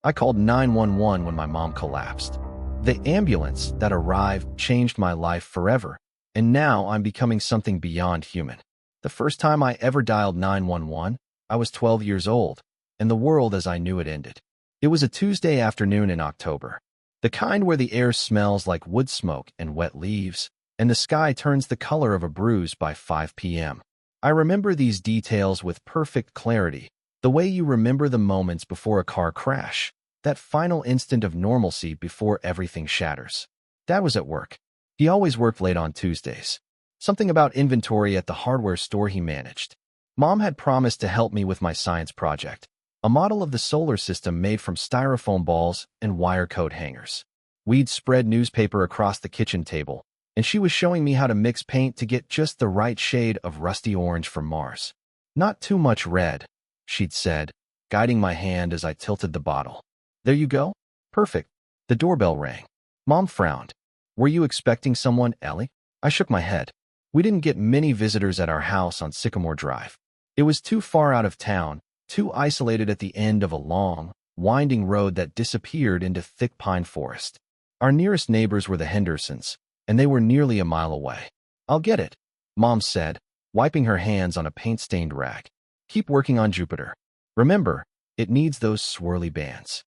I called 911 when my mom collapsed. The ambulance that arrived changed my life forever, and now I'm becoming something beyond human. The first time I ever dialed 911, I was 12 years old, and the world as I knew it ended. It was a Tuesday afternoon in October, the kind where the air smells like wood smoke and wet leaves, and the sky turns the color of a bruise by 5 p.m. I remember these details with perfect clarity, the way you remember the moments before a car crash, that final instant of normalcy before everything shatters. Dad was at work. He always worked late on Tuesdays. Something about inventory at the hardware store he managed. Mom had promised to help me with my science project, a model of the solar system made from styrofoam balls and wire coat hangers. We'd spread newspaper across the kitchen table, and she was showing me how to mix paint to get just the right shade of rusty orange for Mars. Not too much red, she'd said, guiding my hand as I tilted the bottle. There you go. Perfect. The doorbell rang. Mom frowned. Were you expecting someone, Ellie? I shook my head. We didn't get many visitors at our house on Sycamore Drive. It was too far out of town, too isolated at the end of a long, winding road that disappeared into thick pine forest. Our nearest neighbors were the Hendersons, and they were nearly a mile away. I'll get it, Mom said, wiping her hands on a paint-stained rag. Keep working on Jupiter. Remember, it needs those swirly bands.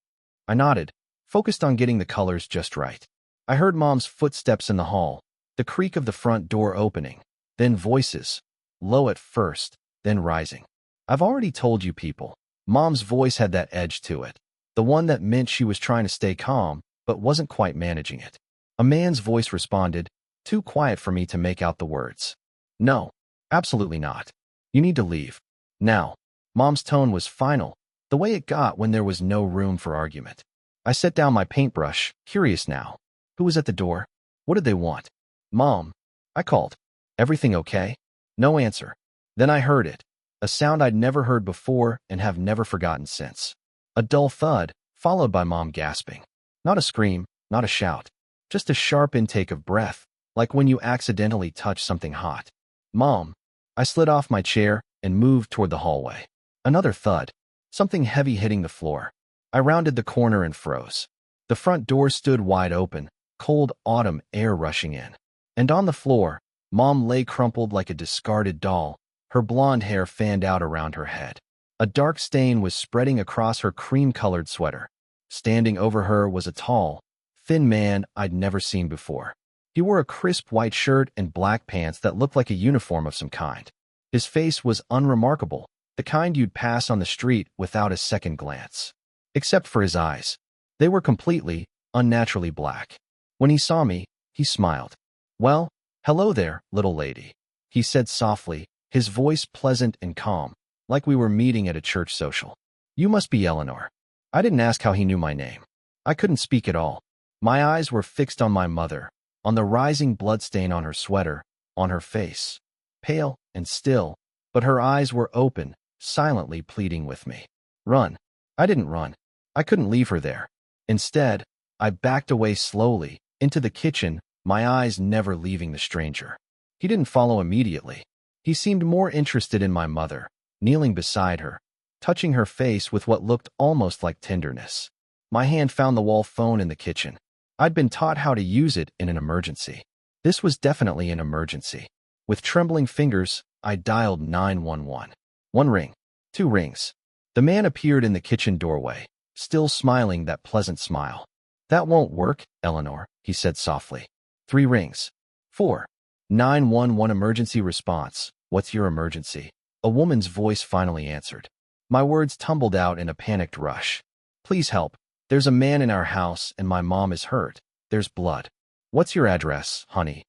I nodded, focused on getting the colors just right. I heard Mom's footsteps in the hall, the creak of the front door opening, then voices, low at first, then rising. I've already told you people. Mom's voice had that edge to it, the one that meant she was trying to stay calm, but wasn't quite managing it. A man's voice responded, too quiet for me to make out the words. No, absolutely not. You need to leave. Now. Mom's tone was final, the way it got when there was no room for argument. I set down my paintbrush, curious now. Who was at the door? What did they want? Mom. I called. Everything okay? No answer. Then I heard it, a sound I'd never heard before and have never forgotten since. A dull thud, followed by Mom gasping. Not a scream, not a shout. Just a sharp intake of breath, like when you accidentally touch something hot. Mom. I slid off my chair and moved toward the hallway. Another thud, something heavy hitting the floor. I rounded the corner and froze. The front door stood wide open, cold autumn air rushing in. And on the floor, Mom lay crumpled like a discarded doll, her blonde hair fanned out around her head. A dark stain was spreading across her cream-colored sweater. Standing over her was a tall, thin man I'd never seen before. He wore a crisp white shirt and black pants that looked like a uniform of some kind. His face was unremarkable, the kind you'd pass on the street without a second glance. Except for his eyes. They were completely, unnaturally black. When he saw me, he smiled. Well, hello there, little lady, he said softly, his voice pleasant and calm, like we were meeting at a church social. You must be Eleanor. I didn't ask how he knew my name. I couldn't speak at all. My eyes were fixed on my mother, on the rising bloodstain on her sweater, on her face. Pale and still, but her eyes were open, silently pleading with me. Run. I didn't run. I couldn't leave her there. Instead, I backed away slowly, into the kitchen, my eyes never leaving the stranger. He didn't follow immediately. He seemed more interested in my mother, kneeling beside her, touching her face with what looked almost like tenderness. My hand found the wall phone in the kitchen. I'd been taught how to use it in an emergency. This was definitely an emergency. With trembling fingers, I dialed 911. 1 ring. 2 rings. The man appeared in the kitchen doorway, still smiling that pleasant smile. That won't work, Eleanor, he said softly. 3 rings. 4. 911 emergency response. What's your emergency? A woman's voice finally answered. My words tumbled out in a panicked rush. Please help. There's a man in our house and my mom is hurt. There's blood. What's your address, honey?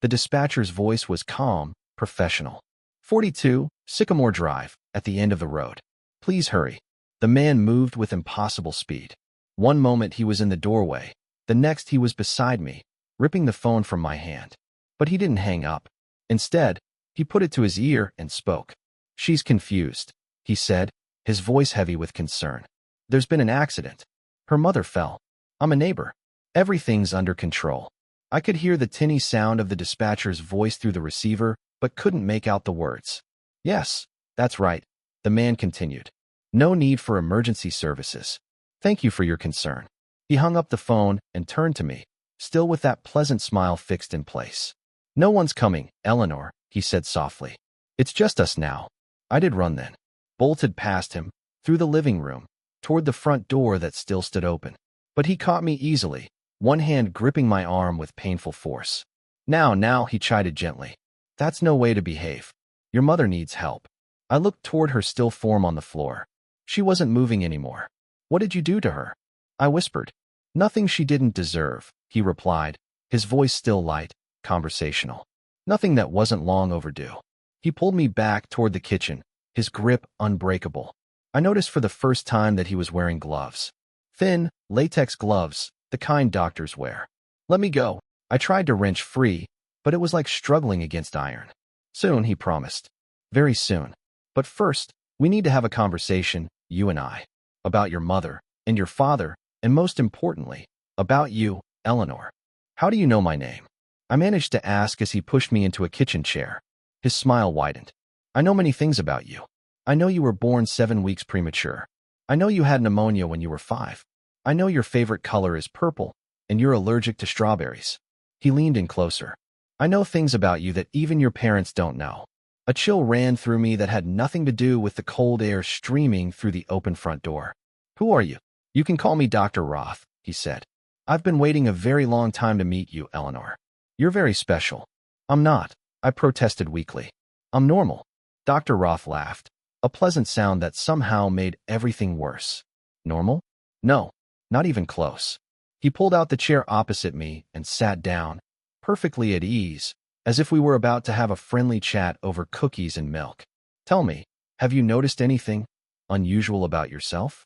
The dispatcher's voice was calm, professional. 42, Sycamore Drive, at the end of the road. Please hurry. The man moved with impossible speed. One moment he was in the doorway, the next he was beside me, ripping the phone from my hand. But he didn't hang up. Instead, he put it to his ear and spoke. She's confused, he said, his voice heavy with concern. There's been an accident. Her mother fell. I'm a neighbor. Everything's under control. I could hear the tinny sound of the dispatcher's voice through the receiver, but couldn't make out the words. Yes, that's right, the man continued. No need for emergency services. Thank you for your concern. He hung up the phone and turned to me, still with that pleasant smile fixed in place. No one's coming, Eleanor, he said softly. It's just us now. I did run then. Bolted past him, through the living room, toward the front door that still stood open. But he caught me easily, one hand gripping my arm with painful force. Now, he chided gently. That's no way to behave. Your mother needs help. I looked toward her still form on the floor. She wasn't moving anymore. What did you do to her? I whispered. Nothing she didn't deserve, he replied, his voice still light, conversational. Nothing that wasn't long overdue. He pulled me back toward the kitchen, his grip unbreakable. I noticed for the first time that he was wearing gloves. Thin, latex gloves, the kind doctors wear. Let me go. I tried to wrench free, but it was like struggling against iron. Soon, he promised. Very soon. But first, we need to have a conversation, you and I. About your mother, and your father, and most importantly, about you, Eleanor. How do you know my name? I managed to ask as he pushed me into a kitchen chair. His smile widened. I know many things about you. I know you were born 7 weeks premature. I know you had pneumonia when you were 5. I know your favorite color is purple, and you're allergic to strawberries. He leaned in closer. I know things about you that even your parents don't know. A chill ran through me that had nothing to do with the cold air streaming through the open front door. Who are you? You can call me Dr. Roth, he said. I've been waiting a very long time to meet you, Eleanor. You're very special. I'm not, I protested weakly. I'm normal. Dr. Roth laughed, a pleasant sound that somehow made everything worse. Normal? No, not even close. He pulled out the chair opposite me and sat down, perfectly at ease, as if we were about to have a friendly chat over cookies and milk. Tell me, have you noticed anything unusual about yourself?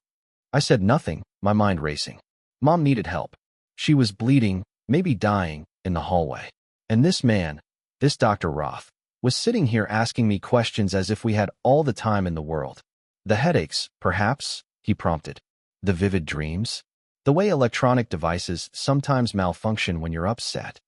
I said nothing, my mind racing. Mom needed help. She was bleeding, maybe dying, in the hallway. And this man, this Dr. Roth, was sitting here asking me questions as if we had all the time in the world. The headaches, perhaps, he prompted. The vivid dreams? The way electronic devices sometimes malfunction when you're upset.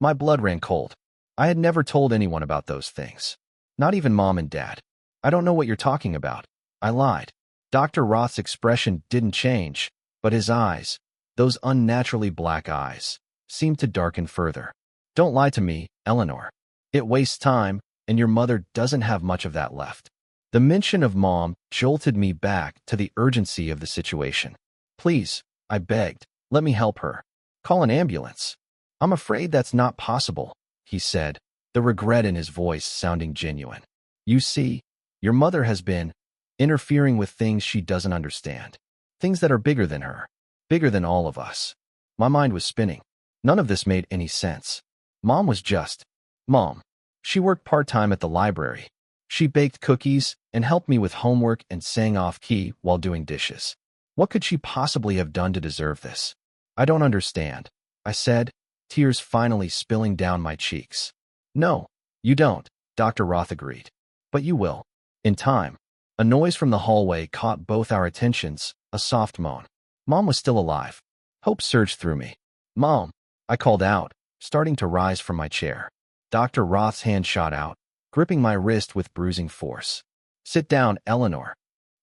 My blood ran cold. I had never told anyone about those things. Not even Mom and Dad. I don't know what you're talking about. I lied. Dr. Roth's expression didn't change, but his eyes, those unnaturally black eyes, seemed to darken further. Don't lie to me, Eleanor. It wastes time, and your mother doesn't have much of that left. The mention of Mom jolted me back to the urgency of the situation. Please, I begged, let me help her. Call an ambulance. I'm afraid that's not possible, he said, the regret in his voice sounding genuine. You see, your mother has been interfering with things she doesn't understand. Things that are bigger than her, bigger than all of us. My mind was spinning. None of this made any sense. Mom was just Mom. She worked part-time at the library. She baked cookies and helped me with homework and sang off-key while doing dishes. What could she possibly have done to deserve this? I don't understand, I said, tears finally spilling down my cheeks. No, you don't, Dr. Roth agreed. But you will. In time. A noise from the hallway caught both our attentions, a soft moan. Mom was still alive. Hope surged through me. Mom, I called out, starting to rise from my chair. Dr. Roth's hand shot out, gripping my wrist with bruising force. Sit down, Eleanor.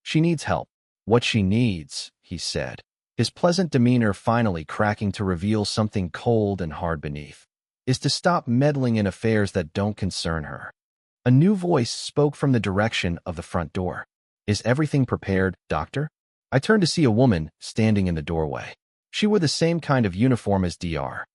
She needs help. What she needs, he said, his pleasant demeanor finally cracking to reveal something cold and hard beneath, is to stop meddling in affairs that don't concern her. A new voice spoke from the direction of the front door. Is everything prepared, doctor? I turned to see a woman standing in the doorway. She wore the same kind of uniform as Dr.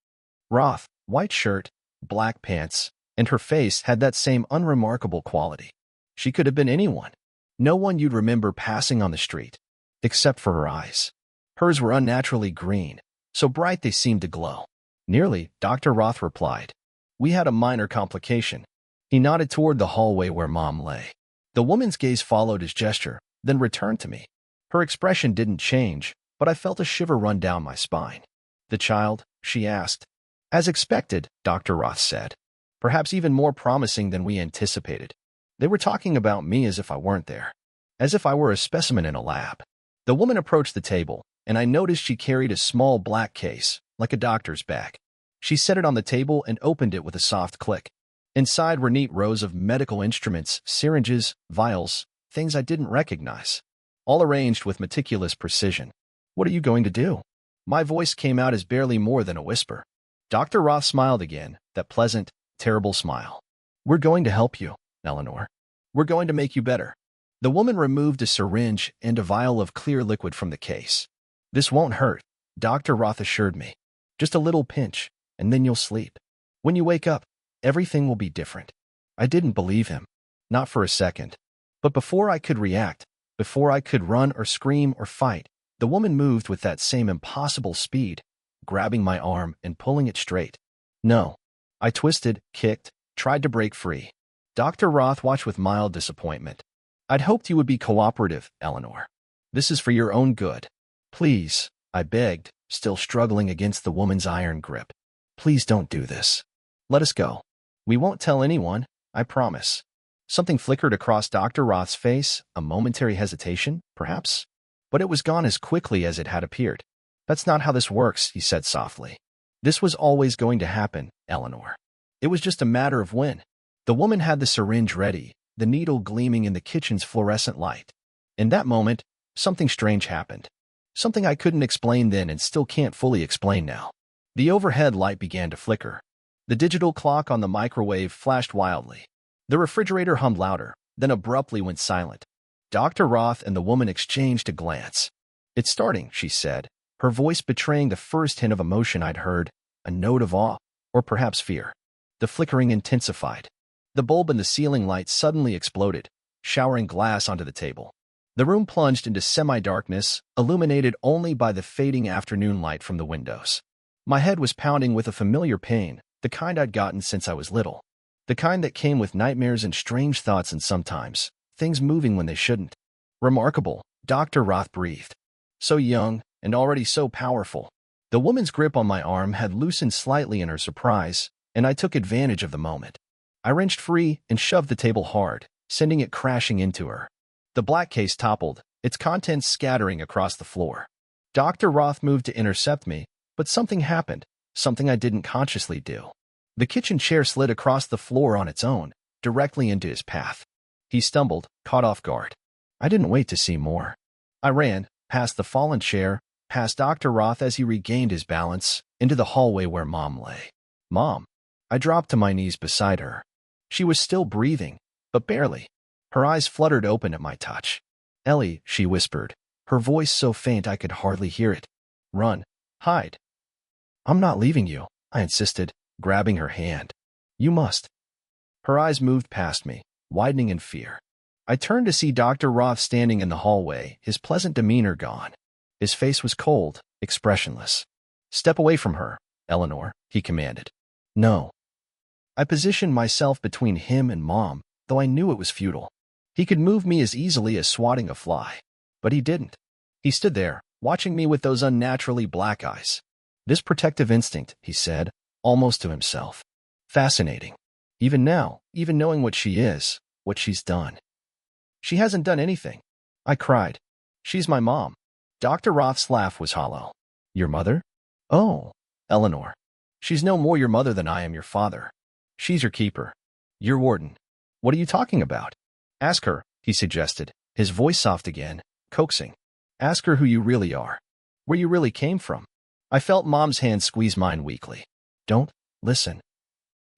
Roth, white shirt, black pants, and her face had that same unremarkable quality. She could have been anyone. No one you'd remember passing on the street, except for her eyes. Hers were unnaturally green, so bright they seemed to glow. Nearly, Dr. Roth replied. We had a minor complication. He nodded toward the hallway where Mom lay. The woman's gaze followed his gesture, then returned to me. Her expression didn't change, but I felt a shiver run down my spine. The child, she asked. As expected, Dr. Roth said. Perhaps even more promising than we anticipated. They were talking about me as if I weren't there. As if I were a specimen in a lab. The woman approached the table, and I noticed she carried a small black case, like a doctor's bag. She set it on the table and opened it with a soft click. Inside were neat rows of medical instruments, syringes, vials, things I didn't recognize, all arranged with meticulous precision. What are you going to do? My voice came out as barely more than a whisper. Dr. Roth smiled again, that pleasant, terrible smile. We're going to help you, Eleanor. We're going to make you better. The woman removed a syringe and a vial of clear liquid from the case. This won't hurt, Dr. Roth assured me. Just a little pinch, and then you'll sleep. When you wake up, everything will be different. I didn't believe him. Not for a second. But before I could react, before I could run or scream or fight, the woman moved with that same impossible speed, grabbing my arm and pulling it straight. No. I twisted, kicked, tried to break free. Dr. Roth watched with mild disappointment. I'd hoped you would be cooperative, Eleanor. This is for your own good. Please, I begged, still struggling against the woman's iron grip. Please don't do this. Let us go. We won't tell anyone, I promise. Something flickered across Dr. Roth's face, a momentary hesitation, perhaps? But it was gone as quickly as it had appeared. That's not how this works, he said softly. This was always going to happen, Eleanor. It was just a matter of when. The woman had the syringe ready, the needle gleaming in the kitchen's fluorescent light. In that moment, something strange happened. Something I couldn't explain then and still can't fully explain now. The overhead light began to flicker. The digital clock on the microwave flashed wildly. The refrigerator hummed louder, then abruptly went silent. Dr. Roth and the woman exchanged a glance. It's starting, she said, her voice betraying the first hint of emotion I'd heard, a note of awe, or perhaps fear. The flickering intensified. The bulb in the ceiling light suddenly exploded, showering glass onto the table. The room plunged into semi-darkness, illuminated only by the fading afternoon light from the windows. My head was pounding with a familiar pain, the kind I'd gotten since I was little. The kind that came with nightmares and strange thoughts and sometimes, things moving when they shouldn't. Remarkable, Dr. Roth breathed. So young, and already so powerful. The woman's grip on my arm had loosened slightly in her surprise, and I took advantage of the moment. I wrenched free and shoved the table hard, sending it crashing into her. The black case toppled, its contents scattering across the floor. Dr. Roth moved to intercept me, but something happened, something I didn't consciously do. The kitchen chair slid across the floor on its own, directly into his path. He stumbled, caught off guard. I didn't wait to see more. I ran, past the fallen chair, past Dr. Roth as he regained his balance, into the hallway where Mom lay. Mom. I dropped to my knees beside her. She was still breathing, but barely. Her eyes fluttered open at my touch. Ellie, she whispered, her voice so faint I could hardly hear it. Run. Hide. I'm not leaving you, I insisted, grabbing her hand. You must. Her eyes moved past me, widening in fear. I turned to see Dr. Roth standing in the hallway, his pleasant demeanor gone. His face was cold, expressionless. Step away from her, Eleanor, he commanded. No. I positioned myself between him and Mom, though I knew it was futile. He could move me as easily as swatting a fly. But he didn't. He stood there, watching me with those unnaturally black eyes. This protective instinct, he said, almost to himself. Fascinating. Even now, even knowing what she is, what she's done. She hasn't done anything. I cried. She's my mom. Dr. Roth's laugh was hollow. Your mother? Oh, Eleanor. She's no more your mother than I am your father. She's your keeper. Your warden. What are you talking about? Ask her, he suggested, his voice soft again, coaxing. Ask her who you really are. Where you really came from. I felt Mom's hand squeeze mine weakly. Don't listen.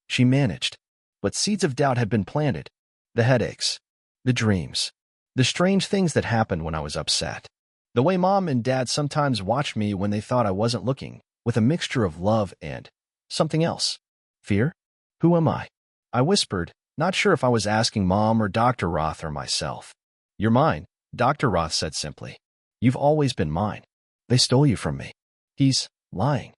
She managed. But seeds of doubt had been planted. The headaches. The dreams. The strange things that happened when I was upset. The way Mom and Dad sometimes watched me when they thought I wasn't looking, with a mixture of love and something else. Fear? Who am I? I whispered, not sure if I was asking Mom or Dr. Roth or myself. You're mine, Dr. Roth said simply. You've always been mine. They stole you from me. He's lying.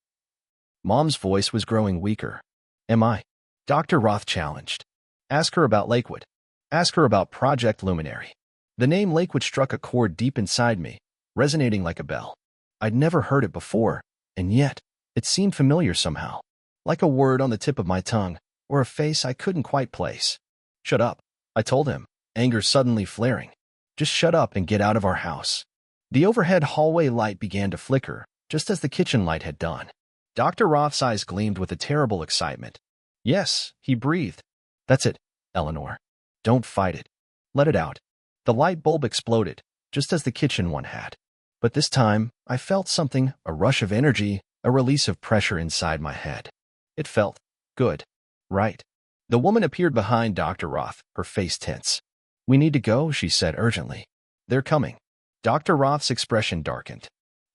Mom's voice was growing weaker. Am I? Dr. Roth challenged. Ask her about Lakewood. Ask her about Project Luminary. The name Lakewood struck a chord deep inside me, resonating like a bell. I'd never heard it before, and yet, it seemed familiar somehow. Like a word on the tip of my tongue, or a face I couldn't quite place. Shut up, I told him, anger suddenly flaring. Just shut up and get out of our house. The overhead hallway light began to flicker, just as the kitchen light had done. Dr. Roth's eyes gleamed with a terrible excitement. Yes, he breathed. That's it, Eleanor. Don't fight it. Let it out. The light bulb exploded, just as the kitchen one had. But this time, I felt something, a rush of energy, a release of pressure inside my head. It felt good, right? The woman appeared behind Dr. Roth, her face tense. "We need to go," she said urgently. "They're coming." Dr. Roth's expression darkened.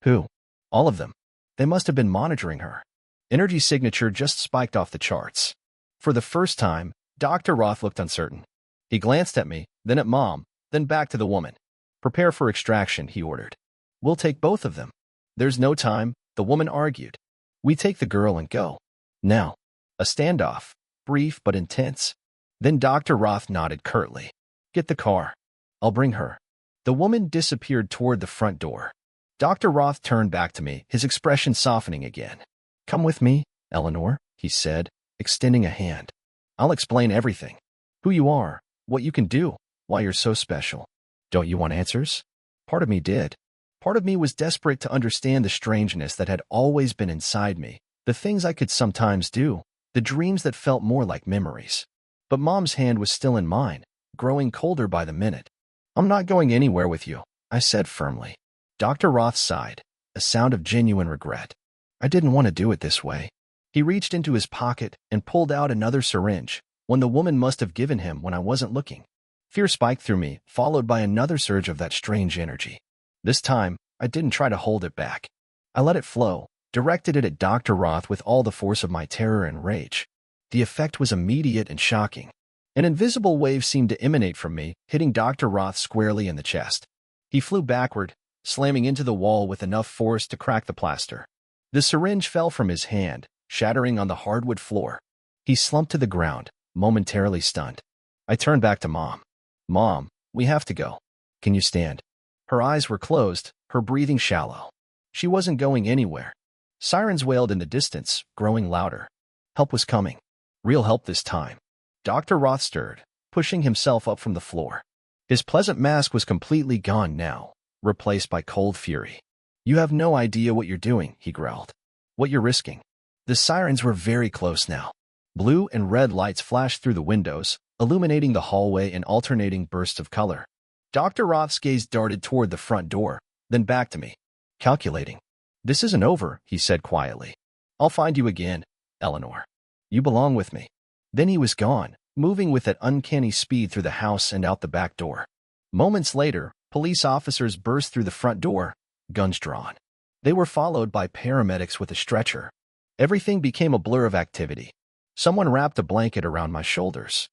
"Who?" "All of them. They must have been monitoring her." Energy signature just spiked off the charts. For the first time, Dr. Roth looked uncertain. He glanced at me, then at Mom, then back to the woman. "Prepare for extraction," he ordered. "We'll take both of them." "There's no time," the woman argued. "We take the girl and go. Now." A standoff, brief but intense. Then Dr. Roth nodded curtly. "Get the car. I'll bring her." The woman disappeared toward the front door. Dr. Roth turned back to me, his expression softening again. "Come with me, Eleanor," he said, extending a hand. "I'll explain everything. Who you are, what you can do, why you're so special." "Don't you want answers?" Part of me did. Part of me was desperate to understand the strangeness that had always been inside me, the things I could sometimes do, the dreams that felt more like memories. But Mom's hand was still in mine, growing colder by the minute. "I'm not going anywhere with you," I said firmly. Dr. Roth sighed, a sound of genuine regret. "I didn't want to do it this way." He reached into his pocket and pulled out another syringe, one the woman must have given him when I wasn't looking. Fear spiked through me, followed by another surge of that strange energy. This time, I didn't try to hold it back. I let it flow, directed it at Dr. Roth with all the force of my terror and rage. The effect was immediate and shocking. An invisible wave seemed to emanate from me, hitting Dr. Roth squarely in the chest. He flew backward, slamming into the wall with enough force to crack the plaster. The syringe fell from his hand, shattering on the hardwood floor. He slumped to the ground, momentarily stunned. I turned back to Mom. "Mom, we have to go. Can you stand?" Her eyes were closed, her breathing shallow. She wasn't going anywhere. Sirens wailed in the distance, growing louder. Help was coming. Real help this time. Dr. Roth stirred, pushing himself up from the floor. His pleasant mask was completely gone now, replaced by cold fury. "You have no idea what you're doing," he growled. "What you're risking." The sirens were very close now. Blue and red lights flashed through the windows, illuminating the hallway in alternating bursts of color. Dr. Roth's gaze darted toward the front door, then back to me. Calculating. "This isn't over," he said quietly. "I'll find you again, Eleanor. You belong with me." Then he was gone, moving with that uncanny speed through the house and out the back door. Moments later, police officers burst through the front door, guns drawn. They were followed by paramedics with a stretcher. Everything became a blur of activity. Someone wrapped a blanket around my shoulders.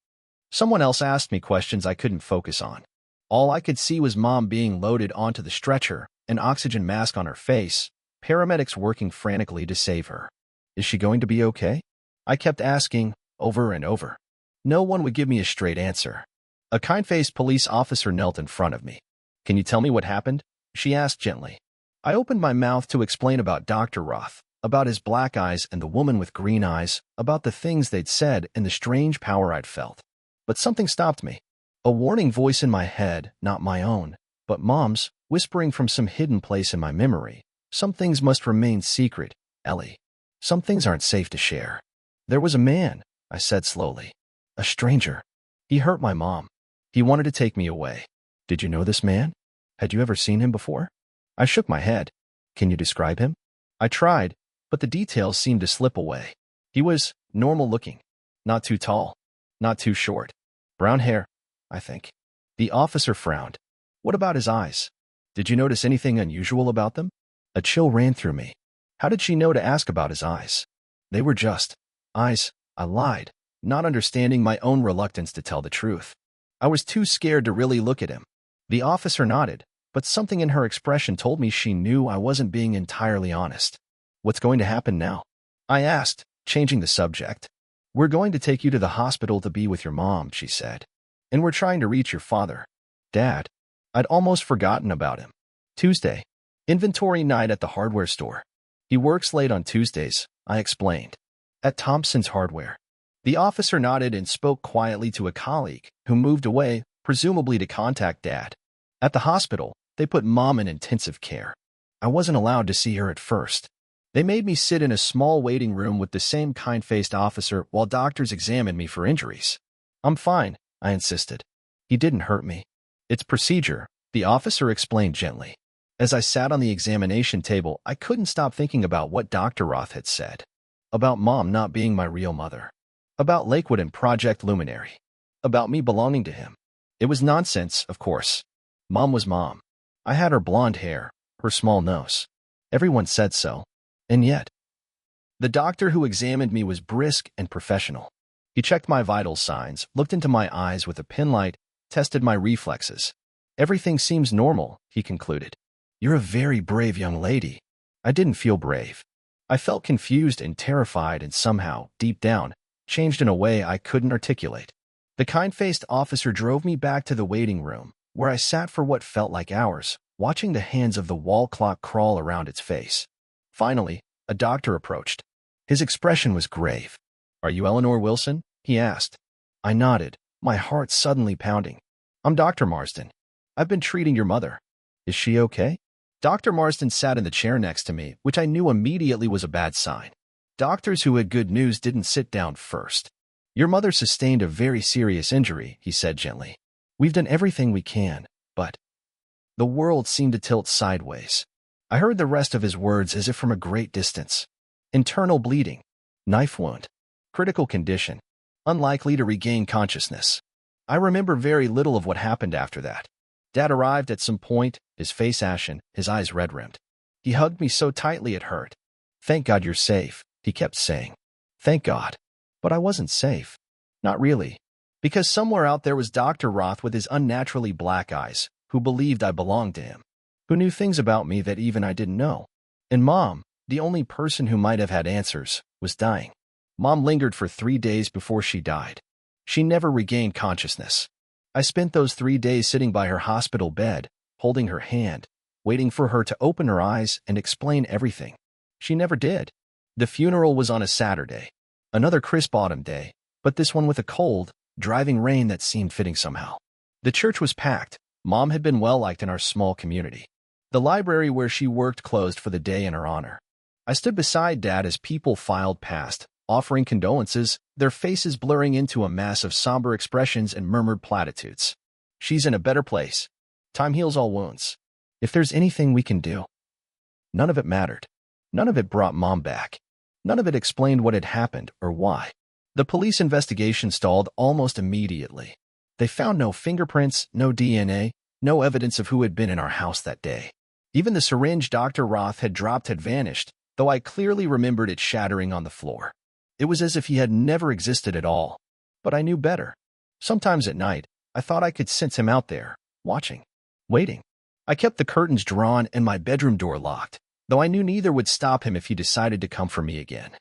Someone else asked me questions I couldn't focus on. All I could see was Mom being loaded onto the stretcher, an oxygen mask on her face, paramedics working frantically to save her. "Is she going to be okay?" I kept asking, over and over. No one would give me a straight answer. A kind-faced police officer knelt in front of me. "Can you tell me what happened?" she asked gently. I opened my mouth to explain about Dr. Roth, about his black eyes and the woman with green eyes, about the things they'd said and the strange power I'd felt. But something stopped me. A warning voice in my head, not my own, but Mom's, whispering from some hidden place in my memory. "Some things must remain secret, Ellie. Some things aren't safe to share." "There was a man," I said slowly. "A stranger. He hurt my mom. He wanted to take me away." "Did you know this man? Had you ever seen him before?" I shook my head. "Can you describe him?" I tried, but the details seemed to slip away. He was normal looking. Not too tall. Not too short. Brown hair, I think. The officer frowned. "What about his eyes? Did you notice anything unusual about them?" A chill ran through me. How did she know to ask about his eyes? "They were just eyes," I lied, not understanding my own reluctance to tell the truth. I was too scared to really look at him. The officer nodded, but something in her expression told me she knew I wasn't being entirely honest. "What's going to happen now?" I asked, changing the subject. "We're going to take you to the hospital to be with your mom," she said. "And we're trying to reach your father." "Dad?" I'd almost forgotten about him. "Tuesday. Inventory night at the hardware store. He works late on Tuesdays," I explained. "At Thompson's Hardware." The officer nodded and spoke quietly to a colleague, who moved away, presumably to contact Dad. At the hospital, they put Mom in intensive care. I wasn't allowed to see her at first. They made me sit in a small waiting room with the same kind-faced officer while doctors examined me for injuries. "I'm fine," I insisted. "He didn't hurt me." "It's procedure," the officer explained gently. As I sat on the examination table, I couldn't stop thinking about what Dr. Roth had said. About Mom not being my real mother. About Lakewood and Project Luminary. About me belonging to him. It was nonsense, of course. Mom was Mom. I had her blonde hair, her small nose. Everyone said so. And yet, the doctor who examined me was brisk and professional. He checked my vital signs, looked into my eyes with a penlight, tested my reflexes. Everything seems normal, he concluded. You're a very brave young lady. I didn't feel brave. I felt confused and terrified and somehow, deep down, changed in a way I couldn't articulate. The kind-faced officer drove me back to the waiting room, where I sat for what felt like hours, watching the hands of the wall clock crawl around its face. Finally, a doctor approached. His expression was grave. Are you Eleanor Wilson? He asked. I nodded, my heart suddenly pounding. I'm Dr. Marsden. I've been treating your mother. Is she okay? Dr. Marsden sat in the chair next to me, which I knew immediately was a bad sign. Doctors who had good news didn't sit down first. Your mother sustained a very serious injury, he said gently. We've done everything we can, but... The world seemed to tilt sideways. I heard the rest of his words as if from a great distance. Internal bleeding. Knife wound. Critical condition. Unlikely to regain consciousness. I remember very little of what happened after that. Dad arrived at some point, his face ashen, his eyes red-rimmed. He hugged me so tightly it hurt. Thank God you're safe, he kept saying. Thank God. But I wasn't safe. Not really. Because somewhere out there was Dr. Roth with his unnaturally black eyes, who believed I belonged to him, who knew things about me that even I didn't know. And Mom, the only person who might have had answers, was dying. Mom lingered for 3 days before she died. She never regained consciousness. I spent those 3 days sitting by her hospital bed, holding her hand, waiting for her to open her eyes and explain everything. She never did. The funeral was on a Saturday, another crisp autumn day, but this one with a cold, driving rain that seemed fitting somehow. The church was packed. Mom had been well-liked in our small community. The library where she worked closed for the day in her honor. I stood beside Dad as people filed past, offering condolences, their faces blurring into a mass of somber expressions and murmured platitudes. She's in a better place. Time heals all wounds. If there's anything we can do. None of it mattered. None of it brought Mom back. None of it explained what had happened or why. The police investigation stalled almost immediately. They found no fingerprints, no DNA, no evidence of who had been in our house that day. Even the syringe Dr. Roth had dropped had vanished, though I clearly remembered it shattering on the floor. It was as if he had never existed at all. But I knew better. Sometimes at night, I thought I could sense him out there, watching, waiting. I kept the curtains drawn and my bedroom door locked, though I knew neither would stop him if he decided to come for me again.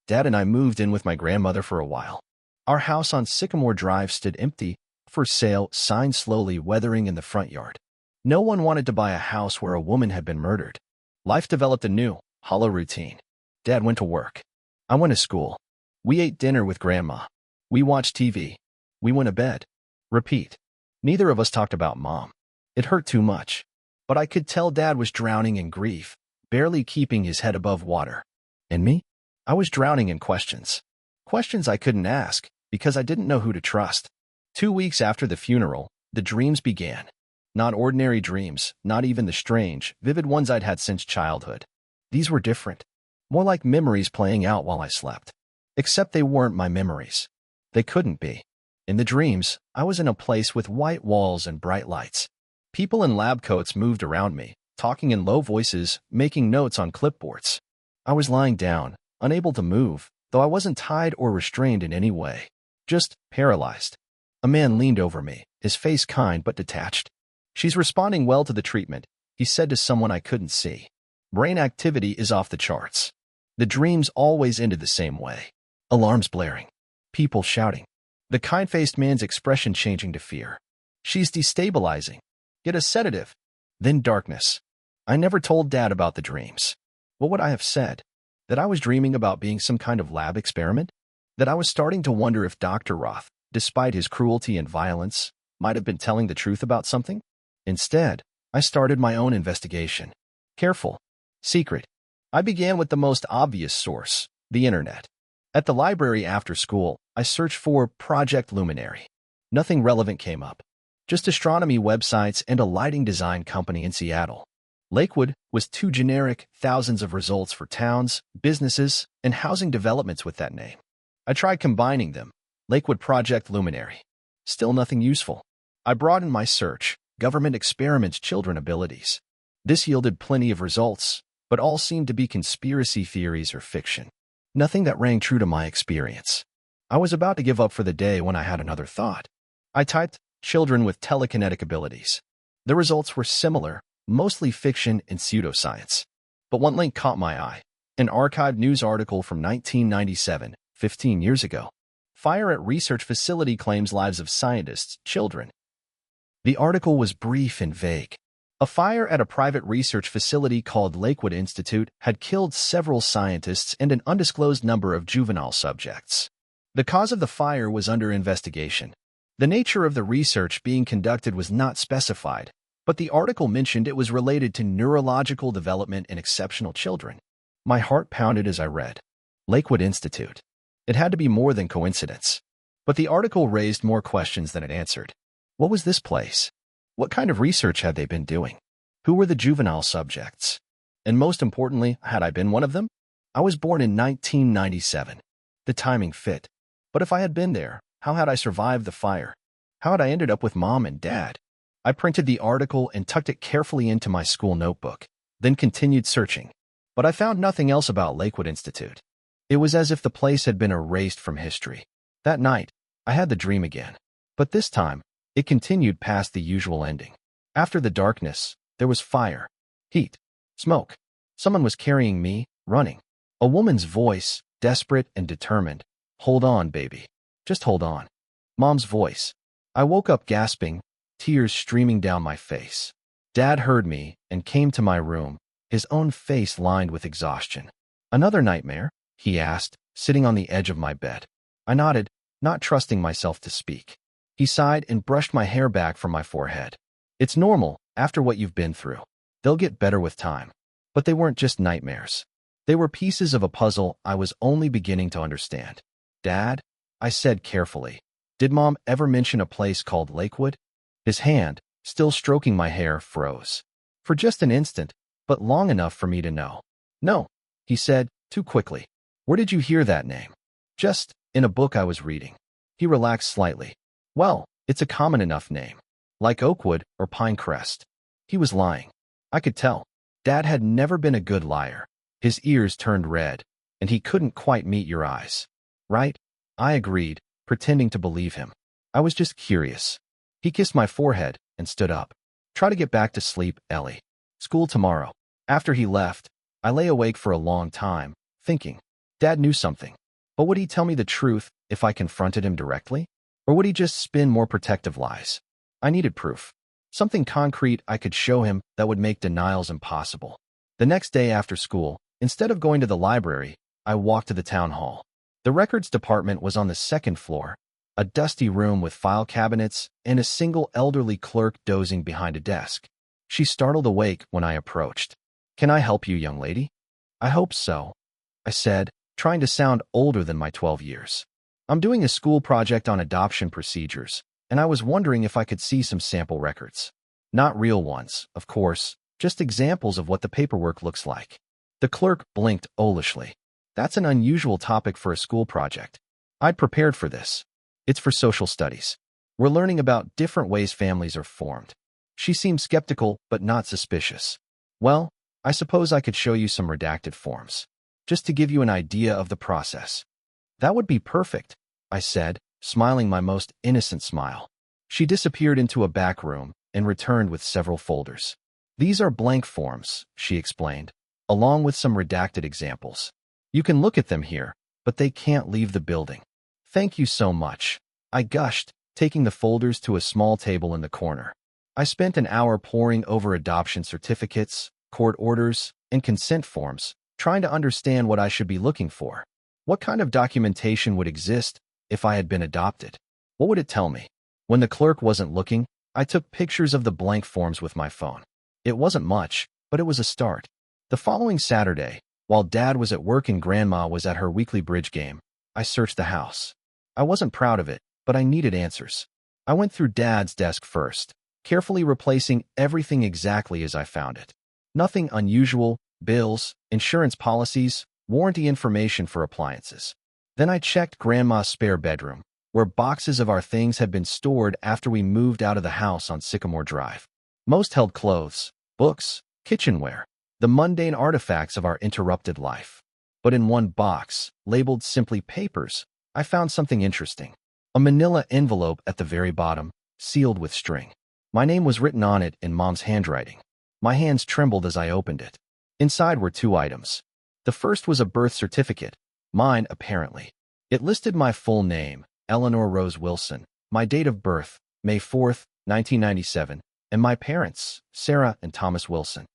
Dad and I moved in with my grandmother for a while. Our house on Sycamore Drive stood empty, for sale, sign slowly weathering in the front yard. No one wanted to buy a house where a woman had been murdered. Life developed a new, hollow routine. Dad went to work. I went to school. We ate dinner with Grandma. We watched TV. We went to bed. Repeat. Neither of us talked about Mom. It hurt too much. But I could tell Dad was drowning in grief, barely keeping his head above water. And me? I was drowning in questions. Questions I couldn't ask, because I didn't know who to trust. 2 weeks after the funeral, the dreams began. Not ordinary dreams, not even the strange, vivid ones I'd had since childhood. These were different. More like memories playing out while I slept. Except they weren't my memories. They couldn't be. In the dreams, I was in a place with white walls and bright lights. People in lab coats moved around me, talking in low voices, making notes on clipboards. I was lying down, unable to move, though I wasn't tied or restrained in any way. Just paralyzed. A man leaned over me, his face kind but detached. She's responding well to the treatment, he said to someone I couldn't see. Brain activity is off the charts. The dreams always ended the same way. Alarms blaring. People shouting. The kind-faced man's expression changing to fear. She's destabilizing. Get a sedative. Then darkness. I never told Dad about the dreams. What would I have said? That I was dreaming about being some kind of lab experiment? That I was starting to wonder if Dr. Roth, despite his cruelty and violence, might have been telling the truth about something? Instead, I started my own investigation. Careful. Secret. I began with the most obvious source, the internet. At the library after school, I searched for Project Luminary. Nothing relevant came up. Just astronomy websites and a lighting design company in Seattle. Lakewood was too generic, thousands of results for towns, businesses, and housing developments with that name. I tried combining them. Lakewood Project Luminary. Still nothing useful. I broadened my search. Government experiments children abilities. This yielded plenty of results, but all seemed to be conspiracy theories or fiction. Nothing that rang true to my experience. I was about to give up for the day when I had another thought. I typed, children with telekinetic abilities. The results were similar, mostly fiction and pseudoscience. But one link caught my eye. An archived news article from 1997, 15 years ago. Fire at research facility claims lives of scientists, children. The article was brief and vague. A fire at a private research facility called Lakewood Institute had killed several scientists and an undisclosed number of juvenile subjects. The cause of the fire was under investigation. The nature of the research being conducted was not specified, but the article mentioned it was related to neurological development in exceptional children. My heart pounded as I read. Lakewood Institute. It had to be more than coincidence. But the article raised more questions than it answered. What was this place? What kind of research had they been doing? Who were the juvenile subjects? And most importantly, had I been one of them? I was born in 1997. The timing fit. But if I had been there, how had I survived the fire? How had I ended up with Mom and Dad? I printed the article and tucked it carefully into my school notebook, then continued searching. But I found nothing else about Lakewood Institute. It was as if the place had been erased from history. That night, I had the dream again. But this time, it continued past the usual ending. After the darkness, there was fire, heat, smoke. Someone was carrying me, running. A woman's voice, desperate and determined. Hold on, baby. Just hold on. Mom's voice. I woke up gasping, tears streaming down my face. Dad heard me and came to my room, his own face lined with exhaustion. Another nightmare? He asked, sitting on the edge of my bed. I nodded, not trusting myself to speak. He sighed and brushed my hair back from my forehead. It's normal, after what you've been through. They'll get better with time. But they weren't just nightmares. They were pieces of a puzzle I was only beginning to understand. Dad, I said carefully, did Mom ever mention a place called Lakewood? His hand, still stroking my hair, froze. For just an instant, but long enough for me to know. No, he said, too quickly. Where did you hear that name? Just in a book I was reading. He relaxed slightly. Well, it's a common enough name. Like Oakwood or Pinecrest. He was lying. I could tell. Dad had never been a good liar. His ears turned red, and he couldn't quite meet your eyes. Right? I agreed, pretending to believe him. I was just curious. He kissed my forehead and stood up. Try to get back to sleep, Ellie. School tomorrow. After he left, I lay awake for a long time, thinking. Dad knew something. But would he tell me the truth if I confronted him directly? Or would he just spin more protective lies? I needed proof. Something concrete I could show him that would make denials impossible. The next day after school, instead of going to the library, I walked to the town hall. The records department was on the second floor, a dusty room with file cabinets and a single elderly clerk dozing behind a desk. She startled awake when I approached. Can I help you, young lady? I hope so, I said, trying to sound older than my 12 years. I'm doing a school project on adoption procedures, and I was wondering if I could see some sample records. Not real ones, of course, just examples of what the paperwork looks like. The clerk blinked owlishly. That's an unusual topic for a school project. I'd prepared for this. It's for social studies. We're learning about different ways families are formed. She seemed skeptical, but not suspicious. Well, I suppose I could show you some redacted forms, just to give you an idea of the process. That would be perfect, I said, smiling my most innocent smile. She disappeared into a back room and returned with several folders. These are blank forms, she explained, along with some redacted examples. You can look at them here, but they can't leave the building. Thank you so much, I gushed, taking the folders to a small table in the corner. I spent an hour poring over adoption certificates, court orders, and consent forms, trying to understand what I should be looking for. What kind of documentation would exist if I had been adopted? What would it tell me? When the clerk wasn't looking, I took pictures of the blank forms with my phone. It wasn't much, but it was a start. The following Saturday, while Dad was at work and Grandma was at her weekly bridge game, I searched the house. I wasn't proud of it, but I needed answers. I went through Dad's desk first, carefully replacing everything exactly as I found it. Nothing unusual: bills, insurance policies, warranty information for appliances. Then I checked Grandma's spare bedroom, where boxes of our things had been stored after we moved out of the house on Sycamore Drive. Most held clothes, books, kitchenware, the mundane artifacts of our interrupted life. But in one box, labeled simply papers, I found something interesting. A manila envelope at the very bottom, sealed with string. My name was written on it in Mom's handwriting. My hands trembled as I opened it. Inside were two items. The first was a birth certificate, mine apparently. It listed my full name, Eleanor Rose Wilson, my date of birth, May 4th, 1997, and my parents, Sarah and Thomas Wilson.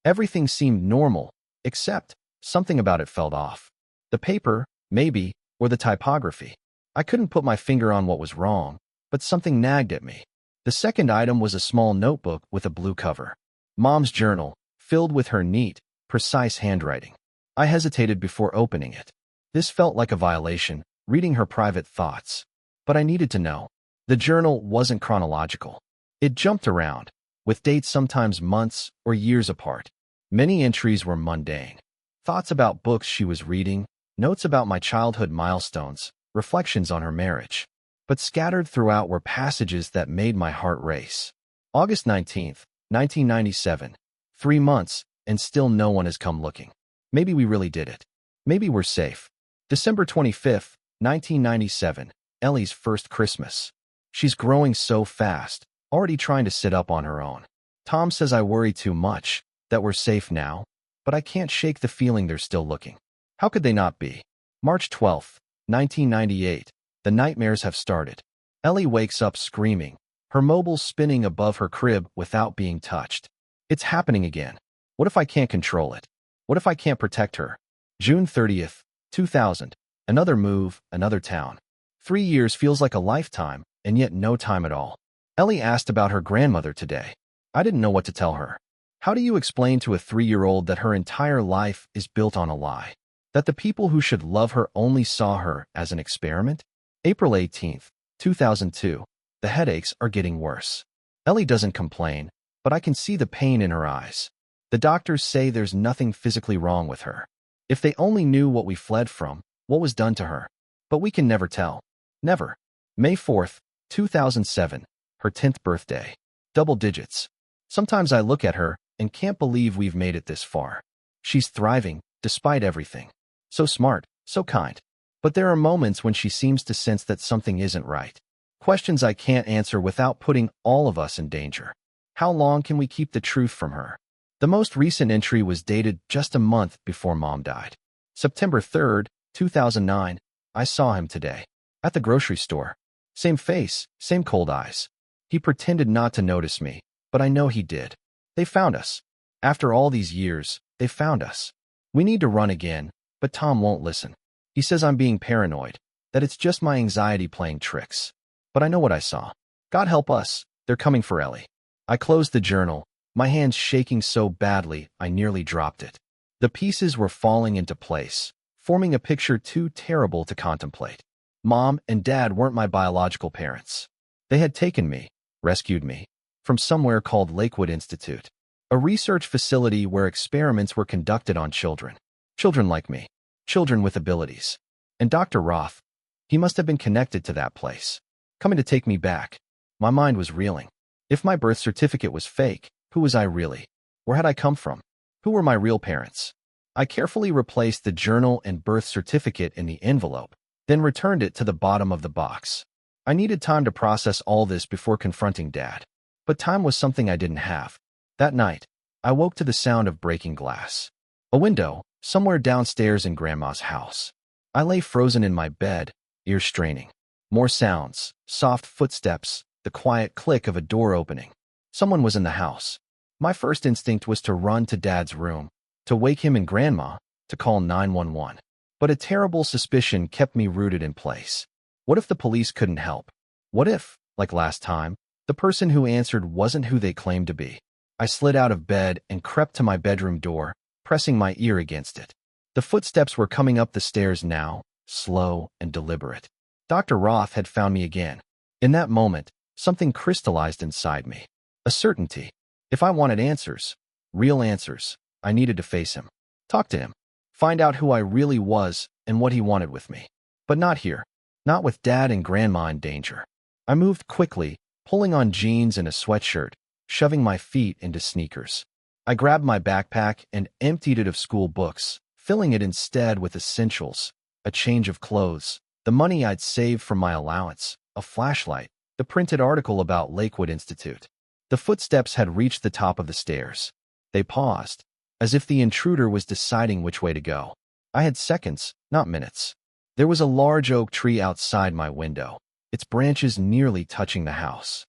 Everything seemed normal, except something about it felt off. The paper, maybe, or the typography. I couldn't put my finger on what was wrong, but something nagged at me. The second item was a small notebook with a blue cover. Mom's journal, filled with her neat, precise handwriting. I hesitated before opening it. This felt like a violation, reading her private thoughts. But I needed to know. The journal wasn't chronological. It jumped around, with dates sometimes months or years apart. Many entries were mundane. Thoughts about books she was reading, notes about my childhood milestones, reflections on her marriage. But scattered throughout were passages that made my heart race. August 19th, 1997. 3 months, and still no one has come looking. Maybe we really did it. Maybe we're safe. December 25th, 1997. Ellie's first Christmas. She's growing so fast, already trying to sit up on her own. Tom says I worry too much, that we're safe now, but I can't shake the feeling they're still looking. How could they not be? March 12th, 1998. The nightmares have started. Ellie wakes up screaming, her mobile spinning above her crib without being touched. It's happening again. What if I can't control it? What if I can't protect her? June 30th, 2000. Another move, another town. 3 years feels like a lifetime, and yet no time at all. Ellie asked about her grandmother today. I didn't know what to tell her. How do you explain to a 3-year-old that her entire life is built on a lie? That the people who should love her only saw her as an experiment? April 18th, 2002. The headaches are getting worse. Ellie doesn't complain, but I can see the pain in her eyes. The doctors say there's nothing physically wrong with her. If they only knew what we fled from, what was done to her. But we can never tell. Never. May 4th, 2007. Her 10th birthday. Double digits. Sometimes I look at her and can't believe we've made it this far. She's thriving, despite everything. So smart, so kind. But there are moments when she seems to sense that something isn't right. Questions I can't answer without putting all of us in danger. How long can we keep the truth from her? The most recent entry was dated just a month before Mom died. September 3rd, 2009. I saw him today. At the grocery store. Same face, same cold eyes. He pretended not to notice me, but I know he did. They found us. After all these years, they found us. We need to run again, but Tom won't listen. He says I'm being paranoid, that it's just my anxiety playing tricks. But I know what I saw. God help us, they're coming for Ellie. I closed the journal, my hands shaking so badly I nearly dropped it. The pieces were falling into place, forming a picture too terrible to contemplate. Mom and Dad weren't my biological parents. They had taken me, rescued me, from somewhere called Lakewood Institute, a research facility where experiments were conducted on children. Children like me. Children with abilities. And Dr. Roth, he must have been connected to that place. Coming to take me back. My mind was reeling. If my birth certificate was fake, who was I really? Where had I come from? Who were my real parents? I carefully replaced the journal and birth certificate in the envelope, then returned it to the bottom of the box. I needed time to process all this before confronting Dad. But time was something I didn't have. That night, I woke to the sound of breaking glass. A window, somewhere downstairs in Grandma's house. I lay frozen in my bed, ears straining. More sounds, soft footsteps, the quiet click of a door opening. Someone was in the house. My first instinct was to run to Dad's room, to wake him and Grandma, to call 911. But a terrible suspicion kept me rooted in place. What if the police couldn't help? What if, like last time, the person who answered wasn't who they claimed to be? I slid out of bed and crept to my bedroom door, pressing my ear against it. The footsteps were coming up the stairs now, slow and deliberate. Dr. Roth had found me again. In that moment, something crystallized inside me. A certainty. If I wanted answers, Real answers. I needed to face him. Talk to him. Find out who I really was and what he wanted with me. But not here. Not with Dad and Grandma in danger. I moved quickly, pulling on jeans and a sweatshirt, shoving my feet into sneakers. I grabbed my backpack and emptied it of school books, filling it instead with essentials, a change of clothes, the money I'd saved from my allowance, a flashlight, the printed article about Lakewood Institute. The footsteps had reached the top of the stairs. They paused, as if the intruder was deciding which way to go. I had seconds, not minutes. There was a large oak tree outside my window, its branches nearly touching the house.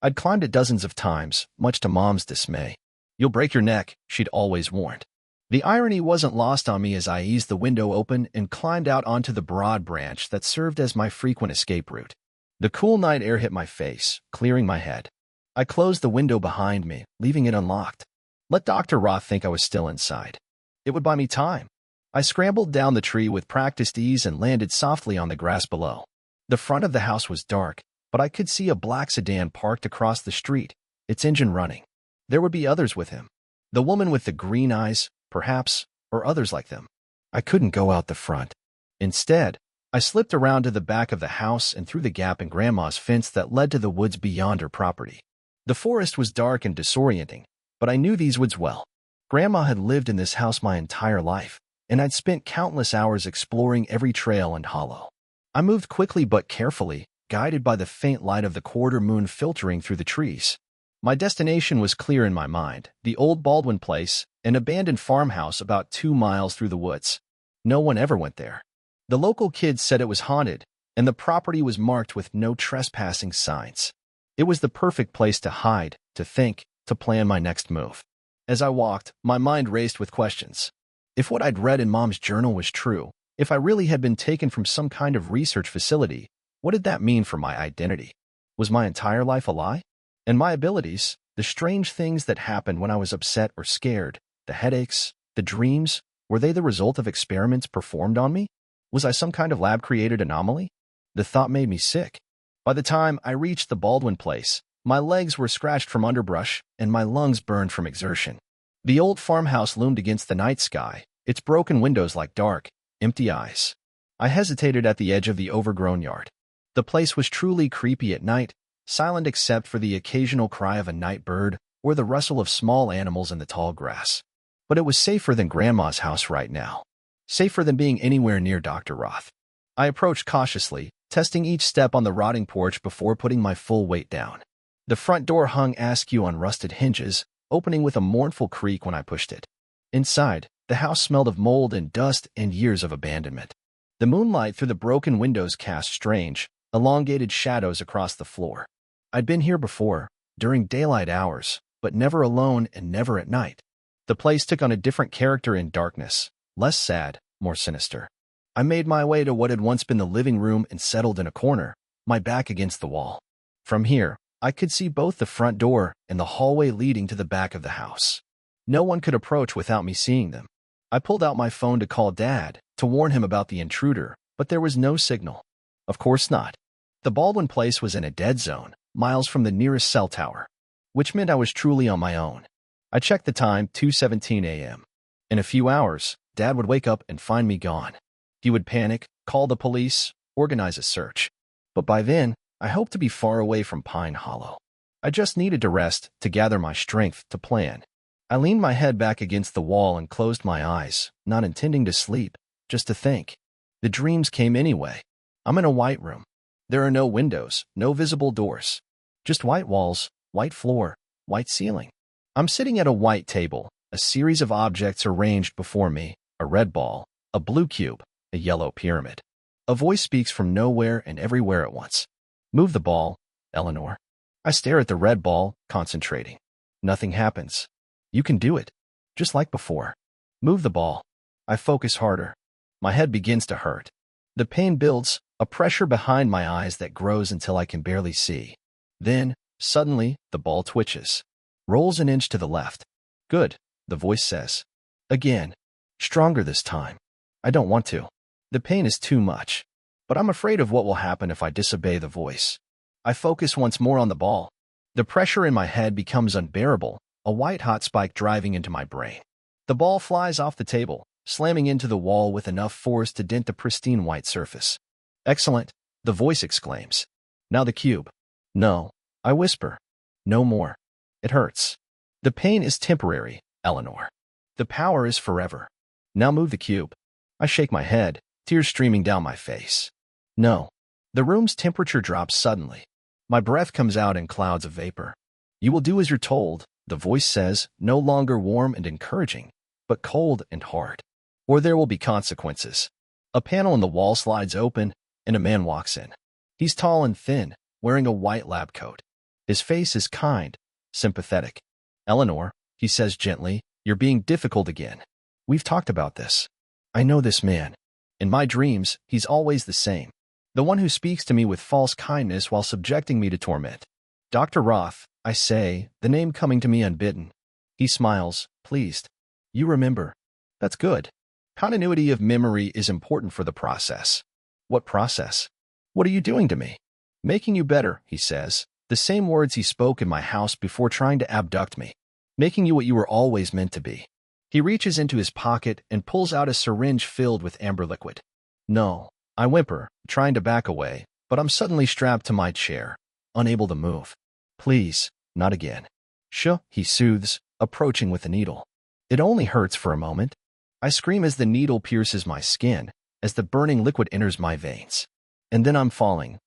I'd climbed it dozens of times, much to Mom's dismay. "You'll break your neck," she'd always warned. The irony wasn't lost on me as I eased the window open and climbed out onto the broad branch that served as my frequent escape route. The cool night air hit my face, clearing my head. I closed the window behind me, leaving it unlocked. Let Dr. Roth think I was still inside. It would buy me time. I scrambled down the tree with practiced ease and landed softly on the grass below. The front of the house was dark, but I could see a black sedan parked across the street, its engine running. There would be others with him. The woman with the green eyes, perhaps, or others like them. I couldn't go out the front. Instead, I slipped around to the back of the house and through the gap in Grandma's fence that led to the woods beyond her property. The forest was dark and disorienting, but I knew these woods well. Grandma had lived in this house my entire life, and I'd spent countless hours exploring every trail and hollow. I moved quickly but carefully, guided by the faint light of the quarter moon filtering through the trees. My destination was clear in my mind, the old Baldwin place, an abandoned farmhouse about 2 miles through the woods. No one ever went there. The local kids said it was haunted, and the property was marked with no trespassing signs. It was the perfect place to hide, to think, to plan my next move. As I walked, my mind raced with questions. If what I'd read in Mom's journal was true, if I really had been taken from some kind of research facility, what did that mean for my identity? Was my entire life a lie? And my abilities, the strange things that happened when I was upset or scared, the headaches, the dreams, were they the result of experiments performed on me? Was I some kind of lab-created anomaly? The thought made me sick. By the time I reached the Baldwin place, my legs were scratched from underbrush and my lungs burned from exertion. The old farmhouse loomed against the night sky, its broken windows like dark, empty eyes. I hesitated at the edge of the overgrown yard. The place was truly creepy at night, silent except for the occasional cry of a night bird or the rustle of small animals in the tall grass. But it was safer than Grandma's house right now. Safer than being anywhere near Dr. Roth. I approached cautiously, testing each step on the rotting porch before putting my full weight down. The front door hung askew on rusted hinges, opening with a mournful creak when I pushed it. Inside, the house smelled of mold and dust and years of abandonment. The moonlight through the broken windows cast strange, elongated shadows across the floor. I'd been here before, during daylight hours, but never alone and never at night. The place took on a different character in darkness, less sad, more sinister. I made my way to what had once been the living room and settled in a corner, my back against the wall. From here, I could see both the front door and the hallway leading to the back of the house. No one could approach without me seeing them. I pulled out my phone to call Dad, to warn him about the intruder, but there was no signal. Of course not. The Baldwin place was in a dead zone, miles from the nearest cell tower, which meant I was truly on my own. I checked the time, 2:17 a.m. In a few hours, Dad would wake up and find me gone. He would panic, call the police, organize a search. But by then, I hoped to be far away from Pine Hollow. I just needed to rest, to gather my strength, to plan. I leaned my head back against the wall and closed my eyes, not intending to sleep, just to think. The dreams came anyway. I'm in a white room. There are no windows, no visible doors. Just white walls, white floor, white ceiling. I'm sitting at a white table, a series of objects arranged before me, a red ball, a blue cube, a yellow pyramid. A voice speaks from nowhere and everywhere at once. Move the ball, Eleanor. I stare at the red ball, concentrating. Nothing happens. You can do it. Just like before. Move the ball. I focus harder. My head begins to hurt. The pain builds, a pressure behind my eyes that grows until I can barely see. Then, suddenly, the ball twitches. Rolls an inch to the left. Good, the voice says. Again. Stronger this time. I don't want to. The pain is too much. But I'm afraid of what will happen if I disobey the voice. I focus once more on the ball. The pressure in my head becomes unbearable, a white-hot spike driving into my brain. The ball flies off the table, slamming into the wall with enough force to dent the pristine white surface. "Excellent," the voice exclaims. "Now the cube." "No," I whisper. "No more. It hurts." "The pain is temporary, Eleanor. The power is forever. Now move the cube." I shake my head, tears streaming down my face. "No." The room's temperature drops suddenly. My breath comes out in clouds of vapor. "You will do as you're told," the voice says, no longer warm and encouraging, but cold and hard. "Or there will be consequences." A panel in the wall slides open, and a man walks in. He's tall and thin, wearing a white lab coat. His face is kind, sympathetic. "Eleanor," he says gently, "you're being difficult again. We've talked about this. I know this man. In my dreams, he's always the same. The one who speaks to me with false kindness while subjecting me to torment." "Dr. Roth," I say, the name coming to me unbidden. He smiles, pleased. "You remember. That's good. Continuity of memory is important for the process." "What process?" "What are you doing to me?" "Making you better," he says, the same words he spoke in my house before trying to abduct me. "Making you what you were always meant to be." He reaches into his pocket and pulls out a syringe filled with amber liquid. "No," I whimper, trying to back away, but I'm suddenly strapped to my chair, unable to move. "Please, not again." "Shh," he soothes, approaching with the needle. "It only hurts for a moment." I scream as the needle pierces my skin, as the burning liquid enters my veins. And then I'm falling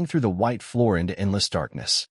through the white floor into endless darkness.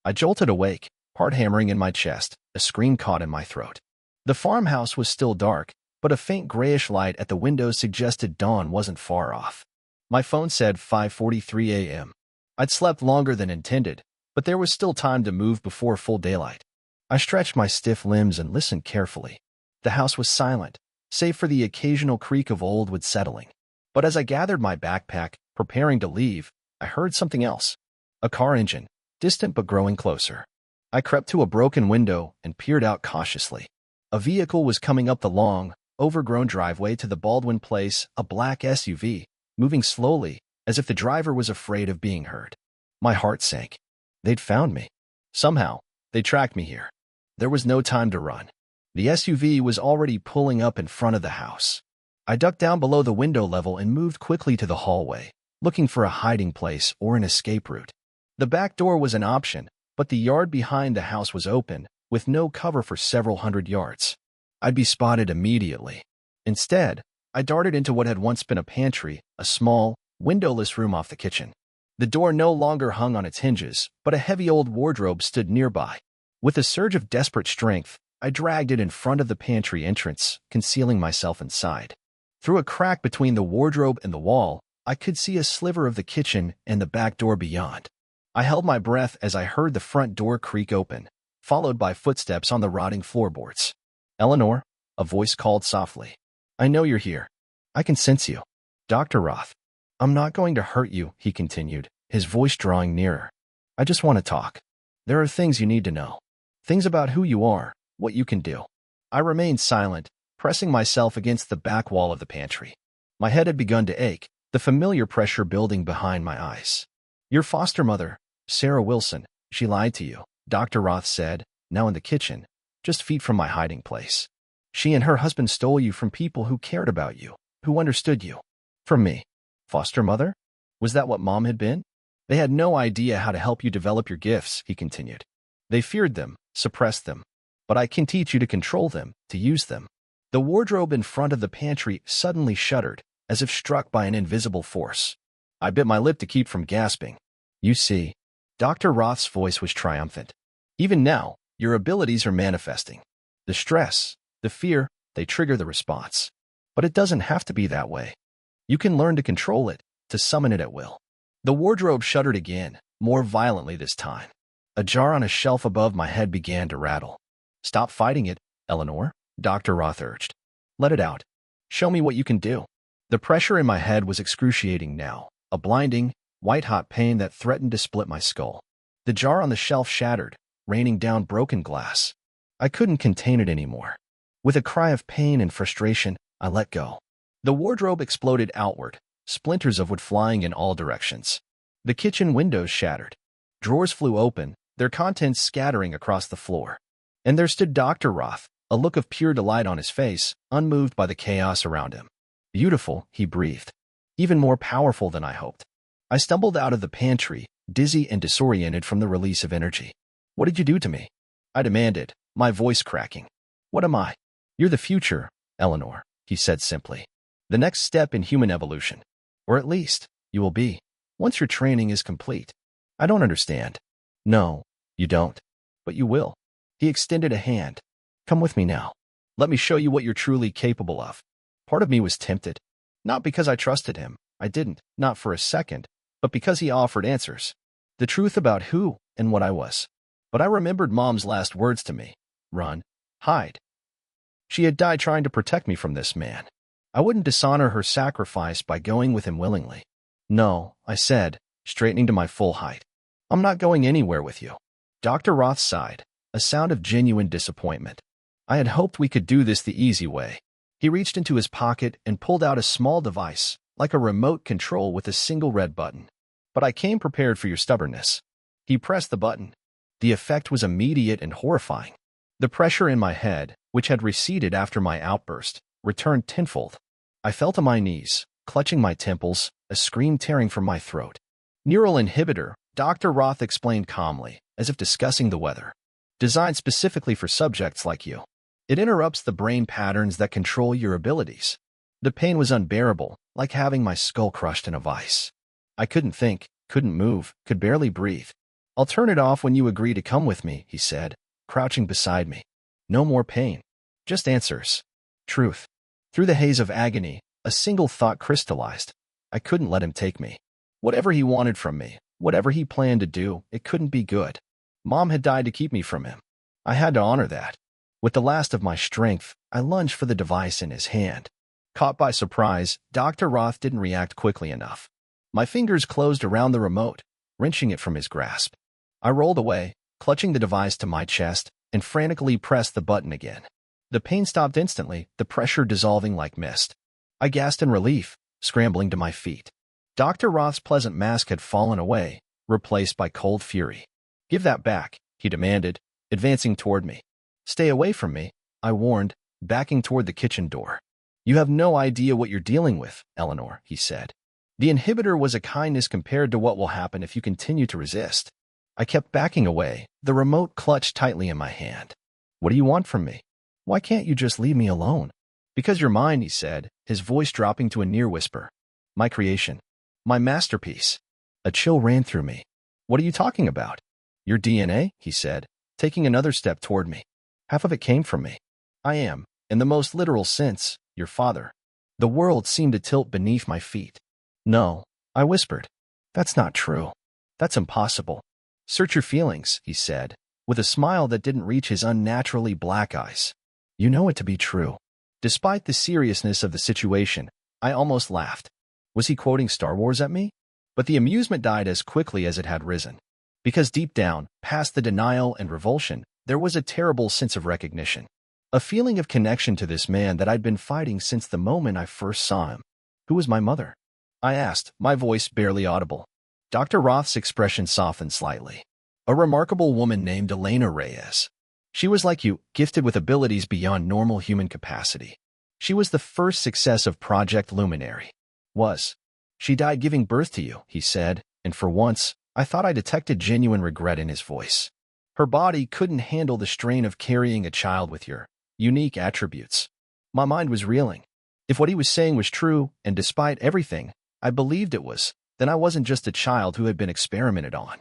I jolted awake, heart hammering in my chest, a scream caught in my throat. The farmhouse was still dark, but a faint grayish light at the windows suggested dawn wasn't far off. My phone said 5:43 a.m. I'd slept longer than intended, but there was still time to move before full daylight. I stretched my stiff limbs and listened carefully. The house was silent, save for the occasional creak of old wood settling. But as I gathered my backpack, preparing to leave, I heard something else. A car engine, distant but growing closer. I crept to a broken window and peered out cautiously. A vehicle was coming up the long, overgrown driveway to the Baldwin place, a black SUV, moving slowly, as if the driver was afraid of being heard. My heart sank. They'd found me. Somehow, they tracked me here. There was no time to run. The SUV was already pulling up in front of the house. I ducked down below the window level and moved quickly to the hallway, looking for a hiding place or an escape route. The back door was an option, but the yard behind the house was open, with no cover for several hundred yards. I'd be spotted immediately. Instead, I darted into what had once been a pantry, a small, windowless room off the kitchen. The door no longer hung on its hinges, but a heavy old wardrobe stood nearby. With a surge of desperate strength, I dragged it in front of the pantry entrance, concealing myself inside. Through a crack between the wardrobe and the wall, I could see a sliver of the kitchen and the back door beyond. I held my breath as I heard the front door creak open, followed by footsteps on the rotting floorboards. "Eleanor," a voice called softly. "I know you're here. I can sense you." "Dr. Roth." "I'm not going to hurt you," he continued, his voice drawing nearer. "I just want to talk. There are things you need to know. Things about who you are, what you can do." I remained silent, pressing myself against the back wall of the pantry. My head had begun to ache, the familiar pressure building behind my eyes. "Your foster mother, Sarah Wilson, she lied to you," Dr. Roth said, now in the kitchen, just feet from my hiding place. "She and her husband stole you from people who cared about you, who understood you." "From me." "Foster mother? Was that what Mom had been?" "They had no idea how to help you develop your gifts," he continued. "They feared them, suppressed them. But I can teach you to control them, to use them." The wardrobe in front of the pantry suddenly shuddered, as if struck by an invisible force. I bit my lip to keep from gasping. "You see," Dr. Roth's voice was triumphant. "Even now, your abilities are manifesting. The stress, the fear, they trigger the response. But it doesn't have to be that way. You can learn to control it, to summon it at will." The wardrobe shuddered again, more violently this time. A jar on a shelf above my head began to rattle. "Stop fighting it, Eleanor," Dr. Roth urged. "Let it out. Show me what you can do." The pressure in my head was excruciating now, a blinding, white-hot pain that threatened to split my skull. The jar on the shelf shattered, raining down broken glass. I couldn't contain it anymore. With a cry of pain and frustration, I let go. The wardrobe exploded outward, splinters of wood flying in all directions. The kitchen windows shattered. Drawers flew open, their contents scattering across the floor. And there stood Dr. Roth, a look of pure delight on his face, unmoved by the chaos around him. Beautiful, he breathed. Even more powerful than I hoped. I stumbled out of the pantry, dizzy and disoriented from the release of energy. What did you do to me? I demanded, my voice cracking. What am I? You're the future, Eleanor, he said simply. The next step in human evolution. Or at least, you will be, once your training is complete. I don't understand. No, you don't. But you will. He extended a hand. Come with me now. Let me show you what you're truly capable of. Part of me was tempted. Not because I trusted him. I didn't, not for a second, but because he offered answers. The truth about who and what I was. But I remembered Mom's last words to me. Run. Hide. She had died trying to protect me from this man. I wouldn't dishonor her sacrifice by going with him willingly. No, I said, straightening to my full height. I'm not going anywhere with you. Dr. Roth sighed, a sound of genuine disappointment. I had hoped we could do this the easy way. He reached into his pocket and pulled out a small device, like a remote control with a single red button. But I came prepared for your stubbornness. He pressed the button. The effect was immediate and horrifying. The pressure in my head, which had receded after my outburst, returned tenfold. I fell to my knees, clutching my temples, a scream tearing from my throat. Neural inhibitor, Dr. Roth explained calmly, as if discussing the weather. Designed specifically for subjects like you. It interrupts the brain patterns that control your abilities. The pain was unbearable, like having my skull crushed in a vice. I couldn't think, couldn't move, could barely breathe. I'll turn it off when you agree to come with me, he said, crouching beside me. No more pain. Just answers. Truth. Through the haze of agony, a single thought crystallized. I couldn't let him take me. Whatever he wanted from me, whatever he planned to do, it couldn't be good. Mom had died to keep me from him. I had to honor that. With the last of my strength, I lunged for the device in his hand. Caught by surprise, Dr. Roth didn't react quickly enough. My fingers closed around the remote, wrenching it from his grasp. I rolled away, clutching the device to my chest, and frantically pressed the button again. The pain stopped instantly, the pressure dissolving like mist. I gasped in relief, scrambling to my feet. Dr. Roth's pleasant mask had fallen away, replaced by cold fury. Give that back, he demanded, advancing toward me. Stay away from me, I warned, backing toward the kitchen door. You have no idea what you're dealing with, Eleanor, he said. The inhibitor was a kindness compared to what will happen if you continue to resist. I kept backing away, the remote clutched tightly in my hand. What do you want from me? Why can't you just leave me alone? Because you're mine, he said, his voice dropping to a near whisper. My creation. My masterpiece. A chill ran through me. What are you talking about? Your DNA, he said, taking another step toward me. Half of it came from me. I am, in the most literal sense, your father. The world seemed to tilt beneath my feet. No, I whispered. That's not true. That's impossible. Search your feelings, he said, with a smile that didn't reach his unnaturally black eyes. You know it to be true. Despite the seriousness of the situation, I almost laughed. Was he quoting Star Wars at me? But the amusement died as quickly as it had risen. Because deep down, past the denial and revulsion, there was a terrible sense of recognition. A feeling of connection to this man that I'd been fighting since the moment I first saw him. Who was my mother? I asked, my voice barely audible. Dr. Roth's expression softened slightly. A remarkable woman named Elena Reyes. She was like you, gifted with abilities beyond normal human capacity. She was the first success of Project Luminary. She died giving birth to you, he said, and for once, I thought I detected genuine regret in his voice. Her body couldn't handle the strain of carrying a child with your unique attributes. My mind was reeling. If what he was saying was true, and despite everything, I believed it was, then I wasn't just a child who had been experimented on.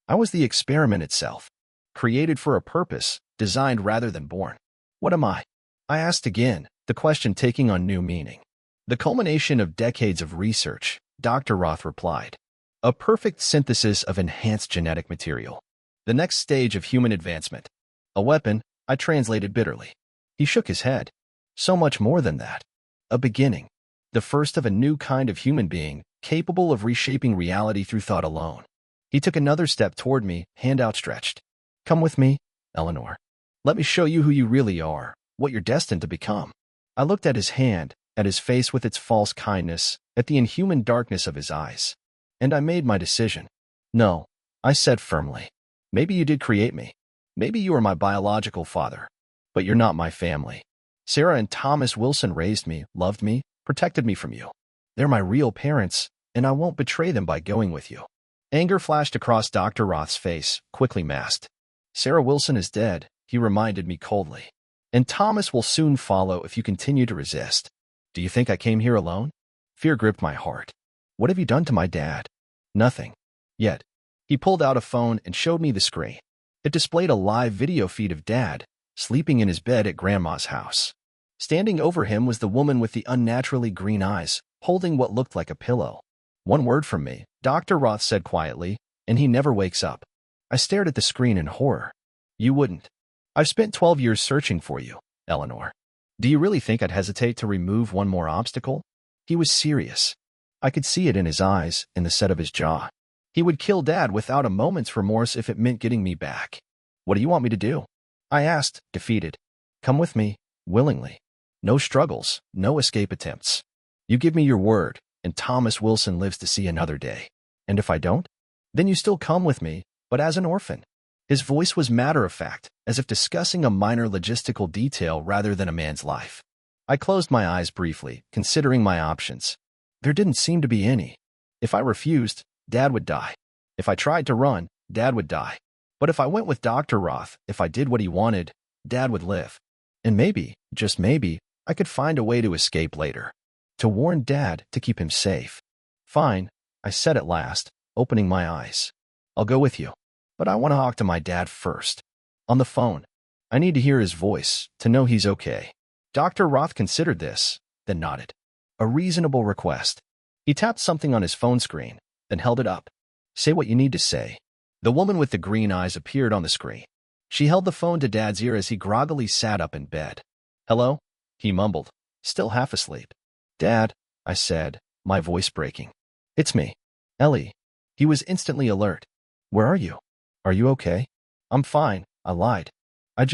I was the experiment itself, created for a purpose, designed rather than born. What am I? I asked again, the question taking on new meaning. The culmination of decades of research, Dr. Roth replied. A perfect synthesis of enhanced genetic material. The next stage of human advancement. A weapon, I translated bitterly. He shook his head. So much more than that. A beginning. The first of a new kind of human being, capable of reshaping reality through thought alone. He took another step toward me, hand outstretched. Come with me, Eleanor. Let me show you who you really are, what you're destined to become. I looked at his hand, at his face with its false kindness, at the inhuman darkness of his eyes. And I made my decision. No, I said firmly. Maybe you did create me. Maybe you are my biological father, but you're not my family. Sarah and Thomas Wilson raised me, loved me, protected me from you. They're my real parents, and I won't betray them by going with you." Anger flashed across Dr. Roth's face, quickly masked. "Sarah Wilson is dead," he reminded me coldly. "And Thomas will soon follow if you continue to resist. Do you think I came here alone?" Fear gripped my heart. "What have you done to my dad?" "Nothing. Yet." He pulled out a phone and showed me the screen. It displayed a live video feed of Dad, sleeping in his bed at Grandma's house. Standing over him was the woman with the unnaturally green eyes, holding what looked like a pillow. "One word from me," Dr. Roth said quietly, "and he never wakes up." I stared at the screen in horror. "You wouldn't. I've spent 12 years searching for you, Eleanor. Do you really think I'd hesitate to remove one more obstacle?" He was serious. I could see it in his eyes, in the set of his jaw. He would kill Dad without a moment's remorse if it meant getting me back. "What do you want me to do?" I asked, defeated. "Come with me, willingly. No struggles, no escape attempts. You give me your word, and Thomas Wilson lives to see another day. And if I don't, then you still come with me, but as an orphan." His voice was matter-of-fact, as if discussing a minor logistical detail rather than a man's life. I closed my eyes briefly, considering my options. There didn't seem to be any. If I refused, Dad would die. If I tried to run, Dad would die. But if I went with Dr. Roth, if I did what he wanted, Dad would live. And maybe, just maybe, I could find a way to escape later. To warn Dad, to keep him safe. "Fine," I said at last, opening my eyes. "I'll go with you. But I want to talk to my dad first. On the phone. I need to hear his voice, to know he's okay." Dr. Roth considered this, then nodded. A reasonable request. He tapped something on his phone screen, then held it up. "Say what you need to say." The woman with the green eyes appeared on the screen. She held the phone to Dad's ear as he groggily sat up in bed. "Hello?" he mumbled, still half asleep. "Dad," I said, my voice breaking. "It's me. Ellie." He was instantly alert. "Where are you? Are you okay?" "I'm fine," I lied. I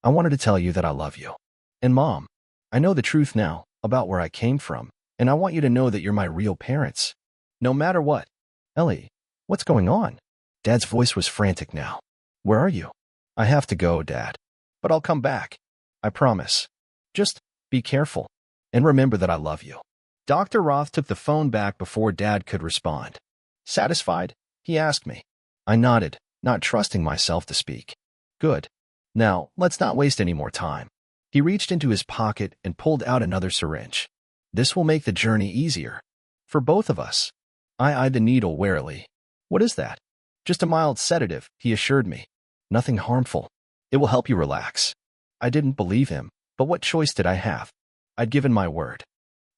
wanted to tell you that I love you. And Mom, I know the truth now, about where I came from, and I want you to know that you're my real parents. No matter what." "Ellie, what's going on?" Dad's voice was frantic now. "Where are you?" "I have to go, Dad. But I'll come back. I promise. Just be careful. And remember that I love you." Dr. Roth took the phone back before Dad could respond. "Satisfied?" he asked me. I nodded, not trusting myself to speak. "Good. Now, let's not waste any more time." He reached into his pocket and pulled out another syringe. "This will make the journey easier. For both of us." I eyed the needle warily. "What is that?" "Just a mild sedative," he assured me. "Nothing harmful. It will help you relax." I didn't believe him, but what choice did I have? I'd given my word.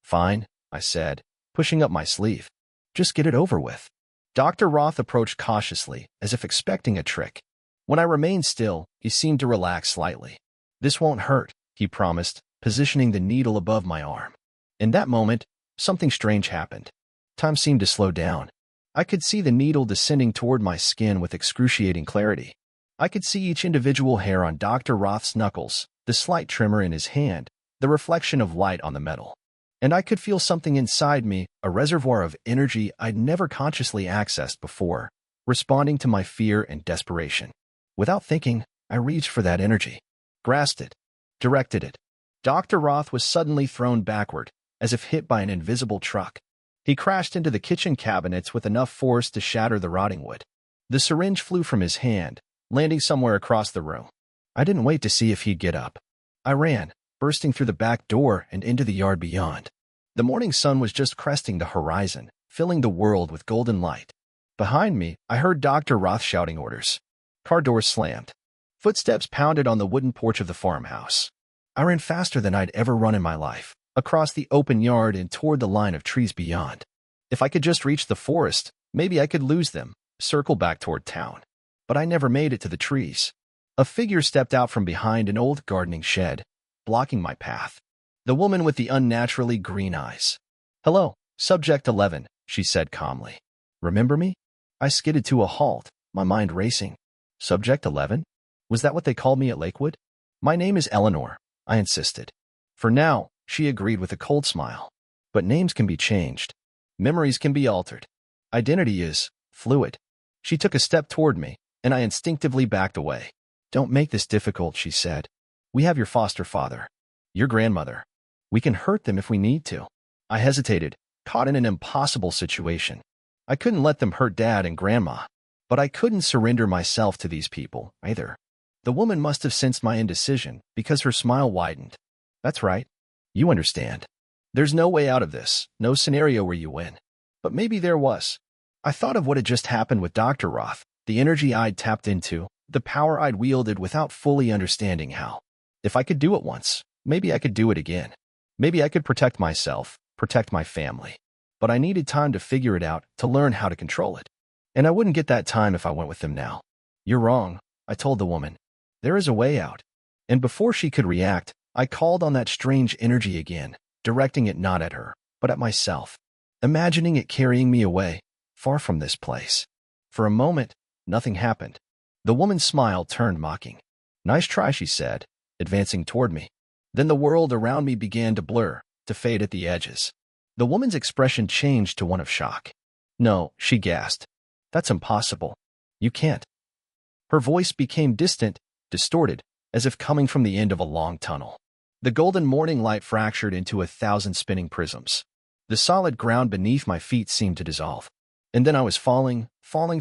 "Fine," I said, pushing up my sleeve. "Just get it over with." Dr. Roth approached cautiously, as if expecting a trick. When I remained still, he seemed to relax slightly. "This won't hurt," he promised, positioning the needle above my arm. In that moment, something strange happened. Time seemed to slow down. I could see the needle descending toward my skin with excruciating clarity. I could see each individual hair on Dr. Roth's knuckles, the slight tremor in his hand, the reflection of light on the metal. And I could feel something inside me, a reservoir of energy I'd never consciously accessed before, responding to my fear and desperation. Without thinking, I reached for that energy, grasped it, directed it. Dr. Roth was suddenly thrown backward, as if hit by an invisible truck. He crashed into the kitchen cabinets with enough force to shatter the rotting wood. The syringe flew from his hand, landing somewhere across the room. I didn't wait to see if he'd get up. I ran, bursting through the back door and into the yard beyond. The morning sun was just cresting the horizon, filling the world with golden light. Behind me, I heard Dr. Roth shouting orders. Car doors slammed. Footsteps pounded on the wooden porch of the farmhouse. I ran faster than I'd ever run in my life, across the open yard and toward the line of trees beyond. If I could just reach the forest, maybe I could lose them, circle back toward town. But I never made it to the trees. A figure stepped out from behind an old gardening shed, blocking my path. The woman with the unnaturally green eyes. "Hello, Subject 11, she said calmly. "Remember me?" I skidded to a halt, my mind racing. Subject 11? Was that what they called me at Lakewood? "My name is Eleanor," I insisted. "For now," she agreed with a cold smile. "But names can be changed. Memories can be altered. Identity is fluid." She took a step toward me, and I instinctively backed away. "Don't make this difficult," she said. "We have your foster father, your grandmother. We can hurt them if we need to." I hesitated, caught in an impossible situation. I couldn't let them hurt Dad and Grandma, but I couldn't surrender myself to these people either. The woman must have sensed my indecision because her smile widened. "That's right. You understand. There's no way out of this, no scenario where you win." But maybe there was. I thought of what had just happened with Dr. Roth, the energy I'd tapped into, the power I'd wielded without fully understanding how. If I could do it once, maybe I could do it again. Maybe I could protect myself, protect my family. But I needed time to figure it out, to learn how to control it. And I wouldn't get that time if I went with them now. "You're wrong," I told the woman. "There is a way out." And before she could react, I called on that strange energy again, directing it not at her, but at myself, imagining it carrying me away, far from this place. For a moment, nothing happened. The woman's smile turned mocking. "Nice try," she said, advancing toward me. Then the world around me began to blur, to fade at the edges. The woman's expression changed to one of shock. "No," she gasped. "That's impossible. You can't." Her voice became distant, distorted, as if coming from the end of a long tunnel. The golden morning light fractured into 1,000 spinning prisms. The solid ground beneath my feet seemed to dissolve. And then I was falling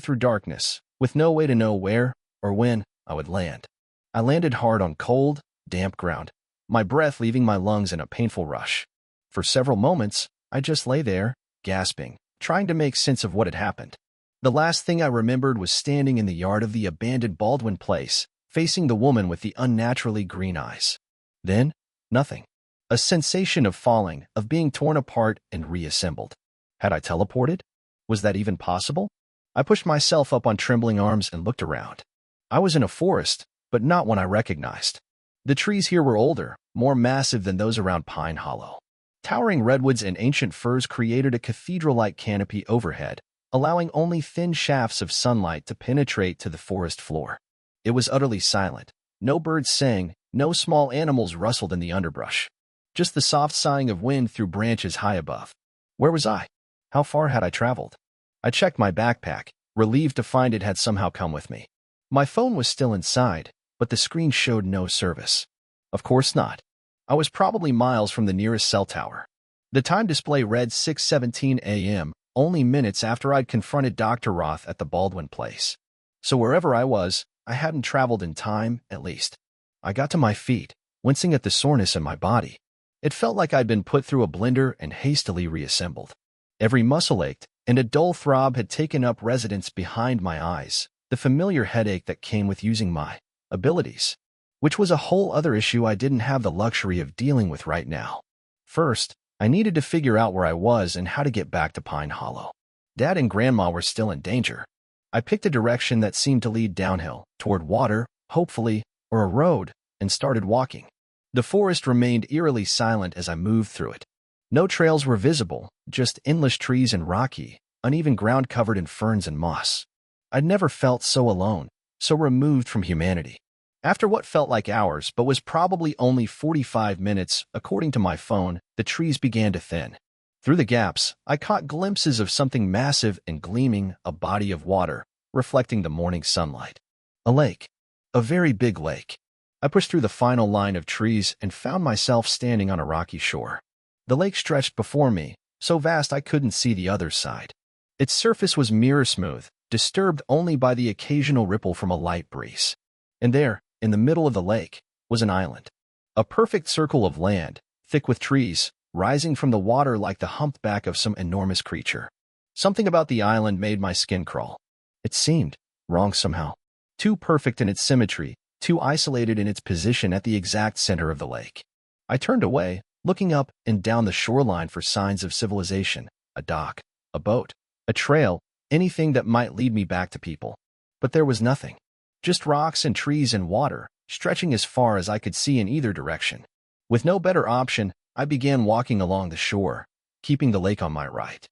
through darkness, with no way to know where or when I would land. I landed hard on cold, damp ground, my breath leaving my lungs in a painful rush. For several moments, I just lay there, gasping, trying to make sense of what had happened. The last thing I remembered was standing in the yard of the abandoned Baldwin place, facing the woman with the unnaturally green eyes. Then, nothing. A sensation of falling, of being torn apart and reassembled. Had I teleported? Was that even possible? I pushed myself up on trembling arms and looked around. I was in a forest, but not one I recognized. The trees here were older, more massive than those around Pine Hollow. Towering redwoods and ancient firs created a cathedral-like canopy overhead, allowing only thin shafts of sunlight to penetrate to the forest floor. It was utterly silent. No birds sang, no small animals rustled in the underbrush. Just the soft sighing of wind through branches high above. Where was I? How far had I traveled? I checked my backpack, relieved to find it had somehow come with me. My phone was still inside, but the screen showed no service. Of course not. I was probably miles from the nearest cell tower. The time display read 6:17 a.m., only minutes after I'd confronted Dr. Roth at the Baldwin place. So wherever I was, I hadn't traveled in time, at least. I got to my feet, wincing at the soreness in my body. It felt like I'd been put through a blender and hastily reassembled. Every muscle ached, and a dull throb had taken up residence behind my eyes, the familiar headache that came with using my abilities, which was a whole other issue I didn't have the luxury of dealing with right now. First, I needed to figure out where I was and how to get back to Pine Hollow. Dad and Grandma were still in danger. I picked a direction that seemed to lead downhill, toward water, hopefully, or a road, and started walking. The forest remained eerily silent as I moved through it. No trails were visible, just endless trees and rocky, uneven ground covered in ferns and moss. I'd never felt so alone, so removed from humanity. After what felt like hours but was probably only 45 minutes, according to my phone, the trees began to thin. Through the gaps, I caught glimpses of something massive and gleaming, a body of water, reflecting the morning sunlight. A lake. A very big lake. I pushed through the final line of trees and found myself standing on a rocky shore. The lake stretched before me, so vast I couldn't see the other side. Its surface was mirror smooth, disturbed only by the occasional ripple from a light breeze. And there, in the middle of the lake, was an island. A perfect circle of land, thick with trees, rising from the water like the humped back of some enormous creature. Something about the island made my skin crawl. It seemed wrong somehow. Too perfect in its symmetry, too isolated in its position at the exact center of the lake. I turned away, looking up and down the shoreline for signs of civilization, a dock, a boat, a trail, anything that might lead me back to people. But there was nothing. Just rocks and trees and water, stretching as far as I could see in either direction. With no better option, I began walking along the shore, keeping the lake on my right.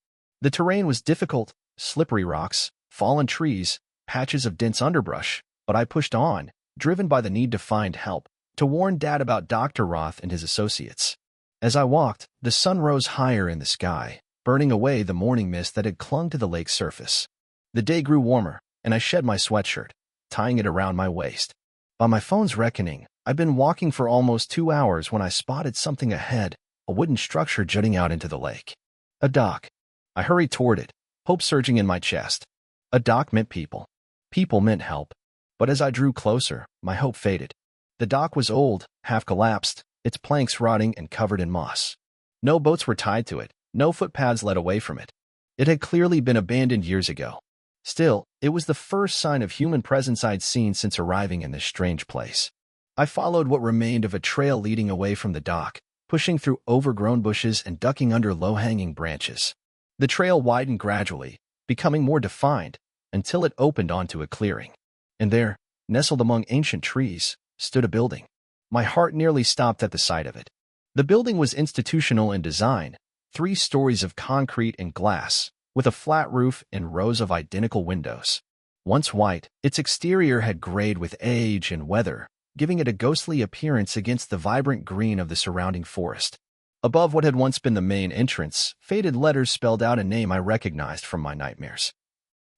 The terrain was difficult, slippery rocks, fallen trees, patches of dense underbrush, but I pushed on, driven by the need to find help, to warn Dad about Dr. Roth and his associates. As I walked, the sun rose higher in the sky, burning away the morning mist that had clung to the lake's surface. The day grew warmer, and I shed my sweatshirt. tying it around my waist. By my phone's reckoning, I'd been walking for almost 2 hours when I spotted something ahead, a wooden structure jutting out into the lake. A dock. I hurried toward it, hope surging in my chest. A dock meant people. People meant help. But as I drew closer, my hope faded. The dock was old, half collapsed, its planks rotting and covered in moss. No boats were tied to it, no footpaths led away from it. It had clearly been abandoned years ago. Still, it was the first sign of human presence I'd seen since arriving in this strange place. I followed what remained of a trail leading away from the dock, pushing through overgrown bushes and ducking under low-hanging branches. The trail widened gradually, becoming more defined, until it opened onto a clearing. And there, nestled among ancient trees, stood a building. My heart nearly stopped at the sight of it. The building was institutional in design, 3 stories of concrete and glass, with a flat roof and rows of identical windows. Once white, its exterior had grayed with age and weather, giving it a ghostly appearance against the vibrant green of the surrounding forest. Above what had once been the main entrance, faded letters spelled out a name I recognized from my nightmares.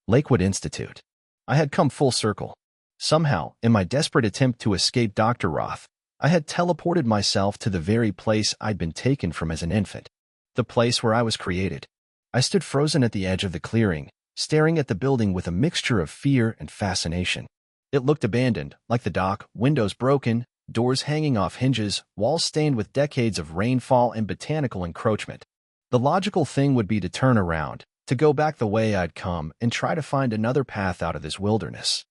Lakewood Institute. I had come full circle. Somehow, in my desperate attempt to escape Dr. Roth, I had teleported myself to the very place I'd been taken from as an infant. The place where I was created. I stood frozen at the edge of the clearing, staring at the building with a mixture of fear and fascination. It looked abandoned, like the dock, windows broken, doors hanging off hinges, walls stained with decades of rainfall and botanical encroachment. The logical thing would be to turn around, to go back the way I'd come and try to find another path out of this wilderness.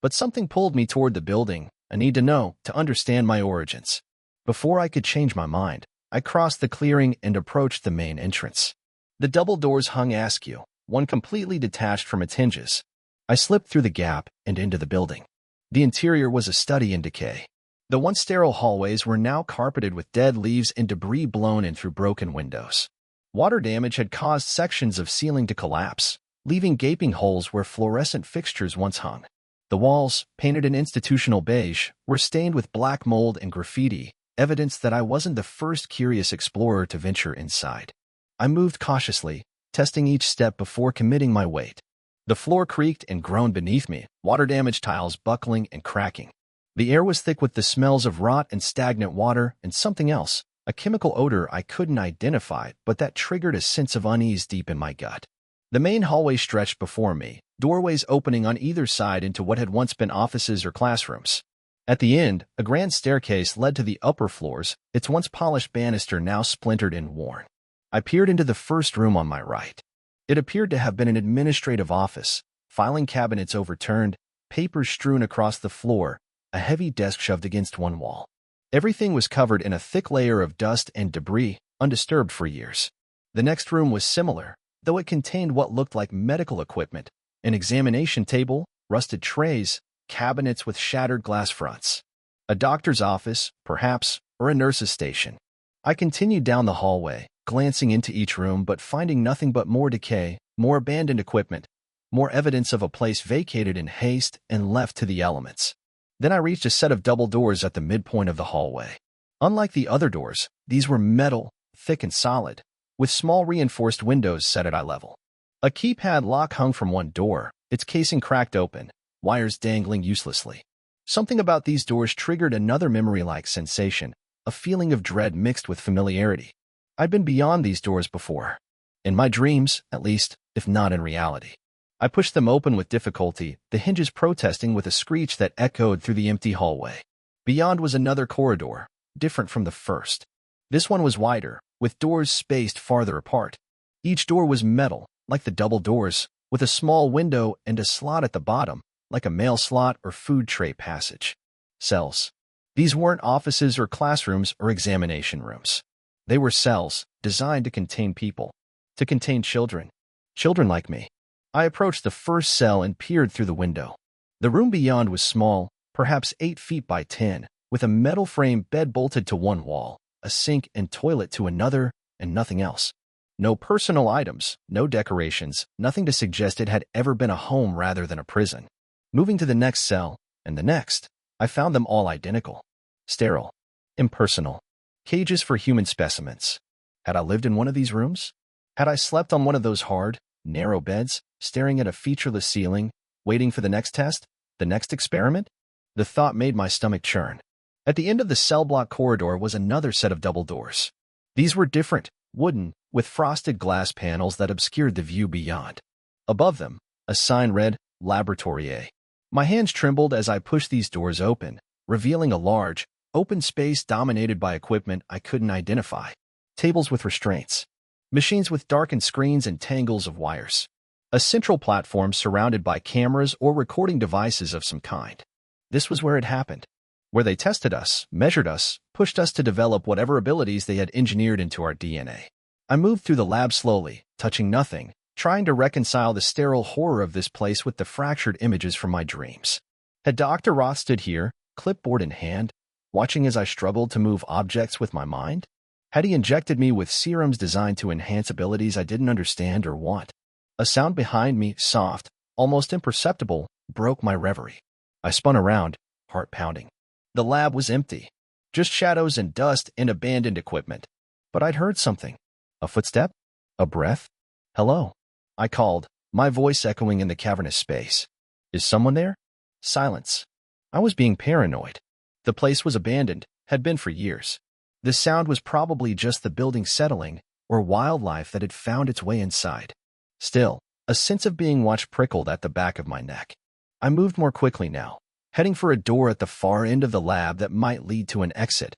But something pulled me toward the building, a need to know, to understand my origins. Before I could change my mind, I crossed the clearing and approached the main entrance. The double doors hung askew, one completely detached from its hinges. I slipped through the gap and into the building. The interior was a study in decay. The once sterile hallways were now carpeted with dead leaves and debris blown in through broken windows. Water damage had caused sections of ceiling to collapse, leaving gaping holes where fluorescent fixtures once hung. The walls, painted an institutional beige, were stained with black mold and graffiti, evidence that I wasn't the first curious explorer to venture inside. I moved cautiously, testing each step before committing my weight. The floor creaked and groaned beneath me, water-damaged tiles buckling and cracking. The air was thick with the smells of rot and stagnant water and something else, a chemical odor I couldn't identify, but that triggered a sense of unease deep in my gut. The main hallway stretched before me, doorways opening on either side into what had once been offices or classrooms. At the end, a grand staircase led to the upper floors, its once polished banister now splintered and worn. I peered into the first room on my right. It appeared to have been an administrative office, filing cabinets overturned, papers strewn across the floor, a heavy desk shoved against one wall. Everything was covered in a thick layer of dust and debris, undisturbed for years. The next room was similar, though it contained what looked like medical equipment, an examination table, rusted trays, cabinets with shattered glass fronts. A doctor's office, perhaps, or a nurse's station. I continued down the hallway, glancing into each room but finding nothing but more decay, more abandoned equipment, more evidence of a place vacated in haste and left to the elements. Then I reached a set of double doors at the midpoint of the hallway. Unlike the other doors, these were metal, thick and solid, with small reinforced windows set at eye level. A keypad lock hung from one door, its casing cracked open, wires dangling uselessly. Something about these doors triggered another memory-like sensation, a feeling of dread mixed with familiarity. I'd been beyond these doors before. In my dreams, at least, if not in reality. I pushed them open with difficulty, the hinges protesting with a screech that echoed through the empty hallway. Beyond was another corridor, different from the first. This one was wider, with doors spaced farther apart. Each door was metal, like the double doors, with a small window and a slot at the bottom, like a mail slot or food tray passage. Cells. These weren't offices or classrooms or examination rooms. They were cells, designed to contain people, to contain children. Children like me. I approached the first cell and peered through the window. The room beyond was small, perhaps 8 feet by 10, with a metal frame bed bolted to one wall, a sink and toilet to another, and nothing else. No personal items, no decorations, nothing to suggest it had ever been a home rather than a prison. Moving to the next cell, and the next, I found them all identical. Sterile. Impersonal. Cages for human specimens. Had I lived in one of these rooms? Had I slept on one of those hard, narrow beds, staring at a featureless ceiling, waiting for the next test? The next experiment? The thought made my stomach churn. At the end of the cell block corridor was another set of double doors. These were different, wooden, with frosted glass panels that obscured the view beyond. Above them, a sign read, Laboratory A. My hands trembled as I pushed these doors open, revealing a large, open space dominated by equipment I couldn't identify. Tables with restraints. Machines with darkened screens and tangles of wires. A central platform surrounded by cameras or recording devices of some kind. This was where it happened. Where they tested us, measured us, pushed us to develop whatever abilities they had engineered into our DNA. I moved through the lab slowly, touching nothing, trying to reconcile the sterile horror of this place with the fractured images from my dreams. Had Dr. Roth stood here, clipboard in hand, watching as I struggled to move objects with my mind? Had he injected me with serums designed to enhance abilities I didn't understand or want? A sound behind me, soft, almost imperceptible, broke my reverie. I spun around, heart pounding. The lab was empty. Just shadows and dust and abandoned equipment. But I'd heard something. A footstep? A breath? Hello? I called, my voice echoing in the cavernous space. Is someone there? Silence. I was being paranoid. The place was abandoned, had been for years. The sound was probably just the building settling, or wildlife that had found its way inside. Still, a sense of being watched prickled at the back of my neck. I moved more quickly now, heading for a door at the far end of the lab that might lead to an exit,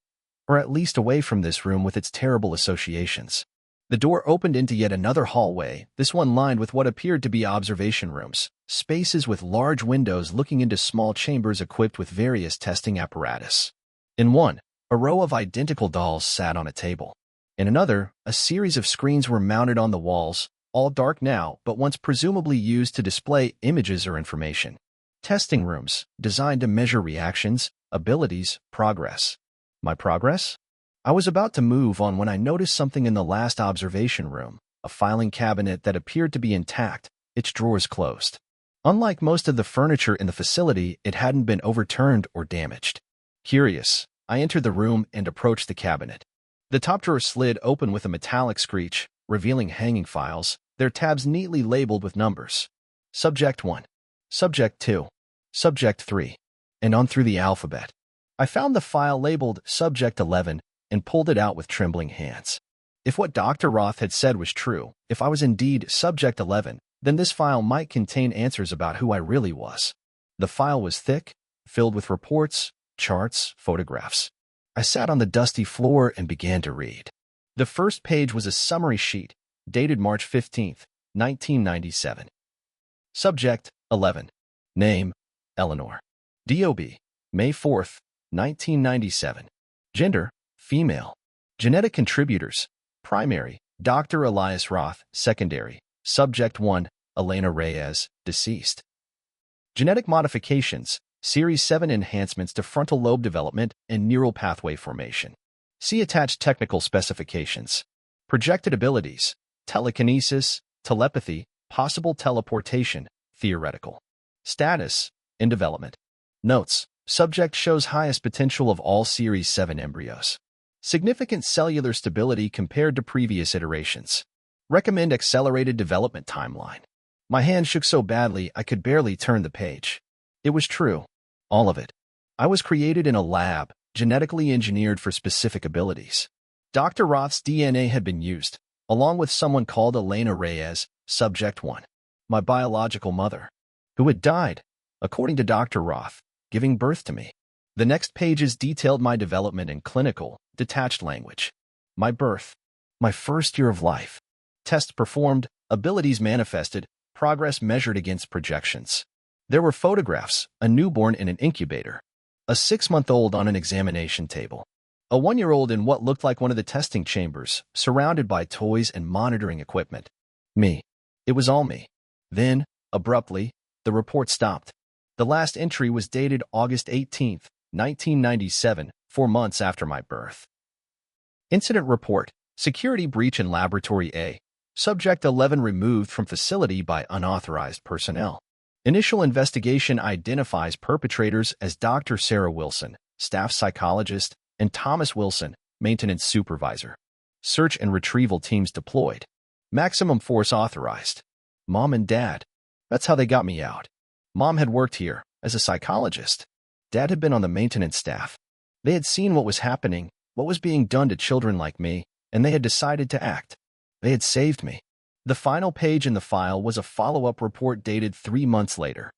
or at least away from this room with its terrible associations. The door opened into yet another hallway, this one lined with what appeared to be observation rooms, spaces with large windows looking into small chambers equipped with various testing apparatus. In one, a row of identical dolls sat on a table. In another, a series of screens were mounted on the walls, all dark now, but once presumably used to display images or information. Testing rooms, designed to measure reactions, abilities, progress. My progress? I was about to move on when I noticed something in the last observation room, a filing cabinet that appeared to be intact, its drawers closed. Unlike most of the furniture in the facility, it hadn't been overturned or damaged. Curious, I entered the room and approached the cabinet. The top drawer slid open with a metallic screech, revealing hanging files, their tabs neatly labeled with numbers. Subject 1. Subject 2. Subject 3. And on through the alphabet. I found the file labeled Subject 11 and pulled it out with trembling hands. If what Dr. Roth had said was true, if I was indeed Subject 11, then this file might contain answers about who I really was. The file was thick, filled with reports, charts, photographs. I sat on the dusty floor and began to read. The first page was a summary sheet, dated March 15, 1997. Subject 11. Name, Eleanor. DOB, May 4, 1997. Gender, female. Genetic contributors, primary, Dr. Elias Roth, secondary. Subject 1, Elena Reyes, deceased. Genetic modifications, Series 7 enhancements to frontal lobe development and neural pathway formation. See attached technical specifications. Projected abilities, telekinesis, telepathy, possible teleportation, theoretical. Status, in development. Notes, subject shows highest potential of all Series 7 embryos. Significant cellular stability compared to previous iterations. Recommend accelerated development timeline. My hand shook so badly I could barely turn the page. It was true. All of it. I was created in a lab, genetically engineered for specific abilities. Dr. Roth's DNA had been used, along with someone called Elena Reyes, Subject 1, my biological mother, who had died, according to Dr. Roth, giving birth to me. The next pages detailed my development in clinical, detached language. My birth. My first year of life. Tests performed, abilities manifested, progress measured against projections. There were photographs, a newborn in an incubator, a 6-month-old on an examination table, a 1-year-old in what looked like one of the testing chambers, surrounded by toys and monitoring equipment. Me. It was all me. Then, abruptly, the report stopped. The last entry was dated August 18, 1997, 4 months after my birth. Incident report, security breach in Laboratory A. Subject 11 removed from facility by unauthorized personnel. Initial investigation identifies perpetrators as Dr. Sarah Wilson, staff psychologist, and Thomas Wilson, maintenance supervisor. Search and retrieval teams deployed. Maximum force authorized. Mom and Dad. That's how they got me out. Mom had worked here, as a psychologist. Dad had been on the maintenance staff. They had seen what was happening, what was being done to children like me, and they had decided to act. They had saved me. The final page in the file was a follow-up report dated 3 months later.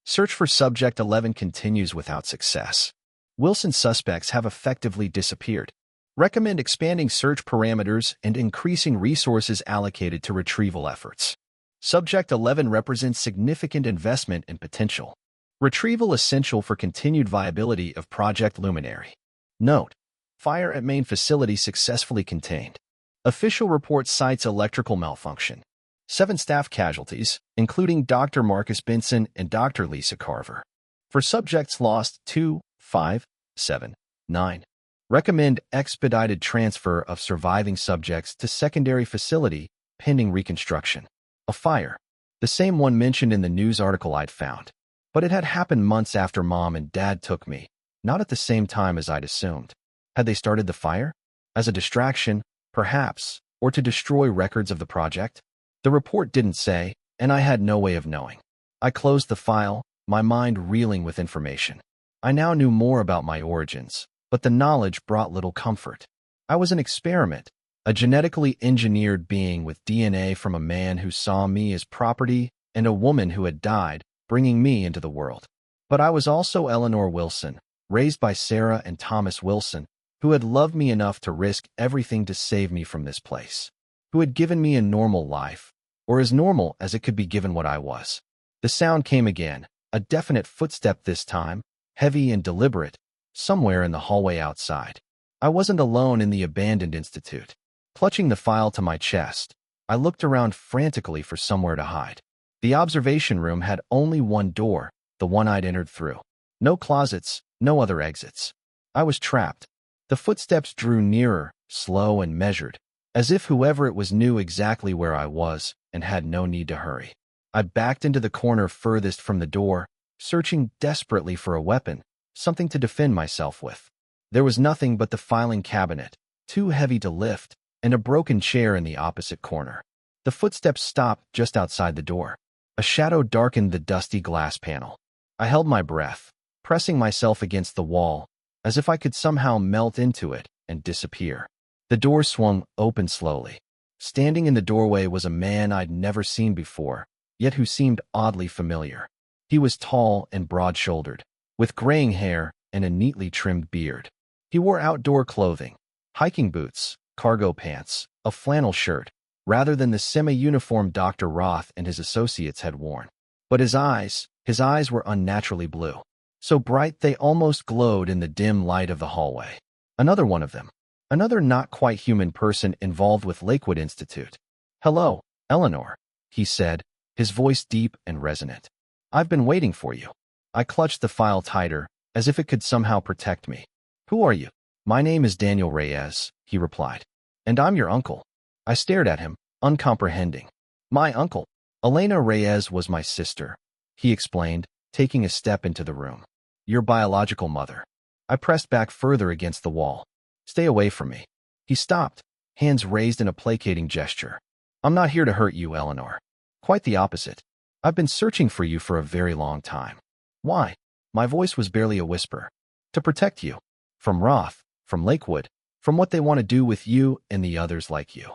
Search for Subject 11 continues without success. Wilson's suspects have effectively disappeared. Recommend expanding search parameters and increasing resources allocated to retrieval efforts. Subject 11 represents significant investment and potential. Retrieval essential for continued viability of Project Luminary. Note: fire at main facility successfully contained. Official report cites electrical malfunction. 7 staff casualties, including Dr. Marcus Benson and Dr. Lisa Carver. For subjects lost 2, 5, 7, 9. Recommend expedited transfer of surviving subjects to secondary facility pending reconstruction. A fire. The same one mentioned in the news article I'd found. But it had happened months after Mom and Dad took me, not at the same time as I'd assumed. Had they started the fire? As a distraction, perhaps, or to destroy records of the project? The report didn't say, and I had no way of knowing. I closed the file, my mind reeling with information. I now knew more about my origins, but the knowledge brought little comfort. I was an experiment, a genetically engineered being with DNA from a man who saw me as property and a woman who had died, bringing me into the world. But I was also Eleanor Wilson, raised by Sarah and Thomas Wilson, who had loved me enough to risk everything to save me from this place, who had given me a normal life, or as normal as it could be given what I was. The sound came again, a definite footstep this time, heavy and deliberate, somewhere in the hallway outside. I wasn't alone in the abandoned institute. Clutching the file to my chest, I looked around frantically for somewhere to hide. The observation room had only one door, the one I'd entered through. No closets, no other exits. I was trapped. The footsteps drew nearer, slow and measured, as if whoever it was knew exactly where I was and had no need to hurry. I backed into the corner furthest from the door, searching desperately for a weapon, something to defend myself with. There was nothing but the filing cabinet, too heavy to lift, and a broken chair in the opposite corner. The footsteps stopped just outside the door. A shadow darkened the dusty glass panel. I held my breath, pressing myself against the wall, as if I could somehow melt into it and disappear. The door swung open slowly. Standing in the doorway was a man I'd never seen before, yet who seemed oddly familiar. He was tall and broad-shouldered, with graying hair and a neatly trimmed beard. He wore outdoor clothing, hiking boots, cargo pants, a flannel shirt, rather than the semi-uniform Dr. Roth and his associates had worn. But his eyes were unnaturally blue, so bright they almost glowed in the dim light of the hallway. Another one of them. Another not quite human person involved with Lakewood Institute. "Hello, Eleanor," he said, his voice deep and resonant. "I've been waiting for you." I clutched the file tighter, as if it could somehow protect me. "Who are you?" "My name is Daniel Reyes," he replied. "And I'm your uncle." I stared at him, uncomprehending. "My uncle? Elena Reyes was my sister," he explained, taking a step into the room. "Your biological mother." I pressed back further against the wall. "Stay away from me." He stopped, hands raised in a placating gesture. "I'm not here to hurt you, Eleanor. Quite the opposite. I've been searching for you for a very long time." "Why?" My voice was barely a whisper. "To protect you. From Roth, from Lakewood, from what they want to do with you and the others like you."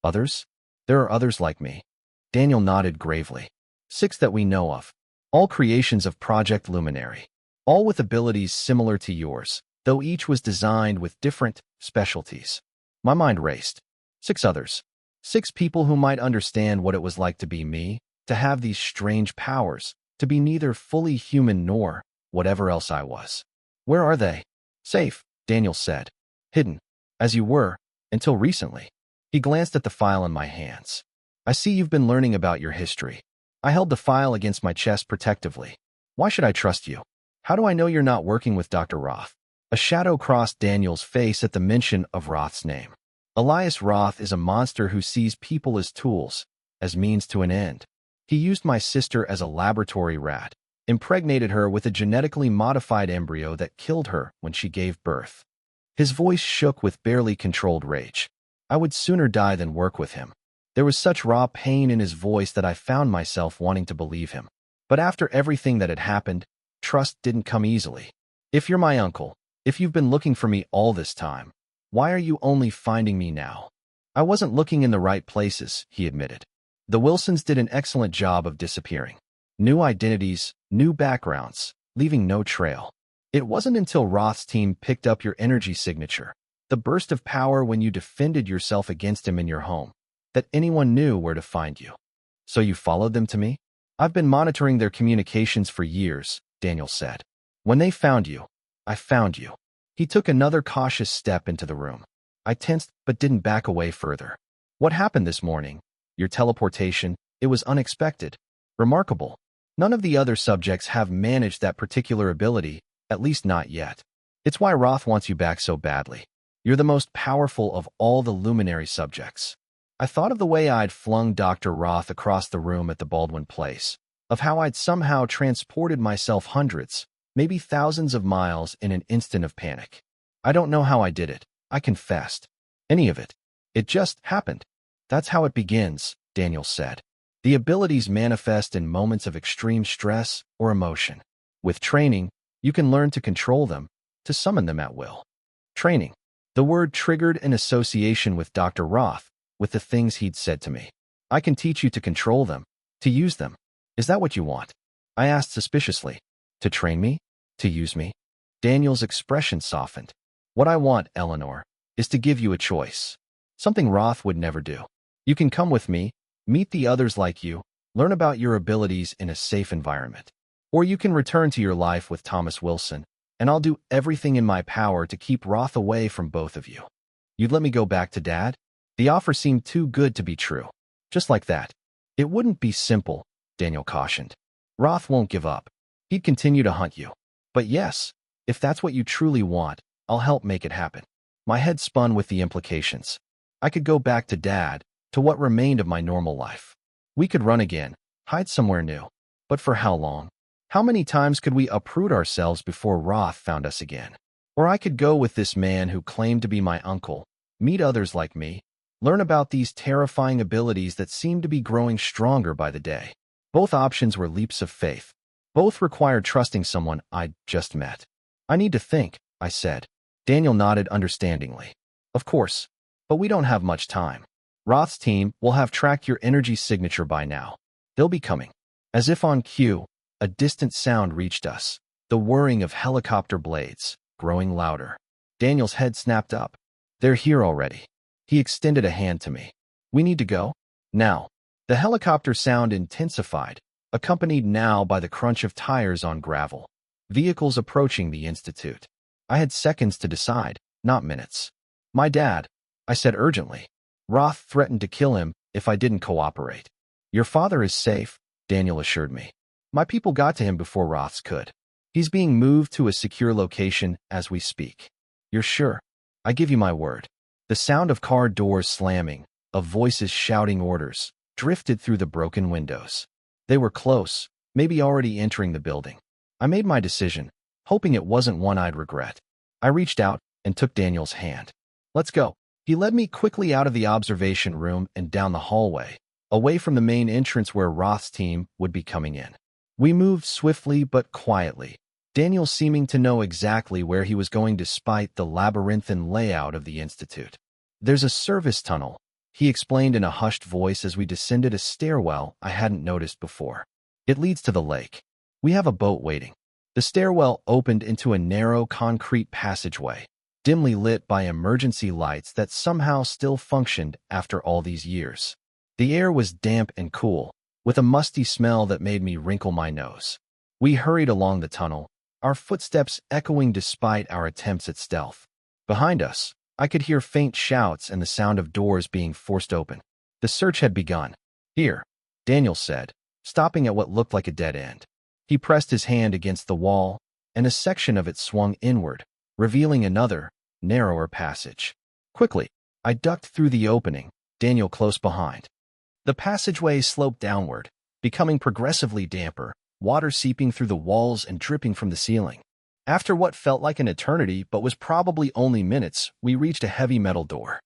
"Others? There are others like me." Daniel nodded gravely. 6 that we know of. All creations of Project Luminary. All with abilities similar to yours, though each was designed with different specialties. My mind raced. 6 others. 6 people who might understand what it was like to be me, to have these strange powers, to be neither fully human nor whatever else I was. "Where are they?" "Safe," Daniel said. "Hidden. As you were, until recently." He glanced at the file in my hands. "I see you've been learning about your history." I held the file against my chest protectively. "Why should I trust you? How do I know you're not working with Dr. Roth?" A shadow crossed Daniel's face at the mention of Roth's name. Elias Roth is a monster who sees people as tools, as means to an end. He used my sister as a laboratory rat, impregnated her with a genetically modified embryo that killed her when she gave birth. His voice shook with barely controlled rage. I would sooner die than work with him. There was such raw pain in his voice that I found myself wanting to believe him. But after everything that had happened, trust didn't come easily. If you're my uncle, if you've been looking for me all this time, why are you only finding me now? I wasn't looking in the right places, he admitted. The Wilsons did an excellent job of disappearing. New identities, new backgrounds, leaving no trail. It wasn't until Roth's team picked up your energy signature, the burst of power when you defended yourself against him in your home, that anyone knew where to find you. So you followed them to me? I've been monitoring their communications for years, Daniel said. When they found you, I found you. He took another cautious step into the room. I tensed but didn't back away further. What happened this morning? Your teleportation, it was unexpected. Remarkable. None of the other subjects have managed that particular ability, at least not yet. It's why Roth wants you back so badly. You're the most powerful of all the luminary subjects. I thought of the way I'd flung Dr. Roth across the room at the Baldwin place, of how I'd somehow transported myself hundreds, maybe thousands of miles in an instant of panic. I don't know how I did it, I confessed. Any of it. It just happened. That's how it begins, Daniel said. The abilities manifest in moments of extreme stress or emotion. With training, you can learn to control them, to summon them at will. Training. The word triggered an association with Dr. Roth, with the things he'd said to me. I can teach you to control them, to use them. Is that what you want? I asked suspiciously. To train me? To use me? Daniel's expression softened. What I want, Eleanor, is to give you a choice. Something Roth would never do. You can come with me, meet the others like you, learn about your abilities in a safe environment. Or you can return to your life with Thomas Wilson, and I'll do everything in my power to keep Roth away from both of you. You'd let me go back to Dad? The offer seemed too good to be true. Just like that. It wouldn't be simple, Daniel cautioned. Roth won't give up. He'd continue to hunt you. But yes, if that's what you truly want, I'll help make it happen. My head spun with the implications. I could go back to Dad, to what remained of my normal life. We could run again, hide somewhere new. But for how long? How many times could we uproot ourselves before Roth found us again? Or I could go with this man who claimed to be my uncle, meet others like me, learn about these terrifying abilities that seemed to be growing stronger by the day. Both options were leaps of faith. Both required trusting someone I'd just met. I need to think, I said. Daniel nodded understandingly. Of course, but we don't have much time. Roth's team will have tracked your energy signature by now. They'll be coming. As if on cue, a distant sound reached us, the whirring of helicopter blades, growing louder. Daniel's head snapped up. They're here already. He extended a hand to me. We need to go? Now. The helicopter sound intensified, accompanied now by the crunch of tires on gravel. Vehicles approaching the Institute. I had seconds to decide, not minutes. My dad, I said urgently. Roth threatened to kill him if I didn't cooperate. Your father is safe, Daniel assured me. My people got to him before Roth's could. He's being moved to a secure location as we speak. You're sure? I give you my word. The sound of car doors slamming, of voices shouting orders, drifted through the broken windows. They were close, maybe already entering the building. I made my decision, hoping it wasn't one I'd regret. I reached out and took Daniel's hand. Let's go. He led me quickly out of the observation room and down the hallway, away from the main entrance where Roth's team would be coming in. We moved swiftly but quietly, Daniel seeming to know exactly where he was going despite the labyrinthine layout of the Institute. There's a service tunnel, he explained in a hushed voice as we descended a stairwell I hadn't noticed before. It leads to the lake. We have a boat waiting. The stairwell opened into a narrow concrete passageway, dimly lit by emergency lights that somehow still functioned after all these years. The air was damp and cool, with a musty smell that made me wrinkle my nose. We hurried along the tunnel, our footsteps echoing despite our attempts at stealth. Behind us, I could hear faint shouts and the sound of doors being forced open. The search had begun. Here, Daniel said, stopping at what looked like a dead end. He pressed his hand against the wall, and a section of it swung inward, revealing another, narrower passage. Quickly, I ducked through the opening, Daniel close behind. The passageway sloped downward, becoming progressively damper, water seeping through the walls and dripping from the ceiling. After what felt like an eternity but was probably only minutes, we reached a heavy metal door.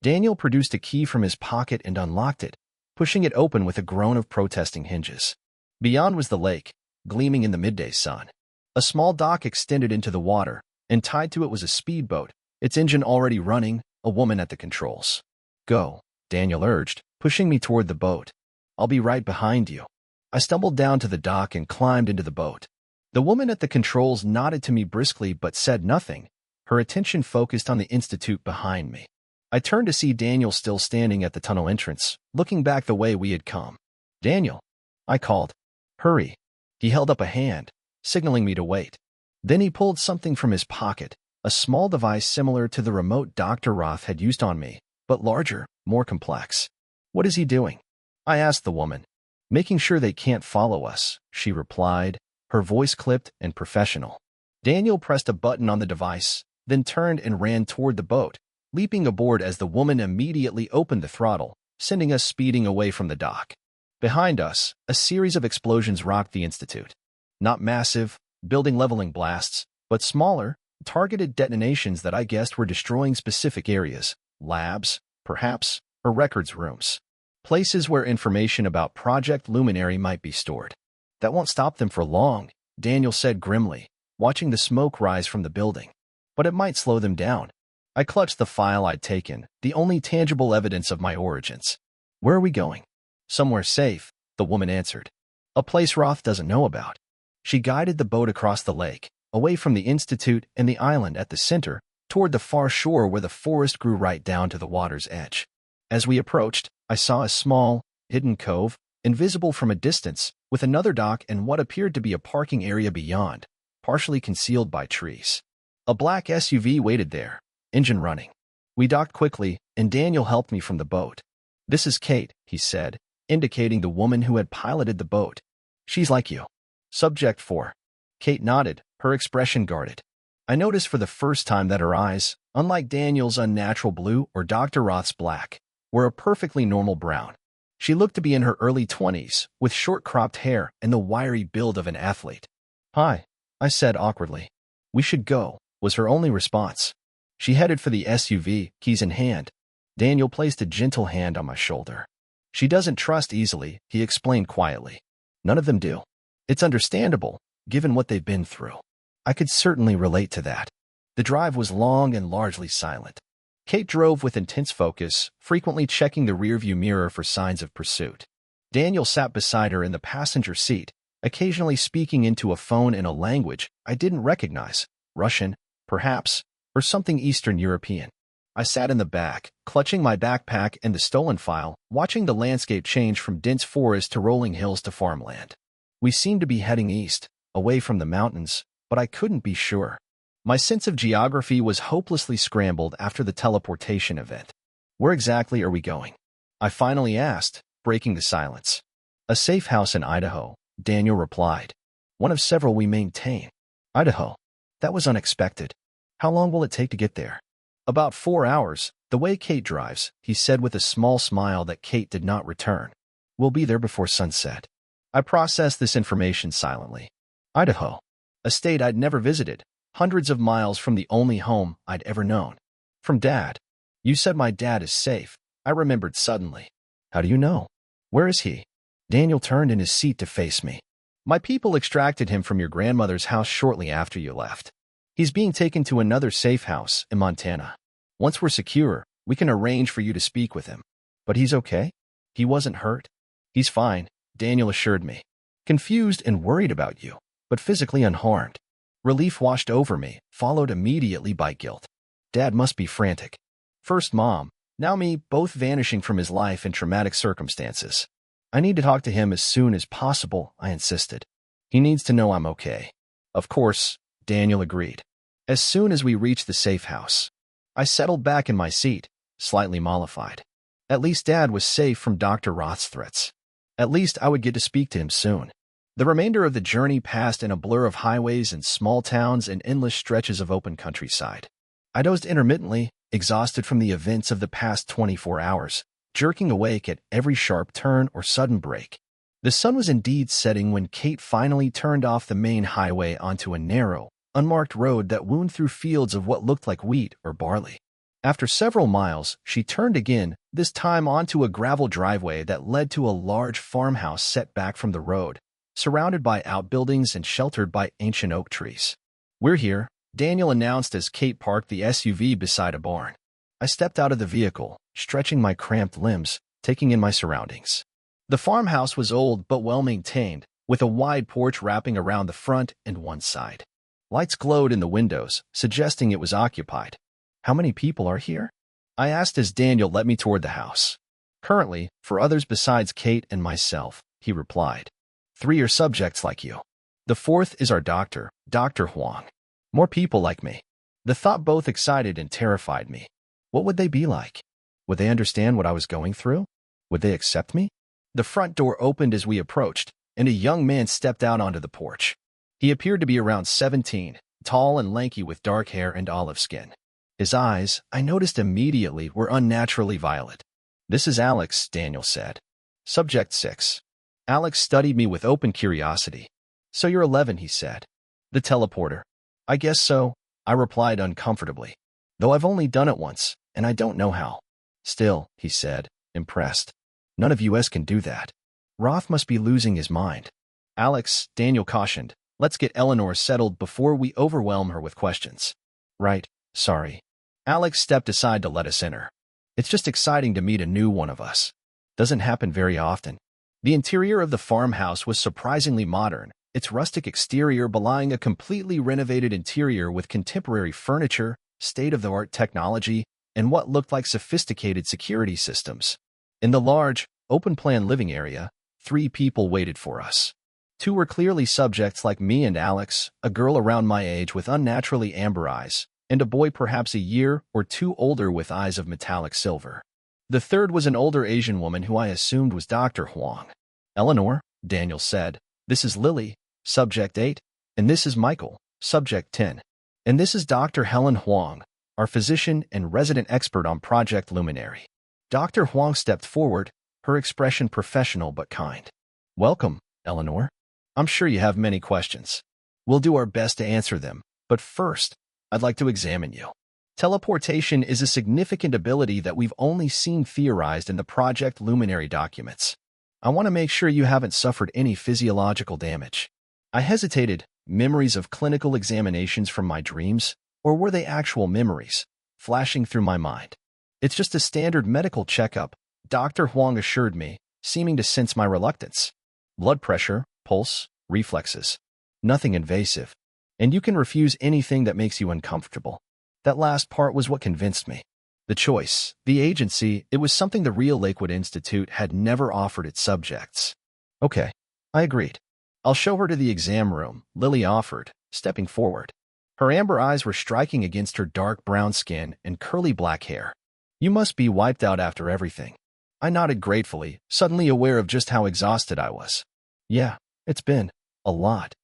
Daniel produced a key from his pocket and unlocked it, pushing it open with a groan of protesting hinges. Beyond was the lake, gleaming in the midday sun. A small dock extended into the water, and tied to it was a speedboat, its engine already running, a woman at the controls. "Go," Daniel urged, pushing me toward the boat. "I'll be right behind you." I stumbled down to the dock and climbed into the boat. The woman at the controls nodded to me briskly but said nothing, her attention focused on the institute behind me. I turned to see Daniel still standing at the tunnel entrance, looking back the way we had come. "Daniel," I called. "Hurry." He held up a hand, signaling me to wait. Then he pulled something from his pocket, a small device similar to the remote Dr. Roth had used on me, but larger, more complex. "What is he doing?" I asked the woman. "Making sure they can't follow us," she replied, her voice clipped and professional. Daniel pressed a button on the device, then turned and ran toward the boat, leaping aboard as the woman immediately opened the throttle, sending us speeding away from the dock. Behind us, a series of explosions rocked the institute. Not massive, building-leveling blasts, but smaller, targeted detonations that I guessed were destroying specific areas, labs, perhaps, or records rooms. Places where information about Project Luminary might be stored. "That won't stop them for long," Daniel said grimly, watching the smoke rise from the building. "But it might slow them down." I clutched the file I'd taken, the only tangible evidence of my origins. "Where are we going?" "Somewhere safe," the woman answered. "A place Roth doesn't know about." She guided the boat across the lake, away from the institute and the island at the center, toward the far shore where the forest grew right down to the water's edge. As we approached, I saw a small, hidden cove, invisible from a distance, with another dock and what appeared to be a parking area beyond, partially concealed by trees. A black SUV waited there, engine running. We docked quickly, and Daniel helped me from the boat. "This is Kate," he said, indicating the woman who had piloted the boat. "She's like you." "Subject 4. Kate nodded, her expression guarded. I noticed for the first time that her eyes, unlike Daniel's unnatural blue or Dr. Roth's black, were a perfectly normal brown. She looked to be in her early 20s, with short-cropped hair and the wiry build of an athlete. "Hi," I said awkwardly. "We should go," was her only response. She headed for the SUV, keys in hand. Daniel placed a gentle hand on my shoulder. "She doesn't trust easily," he explained quietly. "None of them do. It's understandable, given what they've been through." I could certainly relate to that. The drive was long and largely silent. Kate drove with intense focus, frequently checking the rearview mirror for signs of pursuit. Daniel sat beside her in the passenger seat, occasionally speaking into a phone in a language I didn't recognize, Russian, perhaps, or something Eastern European. I sat in the back, clutching my backpack and the stolen file, watching the landscape change from dense forest to rolling hills to farmland. We seemed to be heading east, away from the mountains, but I couldn't be sure. My sense of geography was hopelessly scrambled after the teleportation event. "Where exactly are we going?" I finally asked, breaking the silence. "A safe house in Idaho," Daniel replied. "One of several we maintain." "Idaho? That was unexpected. How long will it take to get there?" "About 4 hours, the way Kate drives," he said with a small smile that Kate did not return. "We'll be there before sunset." I processed this information silently. Idaho, a state I'd never visited, hundreds of miles from the only home I'd ever known. From Dad. "You said my dad is safe," I remembered suddenly. "How do you know?" "Where is he?" Daniel turned in his seat to face me. "My people extracted him from your grandmother's house shortly after you left. He's being taken to another safe house in Montana. Once we're secure, we can arrange for you to speak with him." "But he's okay? He wasn't hurt?" "He's fine," Daniel assured me. "Confused and worried about you, but physically unharmed." Relief washed over me, followed immediately by guilt. Dad must be frantic. First Mom, now me, both vanishing from his life in traumatic circumstances. "I need to talk to him as soon as possible," I insisted. "He needs to know I'm okay." "Of course," Daniel agreed. As soon as we reached the safe house, I settled back in my seat, slightly mollified. At least Dad was safe from Dr. Roth's threats. At least I would get to speak to him soon. The remainder of the journey passed in a blur of highways and small towns and endless stretches of open countryside. I dozed intermittently, exhausted from the events of the past 24 hours, jerking awake at every sharp turn or sudden break. The sun was indeed setting when Kate finally turned off the main highway onto a narrow, unmarked road that wound through fields of what looked like wheat or barley. After several miles, she turned again, this time onto a gravel driveway that led to a large farmhouse set back from the road, surrounded by outbuildings and sheltered by ancient oak trees. "We're here," Daniel announced as Kate parked the SUV beside a barn. I stepped out of the vehicle, stretching my cramped limbs, taking in my surroundings. The farmhouse was old but well-maintained, with a wide porch wrapping around the front and one side. Lights glowed in the windows, suggesting it was occupied. "How many people are here?" I asked as Daniel led me toward the house. "Currently, for others besides Kate and myself," he replied. "3 are subjects like you. The 4th is our doctor, Dr. Huang. More people like me." The thought both excited and terrified me. What would they be like? Would they understand what I was going through? Would they accept me? The front door opened as we approached, and a young man stepped out onto the porch. He appeared to be around 17, tall and lanky with dark hair and olive skin. His eyes, I noticed immediately, were unnaturally violet. "This is Alex," Daniel said. "Subject 6. Alex studied me with open curiosity. "So you're 11, he said. "The teleporter." "I guess so," I replied uncomfortably. "Though I've only done it once, and I don't know how." "Still," he said, impressed. "None of us can do that." Roth must be losing his mind. "Alex," Daniel cautioned, "let's get Eleanor settled before we overwhelm her with questions." "Right, sorry." Alex stepped aside to let us enter. "It's just exciting to meet a new one of us. Doesn't happen very often." The interior of the farmhouse was surprisingly modern, its rustic exterior belying a completely renovated interior with contemporary furniture, state-of-the-art technology, and what looked like sophisticated security systems. In the large, open-plan living area, 3 people waited for us. 2 were clearly subjects like me and Alex, a girl around my age with unnaturally amber eyes, and a boy perhaps a year or 2 older with eyes of metallic silver. The 3rd was an older Asian woman who I assumed was Dr. Huang. "Eleanor," Daniel said, "this is Lily, subject 8, and this is Michael, subject 10. And this is Dr. Helen Huang, our physician and resident expert on Project Luminary." Dr. Huang stepped forward, her expression professional but kind. "Welcome, Eleanor. I'm sure you have many questions. We'll do our best to answer them, but first, I'd like to examine you." Teleportation is a significant ability that we've only seen theorized in the Project Luminary documents. "I want to make sure you haven't suffered any physiological damage." I hesitated. Memories of clinical examinations from my dreams, or were they actual memories, flashing through my mind? "It's just a standard medical checkup," Dr. Huang assured me, seeming to sense my reluctance. "Blood pressure, pulse, reflexes. Nothing invasive. And you can refuse anything that makes you uncomfortable." That last part was what convinced me. The choice, the agency, it was something the real Lakewood Institute had never offered its subjects. "Okay," I agreed. "I'll show her to the exam room," Lily offered, stepping forward. Her amber eyes were striking against her dark brown skin and curly black hair. "You must be wiped out after everything." I nodded gratefully, suddenly aware of just how exhausted I was. "Yeah, it's been a lot."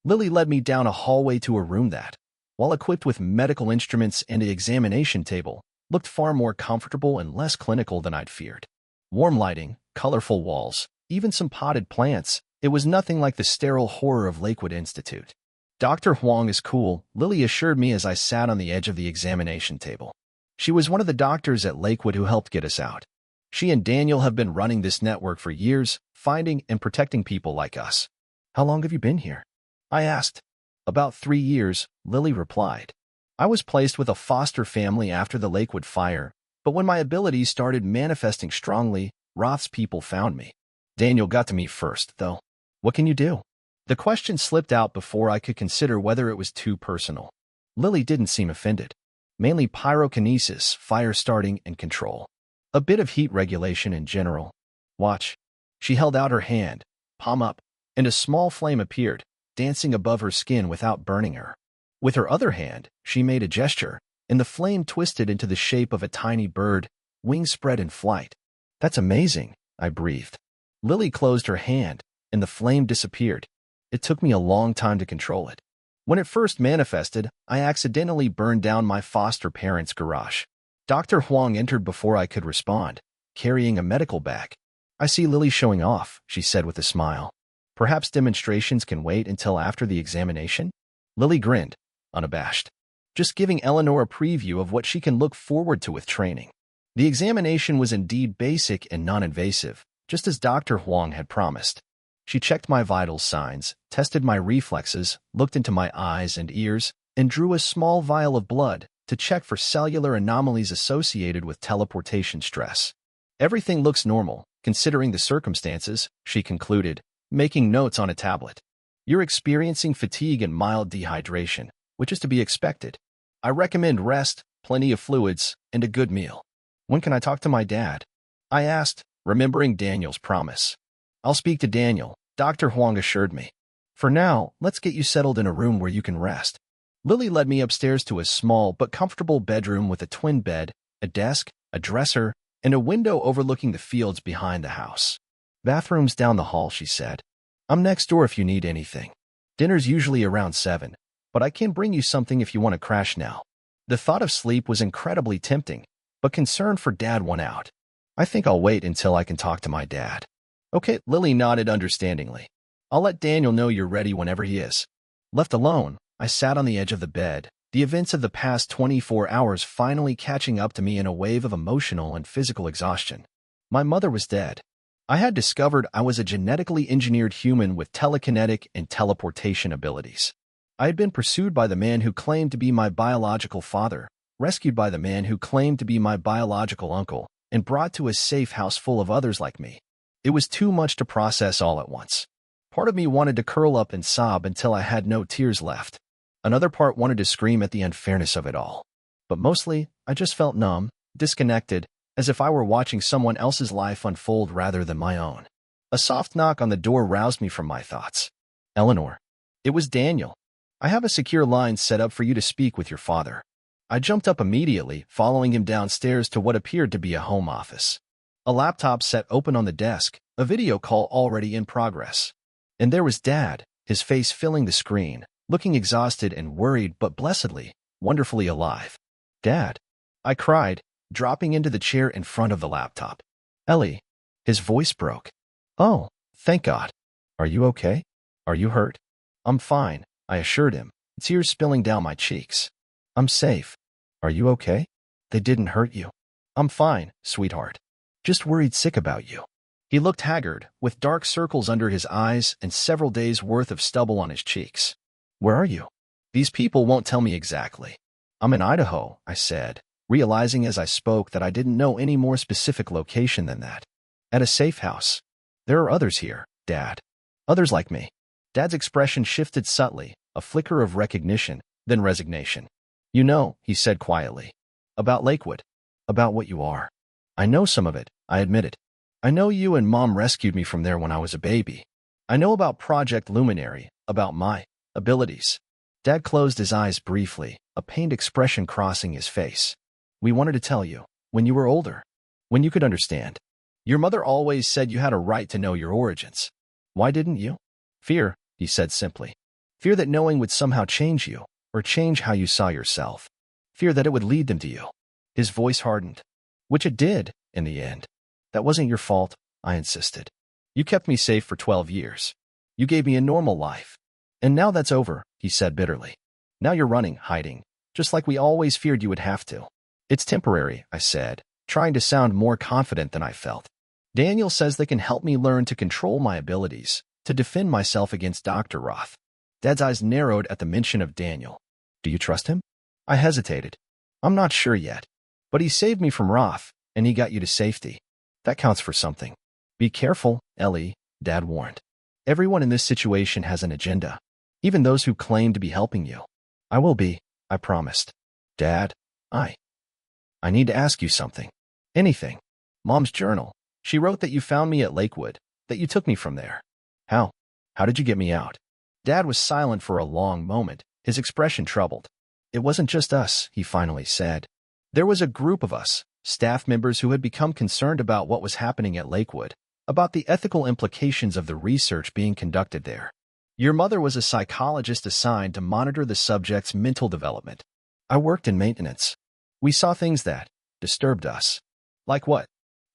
Lily led me down a hallway to a room that, while equipped with medical instruments and an examination table, looked far more comfortable and less clinical than I'd feared. Warm lighting, colorful walls, even some potted plants, it was nothing like the sterile horror of Lakewood Institute. "Dr. Huang is cool," Lily assured me as I sat on the edge of the examination table. She was one of the doctors at Lakewood who helped get us out. She and Daniel have been running this network for years, finding and protecting people like us. "How long have you been here?" I asked. "About 3 years," Lily replied. "I was placed with a foster family after the Lakewood fire, but when my abilities started manifesting strongly, Roth's people found me. Daniel got to me first, though." "What can you do?" The question slipped out before I could consider whether it was too personal. Lily didn't seem offended. "Mainly pyrokinesis, fire starting, and control. A bit of heat regulation in general. Watch." She held out her hand, palm up, and a small flame appeared, dancing above her skin without burning her. With her other hand, she made a gesture, and the flame twisted into the shape of a tiny bird, wings spread in flight. "That's amazing," I breathed. Lily closed her hand, and the flame disappeared. It took me a long time to control it. When it first manifested, I accidentally burned down my foster parents' garage. Dr. Huang entered before I could respond, carrying a medical bag. "I see Lily showing off," she said with a smile. "Perhaps demonstrations can wait until after the examination?" Lily grinned, unabashed. "Just giving Eleanor a preview of what she can look forward to with training." The examination was indeed basic and non-invasive, just as Dr. Huang had promised. She checked my vital signs, tested my reflexes, looked into my eyes and ears, and drew a small vial of blood to check for cellular anomalies associated with teleportation stress. Everything looks normal, considering the circumstances, she concluded, making notes on a tablet. You're experiencing fatigue and mild dehydration, which is to be expected. I recommend rest, plenty of fluids, and a good meal. When can I talk to my dad? I asked, remembering Daniel's promise. I'll speak to Daniel, Dr. Huang assured me. For now, let's get you settled in a room where you can rest. Lily led me upstairs to a small but comfortable bedroom with a twin bed, a desk, a dresser, and a window overlooking the fields behind the house. Bathroom's down the hall, she said. I'm next door if you need anything. Dinner's usually around 7, but I can bring you something if you want to crash now. The thought of sleep was incredibly tempting, but concern for Dad won out. I think I'll wait until I can talk to my dad. Okay, Lily nodded understandingly. I'll let Daniel know you're ready whenever he is. Left alone, I sat on the edge of the bed, the events of the past 24 hours finally catching up to me in a wave of emotional and physical exhaustion. My mother was dead. I had discovered I was a genetically engineered human with telekinetic and teleportation abilities. I had been pursued by the man who claimed to be my biological father, rescued by the man who claimed to be my biological uncle, and brought to a safe house full of others like me. It was too much to process all at once. Part of me wanted to curl up and sob until I had no tears left. Another part wanted to scream at the unfairness of it all. But mostly, I just felt numb, disconnected, as if I were watching someone else's life unfold rather than my own. A soft knock on the door roused me from my thoughts. Eleanor. It was Daniel. I have a secure line set up for you to speak with your father. I jumped up immediately, following him downstairs to what appeared to be a home office. A laptop set open on the desk, a video call already in progress. And there was Dad, his face filling the screen, looking exhausted and worried but blessedly, wonderfully alive. Dad, I cried, dropping into the chair in front of the laptop. Ellie, his voice broke. Oh, thank God. Are you okay? Are you hurt? I'm fine, I assured him, tears spilling down my cheeks. I'm safe. Are you okay? They didn't hurt you. I'm fine, sweetheart. Just worried sick about you. He looked haggard, with dark circles under his eyes and several days' worth of stubble on his cheeks. Where are you? These people won't tell me exactly. I'm in Idaho, I said, realizing as I spoke that I didn't know any more specific location than that. At a safe house. There are others here, Dad. Others like me. Dad's expression shifted subtly, a flicker of recognition, then resignation. You know, he said quietly. About Lakewood. About what you are. I know some of it, I admitted. I know you and Mom rescued me from there when I was a baby. I know about Project Luminary, about my abilities. Dad closed his eyes briefly, a pained expression crossing his face. We wanted to tell you, when you were older, when you could understand. Your mother always said you had a right to know your origins. Why didn't you? Fear, he said simply. Fear that knowing would somehow change you, or change how you saw yourself. Fear that it would lead them to you. His voice hardened. Which it did, in the end. That wasn't your fault, I insisted. You kept me safe for 12 years. You gave me a normal life. And now that's over, he said bitterly. Now you're running, hiding, just like we always feared you would have to. It's temporary, I said, trying to sound more confident than I felt. Daniel says they can help me learn to control my abilities, to defend myself against Dr. Roth. Dad's eyes narrowed at the mention of Daniel. Do you trust him? I hesitated. I'm not sure yet. But he saved me from Roth, and he got you to safety. That counts for something. Be careful, Ellie, Dad warned. Everyone in this situation has an agenda, even those who claim to be helping you. I will be, I promised. Dad, I need to ask you something. Anything. Mom's journal. She wrote that you found me at Lakewood, that you took me from there. How? How did you get me out? Dad was silent for a long moment, his expression troubled. It wasn't just us, he finally said. There was a group of us, staff members who had become concerned about what was happening at Lakewood, about the ethical implications of the research being conducted there. Your mother was a psychologist assigned to monitor the subject's mental development. I worked in maintenance. We saw things that disturbed us. Like what?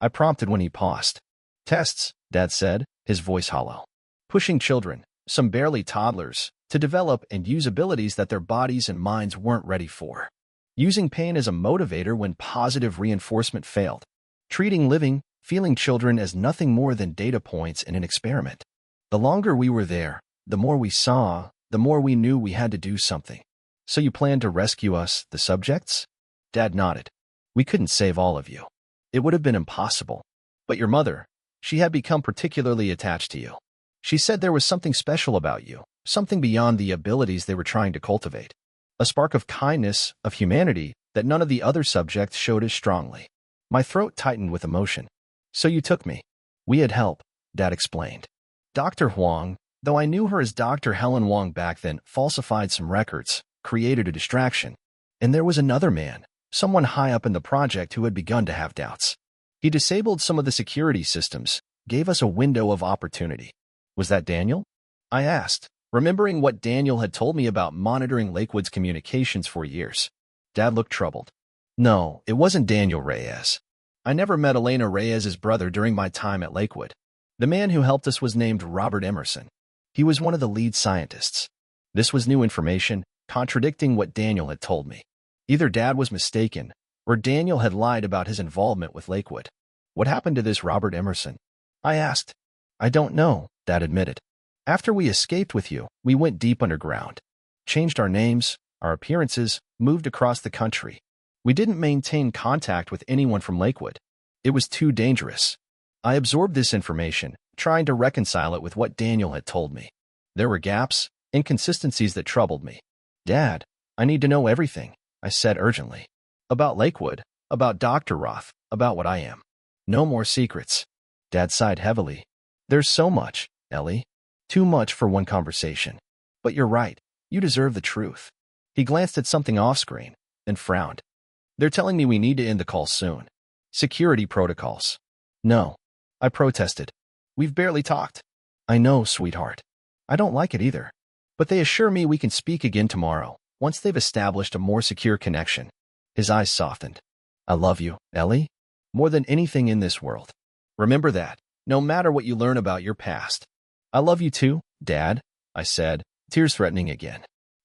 I prompted when he paused. Tests, Dad said, his voice hollow. Pushing children, some barely toddlers, to develop and use abilities that their bodies and minds weren't ready for. Using pain as a motivator when positive reinforcement failed. Treating living, feeling children as nothing more than data points in an experiment. The longer we were there, the more we saw, the more we knew we had to do something. So you planned to rescue us, the subjects? Dad nodded. We couldn't save all of you. It would have been impossible. But your mother, she had become particularly attached to you. She said there was something special about you, something beyond the abilities they were trying to cultivate. A spark of kindness, of humanity, that none of the other subjects showed as strongly. My throat tightened with emotion. So you took me. We had help, Dad explained. Dr. Huang, though I knew her as Dr. Helen Huang back then, falsified some records, created a distraction. And there was another man, someone high up in the project who had begun to have doubts. He disabled some of the security systems, gave us a window of opportunity. Was that Daniel? I asked, remembering what Daniel had told me about monitoring Lakewood's communications for years. Dad looked troubled. No, it wasn't Daniel Reyes. I never met Elena Reyes's brother during my time at Lakewood. The man who helped us was named Robert Emerson. He was one of the lead scientists. This was new information, contradicting what Daniel had told me. Either Dad was mistaken, or Daniel had lied about his involvement with Lakewood. What happened to this Robert Emerson? I asked. I don't know, Dad admitted. After we escaped with you, we went deep underground. Changed our names, our appearances, moved across the country. We didn't maintain contact with anyone from Lakewood. It was too dangerous. I absorbed this information, trying to reconcile it with what Daniel had told me. There were gaps, inconsistencies that troubled me. Dad, I need to know everything, I said urgently. About Lakewood, about Dr. Roth, about what I am. No more secrets. Dad sighed heavily. There's so much, Ellie. Too much for one conversation. But you're right. You deserve the truth. He glanced at something off-screen, then frowned. They're telling me we need to end the call soon. Security protocols. No. I protested. We've barely talked. I know, sweetheart. I don't like it either. But they assure me we can speak again tomorrow, once they've established a more secure connection. His eyes softened. I love you, Ellie, more than anything in this world. Remember that, no matter what you learn about your past. I love you too, Dad, I said, tears threatening again.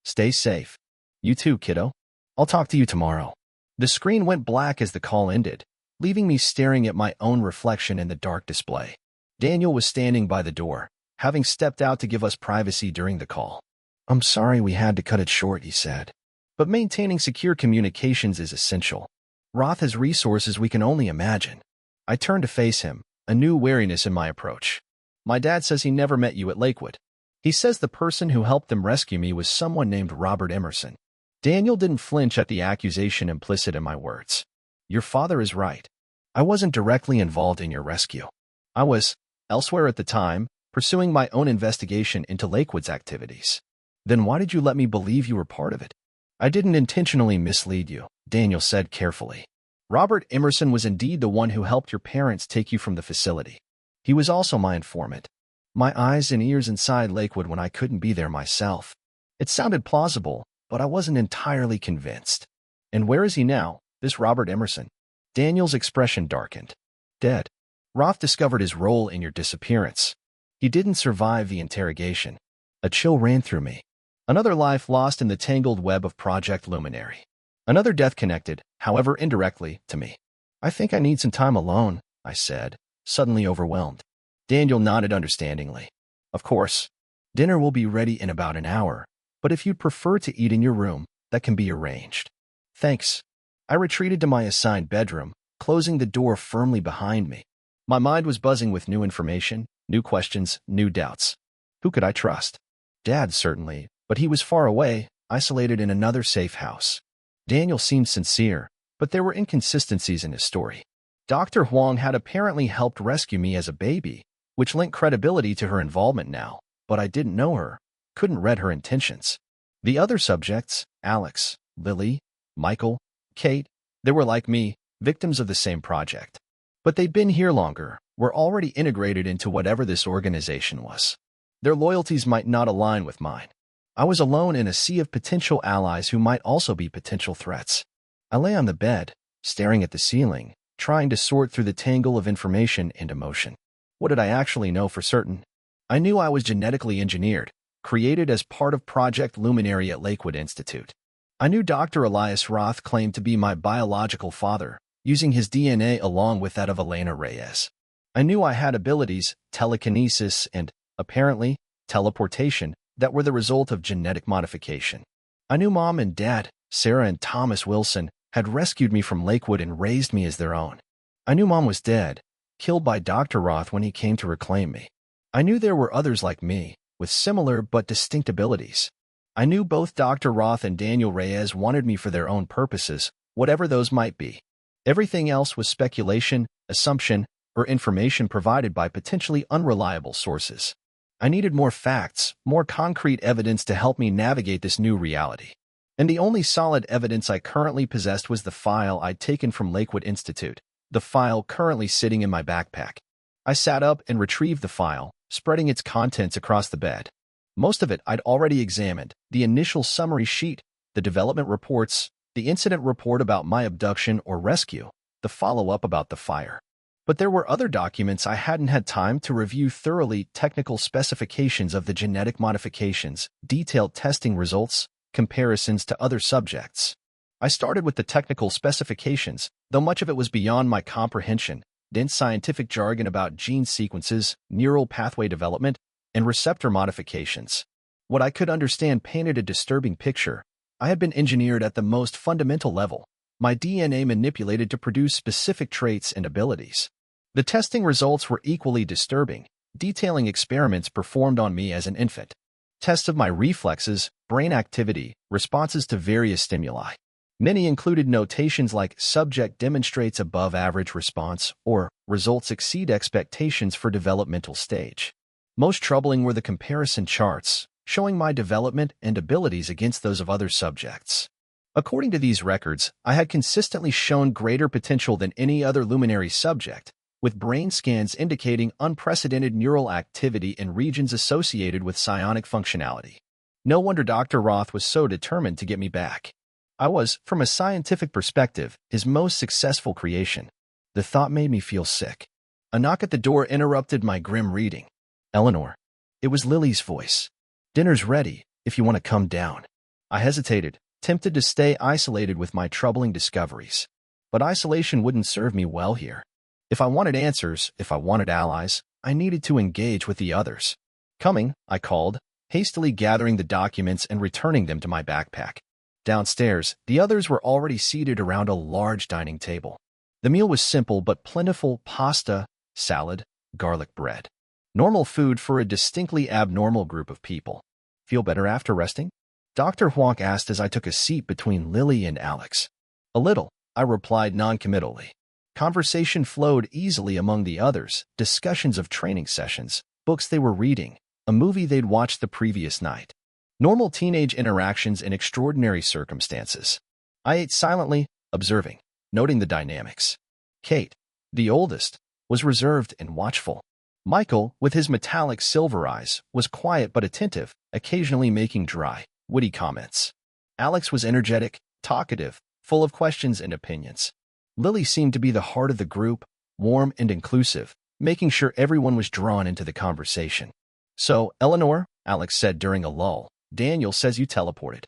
Stay safe. You too, kiddo. I'll talk to you tomorrow. The screen went black as the call ended, leaving me staring at my own reflection in the dark display. Daniel was standing by the door, having stepped out to give us privacy during the call. I'm sorry we had to cut it short, he said. But maintaining secure communications is essential. Roth has resources we can only imagine. I turned to face him, a new wariness in my approach. My dad says he never met you at Lakewood. He says the person who helped them rescue me was someone named Robert Emerson. Daniel didn't flinch at the accusation implicit in my words. Your father is right. I wasn't directly involved in your rescue. I was, elsewhere at the time, pursuing my own investigation into Lakewood's activities. Then why did you let me believe you were part of it? I didn't intentionally mislead you, Daniel said carefully. Robert Emerson was indeed the one who helped your parents take you from the facility. He was also my informant. My eyes and ears inside Lakewood when I couldn't be there myself. It sounded plausible, but I wasn't entirely convinced. And where is he now, this Robert Emerson? Daniel's expression darkened. Dead. Roth discovered his role in your disappearance. He didn't survive the interrogation. A chill ran through me. Another life lost in the tangled web of Project Luminary. Another death connected, however indirectly, to me. I think I need some time alone, I said, suddenly overwhelmed. Daniel nodded understandingly. Of course. Dinner will be ready in about an hour, but if you'd prefer to eat in your room, that can be arranged. Thanks. I retreated to my assigned bedroom, closing the door firmly behind me. My mind was buzzing with new information, new questions, new doubts. Who could I trust? Dad, certainly, but he was far away, isolated in another safe house. Daniel seemed sincere, but there were inconsistencies in his story. Dr. Huang had apparently helped rescue me as a baby, which lent credibility to her involvement now, but I didn't know her, couldn't read her intentions. The other subjects, Alex, Lily, Michael, Kate, they were like me, victims of the same project. But they'd been here longer, were already integrated into whatever this organization was. Their loyalties might not align with mine. I was alone in a sea of potential allies who might also be potential threats. I lay on the bed, staring at the ceiling, trying to sort through the tangle of information and emotion. What did I actually know for certain? I knew I was genetically engineered, created as part of Project Luminary at Lakewood Institute. I knew Dr. Elias Roth claimed to be my biological father, using his DNA along with that of Elena Reyes. I knew I had abilities, telekinesis, and apparently teleportation, that were the result of genetic modification. I knew Mom and Dad, Sarah and Thomas Wilson, had rescued me from Lakewood and raised me as their own. I knew Mom was dead, killed by Dr. Roth when he came to reclaim me. I knew there were others like me, with similar but distinct abilities. I knew both Dr. Roth and Daniel Reyes wanted me for their own purposes, whatever those might be. Everything else was speculation, assumption, or information provided by potentially unreliable sources. I needed more facts, more concrete evidence to help me navigate this new reality. And the only solid evidence I currently possessed was the file I'd taken from Lakewood Institute, the file currently sitting in my backpack. I sat up and retrieved the file, spreading its contents across the bed. Most of it I'd already examined: the initial summary sheet, the development reports, the incident report about my abduction or rescue, the follow-up about the fire. But there were other documents I hadn't had time to review thoroughly: technical specifications of the genetic modifications, detailed testing results, comparisons to other subjects. I started with the technical specifications, though much of it was beyond my comprehension: dense scientific jargon about gene sequences, neural pathway development, and receptor modifications. What I could understand painted a disturbing picture. I had been engineered at the most fundamental level, my DNA manipulated to produce specific traits and abilities. The testing results were equally disturbing, detailing experiments performed on me as an infant. Tests of my reflexes, brain activity, responses to various stimuli. Many included notations like "subject demonstrates above-average response" or "results exceed expectations for developmental stage." Most troubling were the comparison charts, showing my development and abilities against those of other subjects. According to these records, I had consistently shown greater potential than any other luminary subject, with brain scans indicating unprecedented neural activity in regions associated with psionic functionality. No wonder Dr. Roth was so determined to get me back. I was, from a scientific perspective, his most successful creation. The thought made me feel sick. A knock at the door interrupted my grim reading. "Eleanor." It was Lily's voice. "Dinner's ready, if you want to come down." I hesitated, tempted to stay isolated with my troubling discoveries. But isolation wouldn't serve me well here. If I wanted answers, if I wanted allies, I needed to engage with the others. "Coming," I called, hastily gathering the documents and returning them to my backpack. Downstairs, the others were already seated around a large dining table. The meal was simple but plentiful: pasta, salad, garlic bread. Normal food for a distinctly abnormal group of people. "Feel better after resting?" Dr. Huang asked as I took a seat between Lily and Alex. "A little," I replied noncommittally. Conversation flowed easily among the others, discussions of training sessions, books they were reading, a movie they'd watched the previous night. Normal teenage interactions in extraordinary circumstances. I ate silently, observing, noting the dynamics. Kate, the oldest, was reserved and watchful. Michael, with his metallic silver eyes, was quiet but attentive, occasionally making dry, witty comments. Alex was energetic, talkative, full of questions and opinions. Lily seemed to be the heart of the group, warm and inclusive, making sure everyone was drawn into the conversation. "So, Eleanor," Alex said during a lull, "Daniel says you teleported."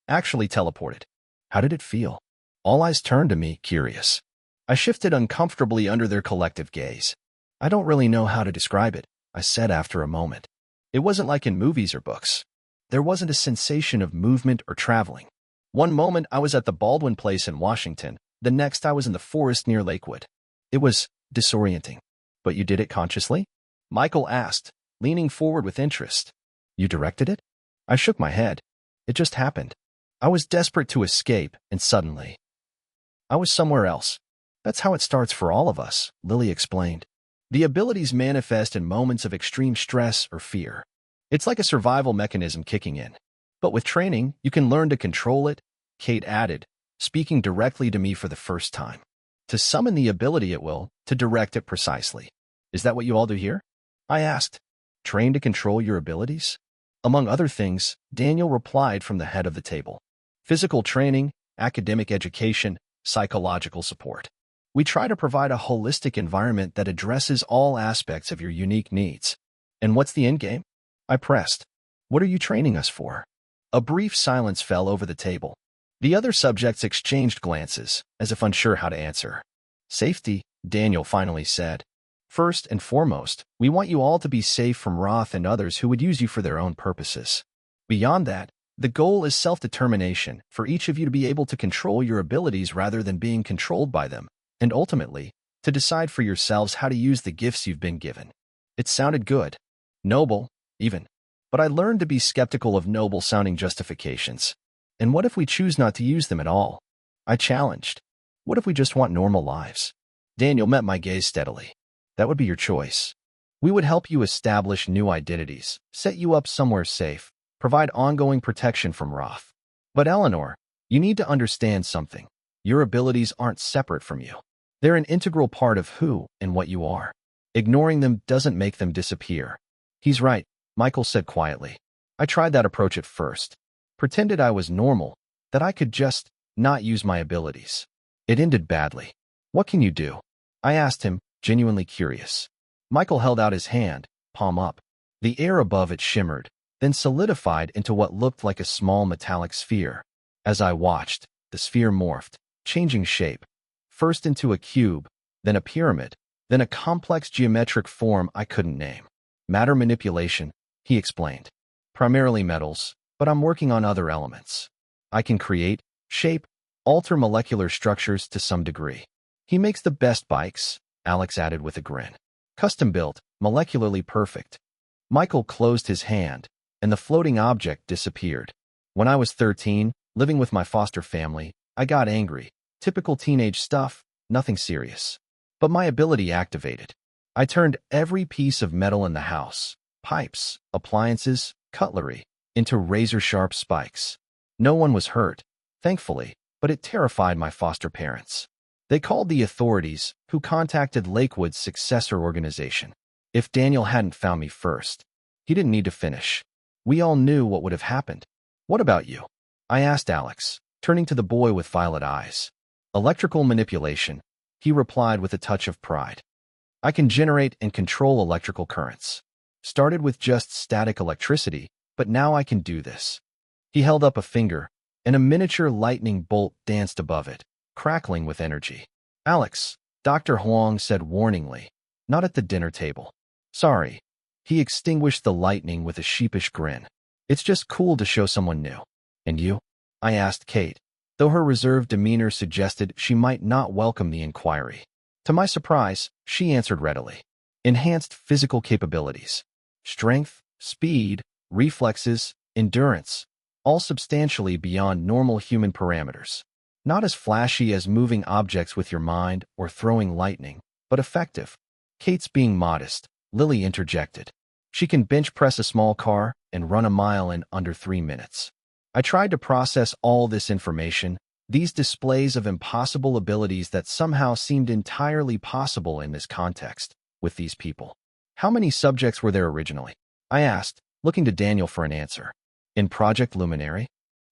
Actually teleported. How did it feel?" All eyes turned to me, curious. I shifted uncomfortably under their collective gaze. "I don't really know how to describe it," I said after a moment. "It wasn't like in movies or books. There wasn't a sensation of movement or traveling. One moment I was at the Baldwin place in Washington, the next I was in the forest near Lakewood. It was disorienting." "But you did it consciously?" Michael asked, leaning forward with interest. "You directed it?" I shook my head. "It just happened. I was desperate to escape, and suddenly, I was somewhere else." "That's how it starts for all of us," Lily explained. "The abilities manifest in moments of extreme stress or fear. It's like a survival mechanism kicking in. But with training, you can learn to control it," Kate added, speaking directly to me for the first time. "To summon the ability at will, to direct it precisely. Is that what you all do here?" I asked. "Train to control your abilities?" "Among other things," Daniel replied from the head of the table. "Physical training, academic education, psychological support. We try to provide a holistic environment that addresses all aspects of your unique needs." "And what's the end game?" I pressed. "What are you training us for?" A brief silence fell over the table. The other subjects exchanged glances, as if unsure how to answer. "Safety," Daniel finally said. First and foremost, we want you all to be safe from Roth and others who would use you for their own purposes. Beyond that, the goal is self-determination, for each of you to be able to control your abilities rather than being controlled by them, and ultimately, to decide for yourselves how to use the gifts you've been given. It sounded good. Noble, even. But I learned to be skeptical of noble-sounding justifications. And what if we choose not to use them at all? I challenged. What if we just want normal lives? Daniel met my gaze steadily. That would be your choice. We would help you establish new identities, set you up somewhere safe, provide ongoing protection from Roth. But Eleanor, you need to understand something. Your abilities aren't separate from you. They're an integral part of who and what you are. Ignoring them doesn't make them disappear. He's right, Michael said quietly. I tried that approach at first. Pretended I was normal, that I could just not use my abilities. It ended badly. What can you do? I asked him, genuinely curious. Michael held out his hand, palm up. The air above it shimmered, then solidified into what looked like a small metallic sphere. As I watched, the sphere morphed, changing shape. First into a cube, then a pyramid, then a complex geometric form I couldn't name. Matter manipulation, he explained. Primarily metals, but I'm working on other elements. I can create, shape, alter molecular structures to some degree. He makes the best bikes, Alex added with a grin. Custom-built, molecularly perfect. Michael closed his hand, and the floating object disappeared. When I was 13, living with my foster family, I got angry. Typical teenage stuff, nothing serious. But my ability activated. I turned every piece of metal in the house, pipes, appliances, cutlery, into razor-sharp spikes. No one was hurt, thankfully, but it terrified my foster parents. They called the authorities, who contacted Lakewood's successor organization. If Daniel hadn't found me first, he didn't need to finish. We all knew what would have happened. What about you? I asked Alex, turning to the boy with violet eyes. Electrical manipulation, he replied with a touch of pride. I can generate and control electrical currents. Started with just static electricity, but now I can do this. He held up a finger, and a miniature lightning bolt danced above it, crackling with energy. Alex, Dr. Huang said warningly, not at the dinner table. Sorry. He extinguished the lightning with a sheepish grin. It's just cool to show someone new. And you? I asked Kate, though her reserved demeanor suggested she might not welcome the inquiry. To my surprise, she answered readily. Enhanced physical capabilities. Strength, speed, reflexes, endurance, all substantially beyond normal human parameters. Not as flashy as moving objects with your mind or throwing lightning, but effective. Kate's being modest, Lily interjected. She can bench press a small car and run a mile in under 3 minutes. I tried to process all this information, these displays of impossible abilities that somehow seemed entirely possible in this context, with these people. How many subjects were there originally? I asked, looking to Daniel for an answer. In Project Luminary?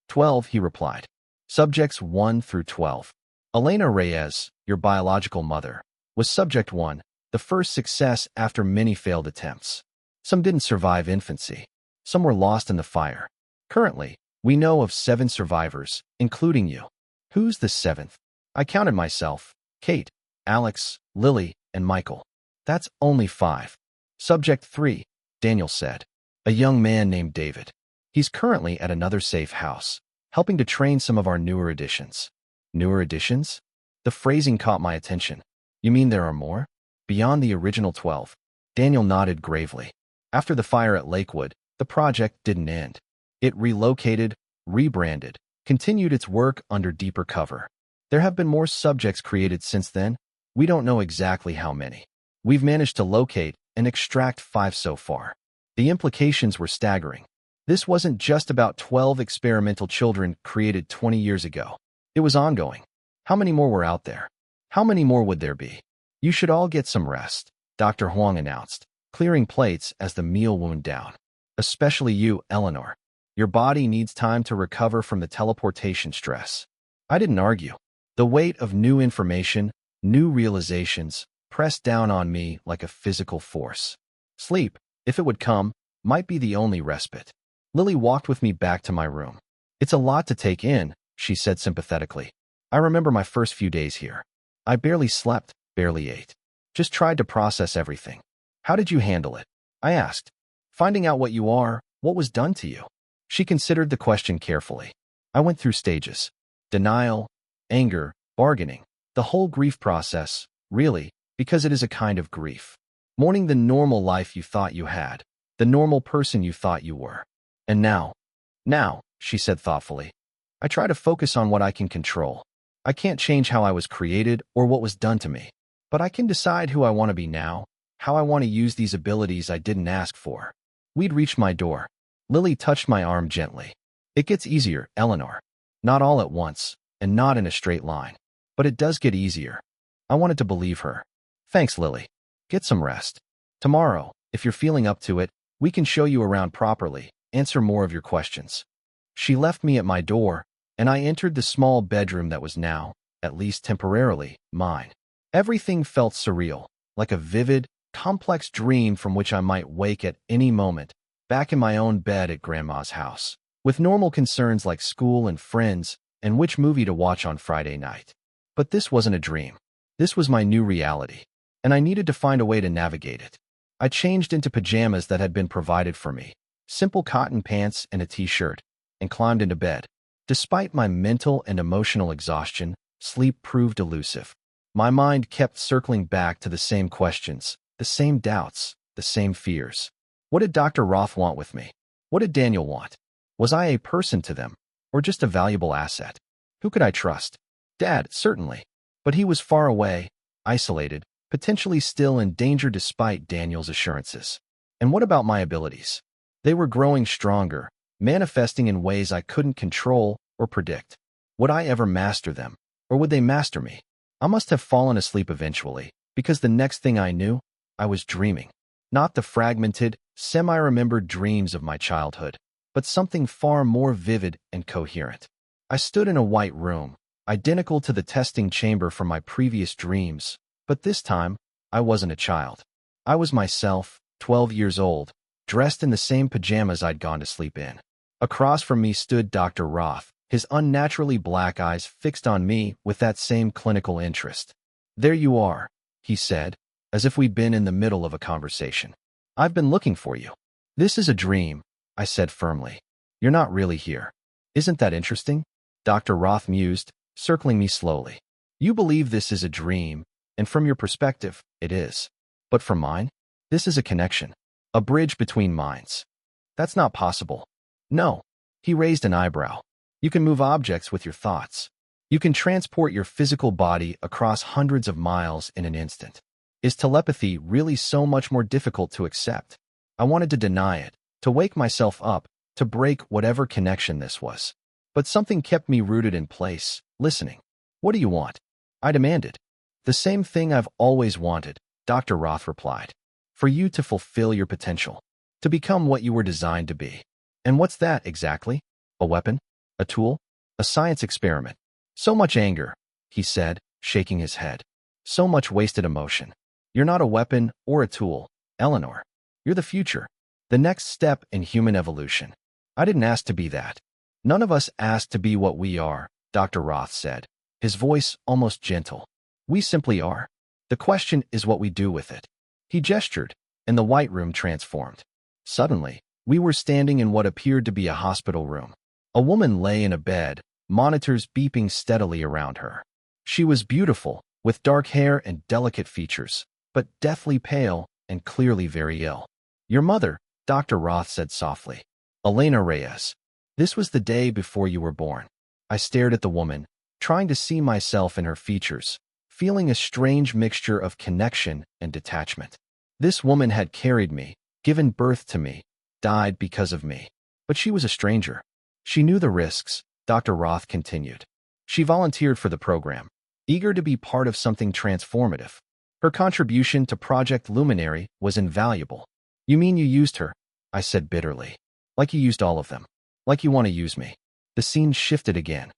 12, he replied. Subjects 1 through 12. Elena Reyes, your biological mother, was Subject 1, the first success after many failed attempts. Some didn't survive infancy. Some were lost in the fire. Currently, we know of 7 survivors, including you. Who's the 7th? I counted myself, Kate, Alex, Lily, and Michael. That's only 5. Subject 3, Daniel said. A young man named David. He's currently at another safe house, helping to train some of our newer additions. Newer additions? The phrasing caught my attention. You mean there are more? Beyond the original 12? Daniel nodded gravely. After the fire at Lakewood, the project didn't end. It relocated, rebranded, continued its work under deeper cover. There have been more subjects created since then. We don't know exactly how many. We've managed to locate and extract 5 so far. The implications were staggering. This wasn't just about 12 experimental children created 20 years ago. It was ongoing. How many more were out there? How many more would there be? You should all get some rest, Dr. Huang announced, clearing plates as the meal wound down. Especially you, Eleanor. Your body needs time to recover from the teleportation stress. I didn't argue. The weight of new information, new realizations, pressed down on me like a physical force. Sleep, if it would come, might be the only respite. Lily walked with me back to my room. It's a lot to take in, she said sympathetically. I remember my first few days here. I barely slept, barely ate. Just tried to process everything. How did you handle it? I asked. Finding out what you are, what was done to you? She considered the question carefully. I went through stages. Denial, anger, bargaining. The whole grief process, really, because it is a kind of grief. Mourning the normal life you thought you had, the normal person you thought you were. And now, she said thoughtfully, I try to focus on what I can control. I can't change how I was created or what was done to me, but I can decide who I want to be now, how I want to use these abilities I didn't ask for. We'd reached my door. Lily touched my arm gently. It gets easier, Eleanor. Not all at once, and not in a straight line. But it does get easier. I wanted to believe her. Thanks, Lily. Get some rest. Tomorrow, if you're feeling up to it, we can show you around properly, answer more of your questions. She left me at my door, and I entered the small bedroom that was now, at least temporarily, mine. Everything felt surreal, like a vivid, complex dream from which I might wake at any moment, back in my own bed at Grandma's house, with normal concerns like school and friends and which movie to watch on Friday night. But this wasn't a dream. This was my new reality, and I needed to find a way to navigate it. I changed into pajamas that had been provided for me, simple cotton pants and a t-shirt, and climbed into bed. Despite my mental and emotional exhaustion, sleep proved elusive. My mind kept circling back to the same questions, the same doubts, the same fears. What did Dr. Roth want with me? What did Daniel want? Was I a person to them, or just a valuable asset? Who could I trust? Dad, certainly. But he was far away, isolated, potentially still in danger despite Daniel's assurances. And what about my abilities? They were growing stronger, manifesting in ways I couldn't control or predict. Would I ever master them, or would they master me? I must have fallen asleep eventually, because the next thing I knew, I was dreaming. Not the fragmented, semi-remembered dreams of my childhood, but something far more vivid and coherent. I stood in a white room, identical to the testing chamber from my previous dreams, but this time, I wasn't a child. I was myself, 12 years old, dressed in the same pajamas I'd gone to sleep in. Across from me stood Dr. Roth, his unnaturally black eyes fixed on me with that same clinical interest. There you are, he said, as if we'd been in the middle of a conversation. I've been looking for you. This is a dream, I said firmly. You're not really here. Isn't that interesting? Dr. Roth mused, circling me slowly. You believe this is a dream, and from your perspective, it is. But from mine, this is a connection, a bridge between minds. That's not possible. No. He raised an eyebrow. You can move objects with your thoughts. You can transport your physical body across hundreds of miles in an instant. Is telepathy really so much more difficult to accept? I wanted to deny it, to wake myself up, to break whatever connection this was. But something kept me rooted in place, listening. What do you want? I demanded. The same thing I've always wanted, Dr. Roth replied. For you to fulfill your potential, to become what you were designed to be. And what's that exactly? A weapon? A tool? A science experiment? So much anger, he said, shaking his head. So much wasted emotion. You're not a weapon or a tool, Eleanor. You're the future, the next step in human evolution. I didn't ask to be that. None of us asked to be what we are, Dr. Roth said, his voice almost gentle. We simply are. The question is what we do with it. He gestured, and the white room transformed. Suddenly, we were standing in what appeared to be a hospital room. A woman lay in a bed, monitors beeping steadily around her. She was beautiful, with dark hair and delicate features, but deathly pale and clearly very ill. Your mother, Dr. Roth said softly. Elena Reyes. This was the day before you were born. I stared at the woman, trying to see myself in her features, feeling a strange mixture of connection and detachment. This woman had carried me, given birth to me, died because of me. But she was a stranger. She knew the risks, Dr. Roth continued. She volunteered for the program, eager to be part of something transformative. Her contribution to Project Luminary was invaluable. You mean you used her? I said bitterly. Like you used all of them. Like you want to use me. The scene shifted again.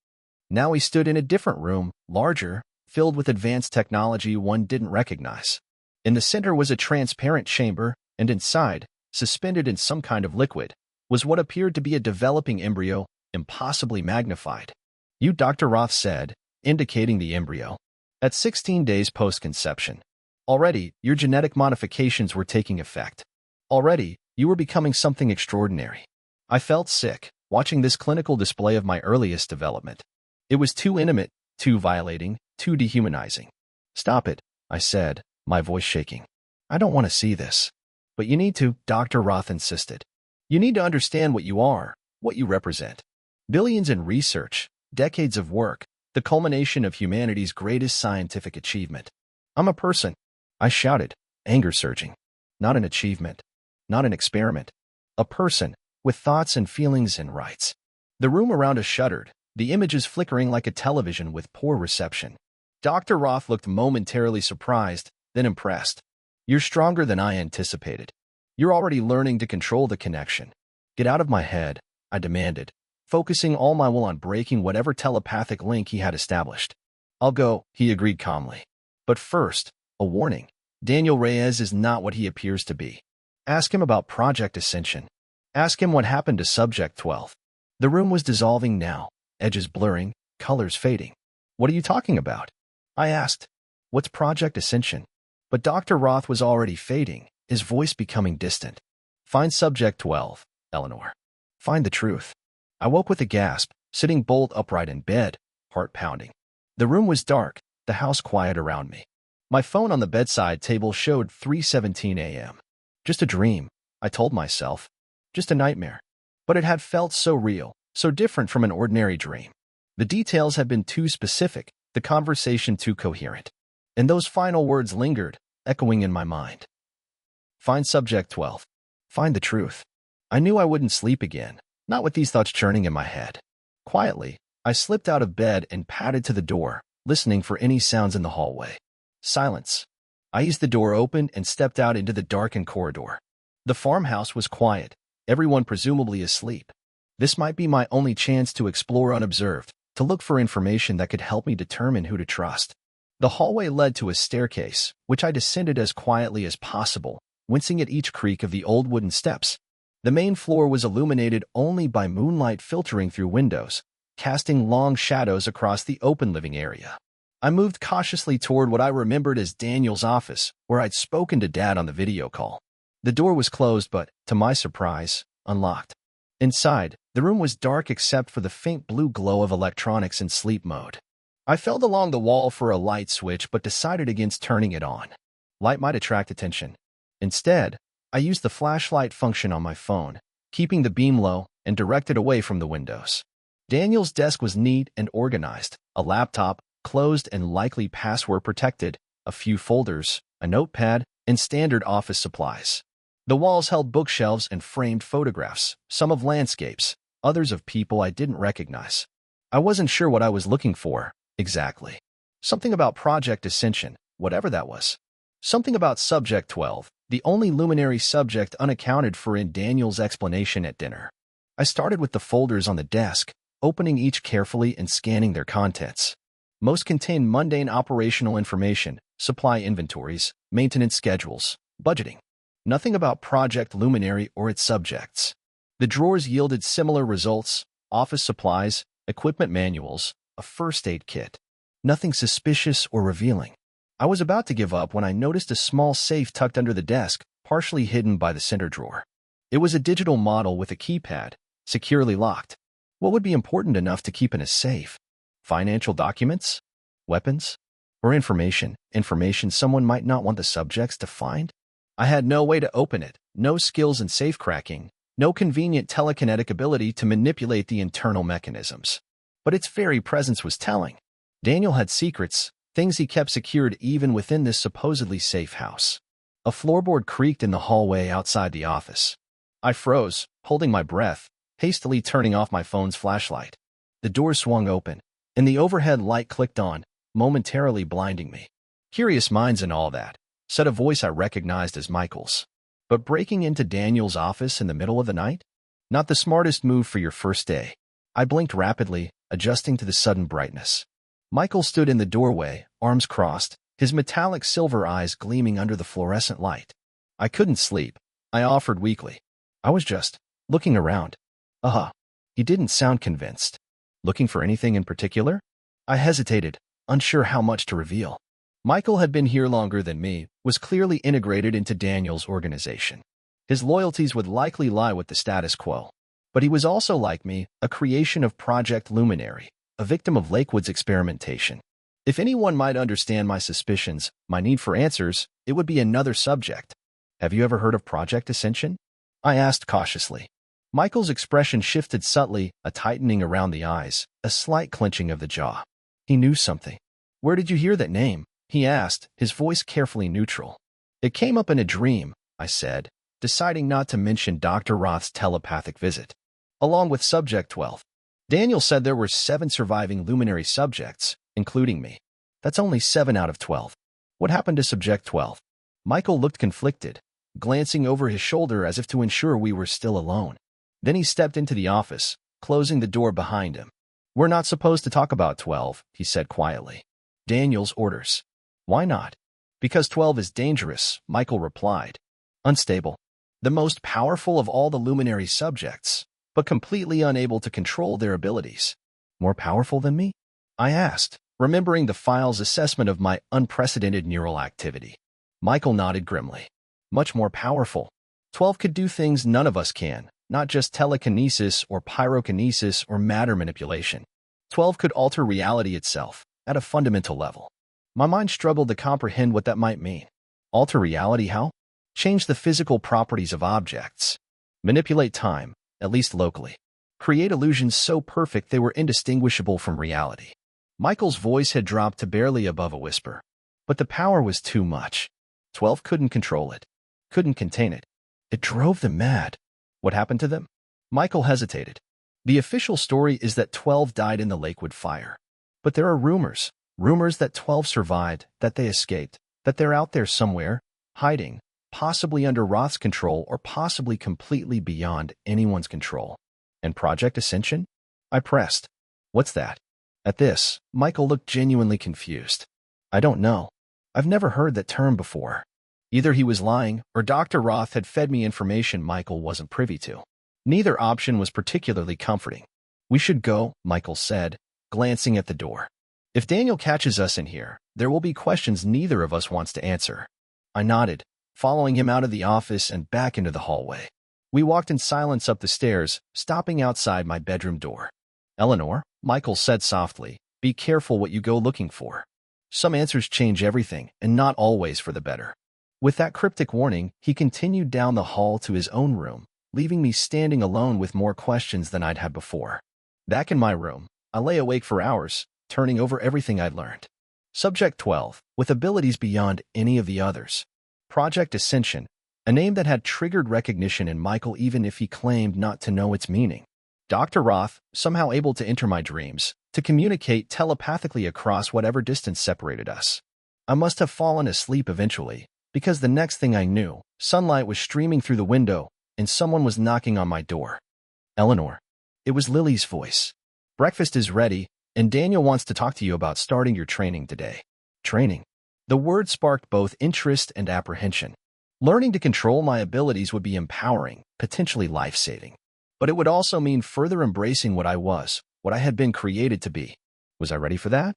Now we stood in a different room, larger, filled with advanced technology one didn't recognize. In the center was a transparent chamber, and inside, suspended in some kind of liquid, was what appeared to be a developing embryo, impossibly magnified. You, Dr. Roth said, indicating the embryo. At 16 days post-conception. Already, your genetic modifications were taking effect. Already, you were becoming something extraordinary. I felt sick, watching this clinical display of my earliest development. It was too intimate, too violating, too dehumanizing. Stop it, I said, my voice shaking. I don't want to see this. But you need to, Dr. Roth insisted. You need to understand what you are, what you represent. Billions in research, decades of work, the culmination of humanity's greatest scientific achievement. I'm a person, I shouted, anger surging. Not an achievement, not an experiment. A person, with thoughts and feelings and rights. The room around us shuddered, the images flickering like a television with poor reception. Dr. Roth looked momentarily surprised, then impressed. You're stronger than I anticipated. You're already learning to control the connection. Get out of my head, I demanded, focusing all my will on breaking whatever telepathic link he had established. I'll go, he agreed calmly. But first, a warning. Daniel Reyes is not what he appears to be. Ask him about Project Ascension. Ask him what happened to Subject 12. The room was dissolving now, edges blurring, colors fading. What are you talking about? I asked. What's Project Ascension? But Dr. Roth was already fading, his voice becoming distant. Find Subject 12, Eleanor. Find the truth. I woke with a gasp, sitting bolt upright in bed, heart pounding. The room was dark, the house quiet around me. My phone on the bedside table showed 3:17 a.m. Just a dream, I told myself. Just a nightmare. But it had felt so real, so different from an ordinary dream. The details had been too specific, the conversation too coherent. And those final words lingered, echoing in my mind. Find Subject 12. Find the truth. I knew I wouldn't sleep again, not with these thoughts churning in my head. Quietly, I slipped out of bed and padded to the door, listening for any sounds in the hallway. Silence. I eased the door open and stepped out into the darkened corridor. The farmhouse was quiet, everyone presumably asleep. This might be my only chance to explore unobserved, to look for information that could help me determine who to trust. The hallway led to a staircase, which I descended as quietly as possible, wincing at each creak of the old wooden steps. The main floor was illuminated only by moonlight filtering through windows, casting long shadows across the open living area. I moved cautiously toward what I remembered as Daniel's office, where I'd spoken to Dad on the video call. The door was closed but, to my surprise, unlocked. Inside, the room was dark except for the faint blue glow of electronics in sleep mode. I felt along the wall for a light switch but decided against turning it on. Light might attract attention. Instead, I used the flashlight function on my phone, keeping the beam low and directed away from the windows. Daniel's desk was neat and organized, a laptop, closed and likely password protected, a few folders, a notepad, and standard office supplies. The walls held bookshelves and framed photographs, some of landscapes, others of people I didn't recognize. I wasn't sure what I was looking for, exactly. Something about Project Ascension, whatever that was. Something about Subject 12, the only luminary subject unaccounted for in Daniel's explanation at dinner. I started with the folders on the desk, opening each carefully and scanning their contents. Most contained mundane operational information, supply inventories, maintenance schedules, budgeting. Nothing about Project Luminary or its subjects. The drawers yielded similar results: office supplies, equipment manuals, a first aid kit. Nothing suspicious or revealing. I was about to give up when I noticed a small safe tucked under the desk, partially hidden by the center drawer. It was a digital model with a keypad, securely locked. What would be important enough to keep in a safe? Financial documents? Weapons? Or information someone might not want the subjects to find? I had no way to open it, no skills in safe cracking, no convenient telekinetic ability to manipulate the internal mechanisms. But its very presence was telling. Daniel had secrets, things he kept secured even within this supposedly safe house. A floorboard creaked in the hallway outside the office. I froze, holding my breath, hastily turning off my phone's flashlight. The door swung open, and the overhead light clicked on, momentarily blinding me. Curious minds and all that, said a voice I recognized as Michael's. But breaking into Daniel's office in the middle of the night? Not the smartest move for your first day. I blinked rapidly, adjusting to the sudden brightness. Michael stood in the doorway, arms crossed, his metallic silver eyes gleaming under the fluorescent light. I couldn't sleep, I offered weakly. I was just looking around. He didn't sound convinced. Looking for anything in particular? I hesitated, unsure how much to reveal. Michael had been here longer than me, was clearly integrated into Daniel's organization. His loyalties would likely lie with the status quo. But he was also, like me, a creation of Project Luminary, a victim of Lakewood's experimentation. If anyone might understand my suspicions, my need for answers, it would be another subject. Have you ever heard of Project Ascension? I asked cautiously. Michael's expression shifted subtly, a tightening around the eyes, a slight clenching of the jaw. He knew something. Where did you hear that name? He asked, his voice carefully neutral. It came up in a dream, I said, deciding not to mention Dr. Roth's telepathic visit. Along with Subject 12. Daniel said there were 7 surviving luminary subjects, including me. That's only 7 out of 12. What happened to Subject 12? Michael looked conflicted, glancing over his shoulder as if to ensure we were still alone. Then he stepped into the office, closing the door behind him. We're not supposed to talk about 12, he said quietly. Daniel's orders. Why not? Because 12 is dangerous, Michael replied. Unstable. The most powerful of all the luminary subjects, but completely unable to control their abilities. More powerful than me? I asked, remembering the file's assessment of my unprecedented neural activity. Michael nodded grimly. Much more powerful. 12 could do things none of us can, not just telekinesis or pyrokinesis or matter manipulation. 12 could alter reality itself, at a fundamental level. My mind struggled to comprehend what that might mean. Alter reality how? Change the physical properties of objects. Manipulate time, at least locally. Create illusions so perfect they were indistinguishable from reality. Michael's voice had dropped to barely above a whisper. But the power was too much. 12 couldn't control it. Couldn't contain it. It drove them mad. What happened to them? Michael hesitated. The official story is that 12 died in the Lakewood fire. But there are rumors. Rumors that 12 survived, that they escaped, that they're out there somewhere, hiding, possibly under Roth's control or possibly completely beyond anyone's control. And Project Ascension? I pressed. What's that? At this, Michael looked genuinely confused. I don't know. I've never heard that term before. Either he was lying, or Dr. Roth had fed me information Michael wasn't privy to. Neither option was particularly comforting. We should go, Michael said, glancing at the door. If Daniel catches us in here, there will be questions neither of us wants to answer. I nodded, following him out of the office and back into the hallway. We walked in silence up the stairs, stopping outside my bedroom door. Eleanor, Michael said softly, be careful what you go looking for. Some answers change everything, and not always for the better. With that cryptic warning, he continued down the hall to his own room, leaving me standing alone with more questions than I'd had before. Back in my room, I lay awake for hours, turning over everything I'd learned. Subject 12, with abilities beyond any of the others. Project Ascension, a name that had triggered recognition in Michael even if he claimed not to know its meaning. Dr. Roth, somehow able to enter my dreams, to communicate telepathically across whatever distance separated us. I must have fallen asleep eventually, because the next thing I knew, sunlight was streaming through the window, and someone was knocking on my door. Eleanor. It was Lily's voice. Breakfast is ready, and Daniel wants to talk to you about starting your training today. Training. The word sparked both interest and apprehension. Learning to control my abilities would be empowering, potentially life-saving. But it would also mean further embracing what I was, what I had been created to be. Was I ready for that?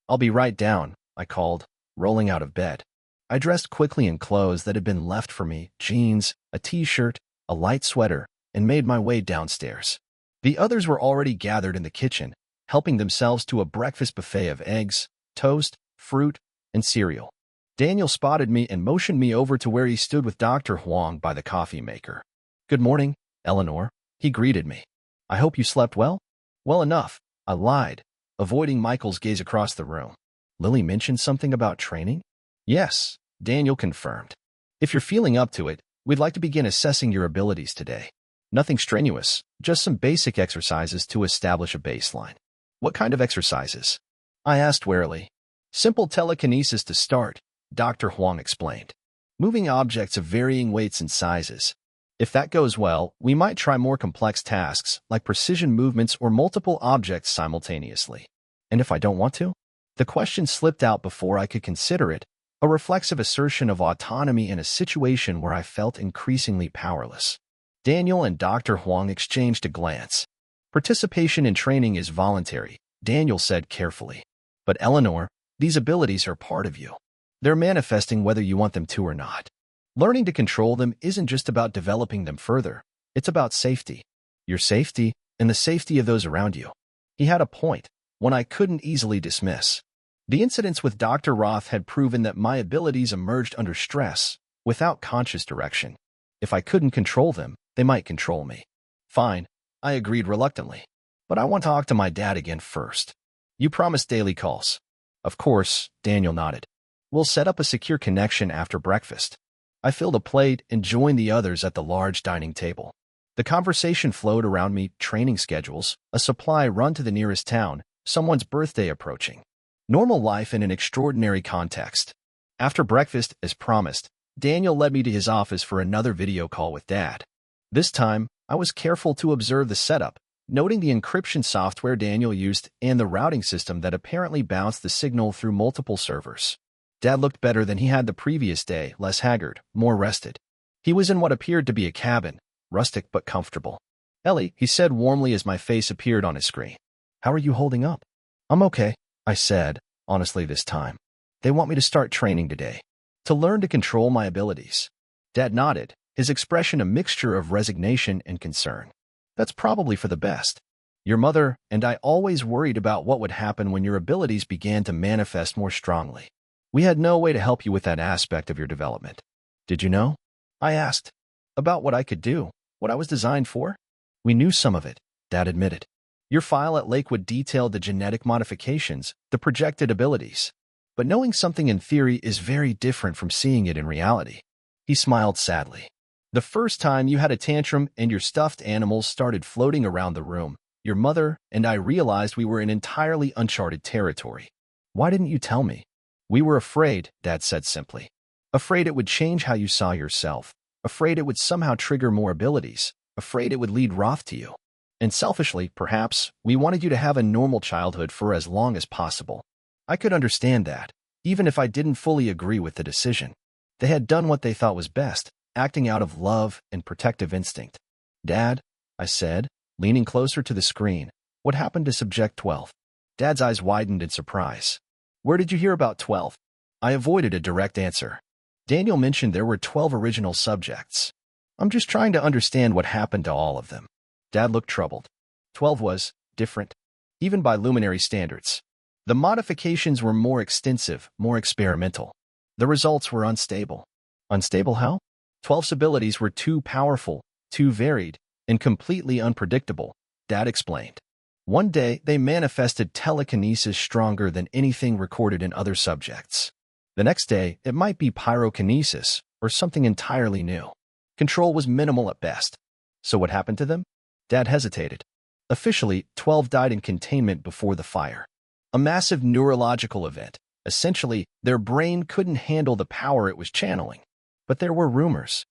I'll be right down, I called, rolling out of bed. I dressed quickly in clothes that had been left for me, jeans, a t-shirt, a light sweater, and made my way downstairs. The others were already gathered in the kitchen, helping themselves to a breakfast buffet of eggs, toast, fruit, and cereal. Daniel spotted me and motioned me over to where he stood with Dr. Huang by the coffee maker. Good morning, Eleanor, he greeted me. I hope you slept well? Well enough, I lied, avoiding Michael's gaze across the room. Lily mentioned something about training? Yes, Daniel confirmed. If you're feeling up to it, we'd like to begin assessing your abilities today. Nothing strenuous, just some basic exercises to establish a baseline. What kind of exercises? I asked warily. Simple telekinesis to start, Dr. Huang explained. Moving objects of varying weights and sizes. If that goes well, we might try more complex tasks, like precision movements or multiple objects simultaneously. And if I don't want to? The question slipped out before I could consider it, a reflexive assertion of autonomy in a situation where I felt increasingly powerless. Daniel and Dr. Huang exchanged a glance. Participation in training is voluntary, Daniel said carefully. But Eleanor, these abilities are part of you. They're manifesting whether you want them to or not. Learning to control them isn't just about developing them further. It's about safety. Your safety and the safety of those around you. He had a point, one I couldn't easily dismiss. The incidents with Dr. Roth had proven that my abilities emerged under stress, without conscious direction. If I couldn't control them, they might control me. Fine, I agreed reluctantly. But I want to talk to my dad again first. You promised daily calls. Of course, Daniel nodded. We'll set up a secure connection after breakfast. I filled a plate and joined the others at the large dining table. The conversation flowed around me, training schedules, a supply run to the nearest town, someone's birthday approaching. Normal life in an extraordinary context. After breakfast, as promised, Daniel led me to his office for another video call with Dad. This time, I was careful to observe the setup, noting the encryption software Daniel used and the routing system that apparently bounced the signal through multiple servers. Dad looked better than he had the previous day, less haggard, more rested. He was in what appeared to be a cabin, rustic but comfortable. Ellie, he said warmly as my face appeared on his screen. How are you holding up? I'm okay, I said, honestly this time. They want me to start training today. To learn to control my abilities. Dad nodded, his expression a mixture of resignation and concern. That's probably for the best. Your mother and I always worried about what would happen when your abilities began to manifest more strongly. We had no way to help you with that aspect of your development. Did you know? I asked. About what I could do, what I was designed for? We knew some of it, Dad admitted. Your file at Lakewood detailed the genetic modifications, the projected abilities. But knowing something in theory is very different from seeing it in reality. He smiled sadly. The first time you had a tantrum and your stuffed animals started floating around the room, your mother and I realized we were in entirely uncharted territory. Why didn't you tell me? We were afraid, Dad said simply. Afraid it would change how you saw yourself. Afraid it would somehow trigger more abilities. Afraid it would lead Roth to you. And selfishly, perhaps, we wanted you to have a normal childhood for as long as possible. I could understand that, even if I didn't fully agree with the decision. They had done what they thought was best, acting out of love and protective instinct. Dad, I said, leaning closer to the screen, what happened to Subject 12? Dad's eyes widened in surprise. Where did you hear about 12? I avoided a direct answer. Daniel mentioned there were 12 original subjects. I'm just trying to understand what happened to all of them. Dad looked troubled. 12 was different, even by luminary standards. The modifications were more extensive, more experimental. The results were unstable. Unstable how? 12's abilities were too powerful, too varied, and completely unpredictable, Dad explained. One day, they manifested telekinesis stronger than anything recorded in other subjects. The next day, it might be pyrokinesis, or something entirely new. Control was minimal at best. So what happened to them? Dad hesitated. Officially, 12 died in containment before the fire. A massive neurological event. Essentially, their brain couldn't handle the power it was channeling. But there were rumors.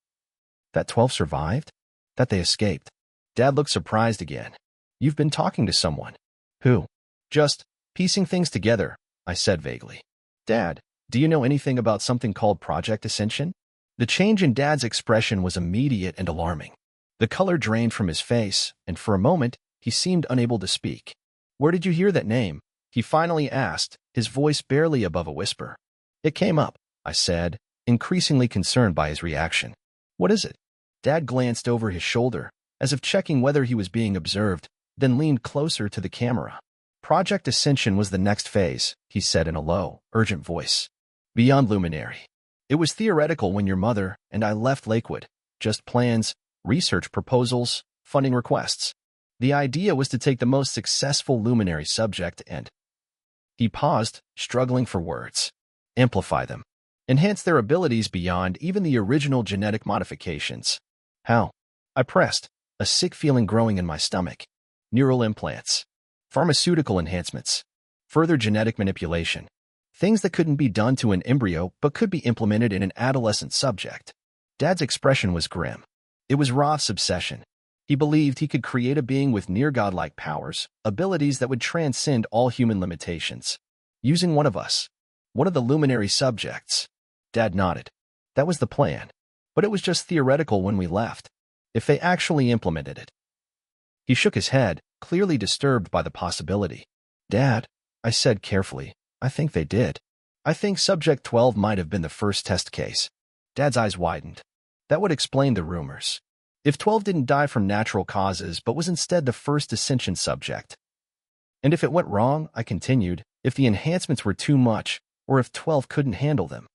That 12 survived? That they escaped? Dad looked surprised again. You've been talking to someone. Who? Just piecing things together, I said vaguely. Dad, do you know anything about something called Project Ascension? The change in Dad's expression was immediate and alarming. The color drained from his face, and for a moment, he seemed unable to speak. Where did you hear that name? He finally asked, his voice barely above a whisper. It came up, I said, increasingly concerned by his reaction. What is it? Dad glanced over his shoulder, as if checking whether he was being observed, then leaned closer to the camera. Project Ascension was the next phase, he said in a low, urgent voice. Beyond luminary. It was theoretical when your mother and I left Lakewood. Just plans, research proposals, funding requests. The idea was to take the most successful luminary subject and... He paused, struggling for words. Amplify them. Enhance their abilities beyond even the original genetic modifications. How? I pressed, a sick feeling growing in my stomach. Neural implants. Pharmaceutical enhancements. Further genetic manipulation. Things that couldn't be done to an embryo but could be implemented in an adolescent subject. Dad's expression was grim. It was Roth's obsession. He believed he could create a being with near-godlike powers, abilities that would transcend all human limitations. Using one of us. One of the luminary subjects. Dad nodded. That was the plan. But it was just theoretical when we left. If they actually implemented it. He shook his head, clearly disturbed by the possibility. Dad, I said carefully, I think they did. I think subject 12 might have been the first test case. Dad's eyes widened. That would explain the rumors. If 12 didn't die from natural causes but was instead the first ascension subject. And if it went wrong, I continued, if the enhancements were too much, or if 12 couldn't handle them,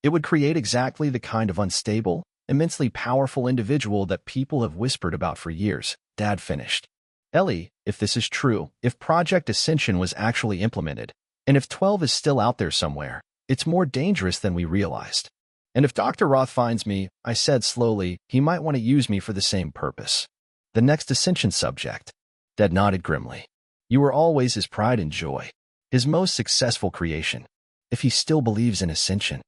it would create exactly the kind of unstable, immensely powerful individual that people have whispered about for years, Dad finished. Ellie, if this is true, if Project Ascension was actually implemented, and if 12 is still out there somewhere, it's more dangerous than we realized. And if Dr. Roth finds me, I said slowly, he might want to use me for the same purpose. The next Ascension subject. Dad nodded grimly. You were always his pride and joy, his most successful creation. If he still believes in Ascension.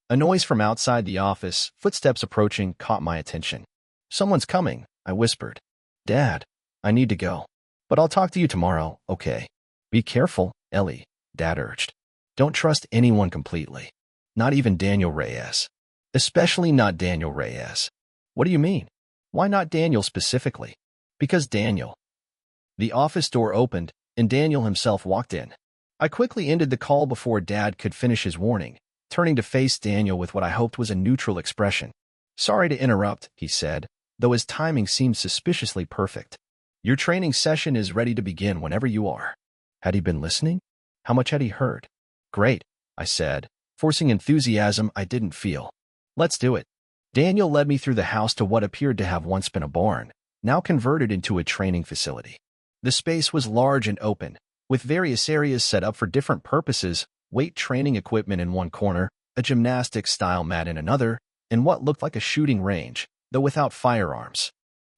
A noise from outside the office, footsteps approaching, caught my attention. Someone's coming, I whispered. Dad, I need to go. But I'll talk to you tomorrow, okay? Be careful, Ellie, Dad urged. Don't trust anyone completely. Not even Daniel Reyes. Especially not Daniel Reyes. What do you mean? Why not Daniel specifically? Because Daniel. The office door opened, and Daniel himself walked in. I quickly ended the call before Dad could finish his warning, turning to face Daniel with what I hoped was a neutral expression. Sorry to interrupt, he said, though his timing seemed suspiciously perfect. Your training session is ready to begin whenever you are. Had he been listening? How much had he heard? Great, I said, forcing enthusiasm I didn't feel. Let's do it. Daniel led me through the house to what appeared to have once been a barn, now converted into a training facility. The space was large and open, with various areas set up for different purposes, weight training equipment in one corner, a gymnastics-style mat in another, and what looked like a shooting range, though without firearms.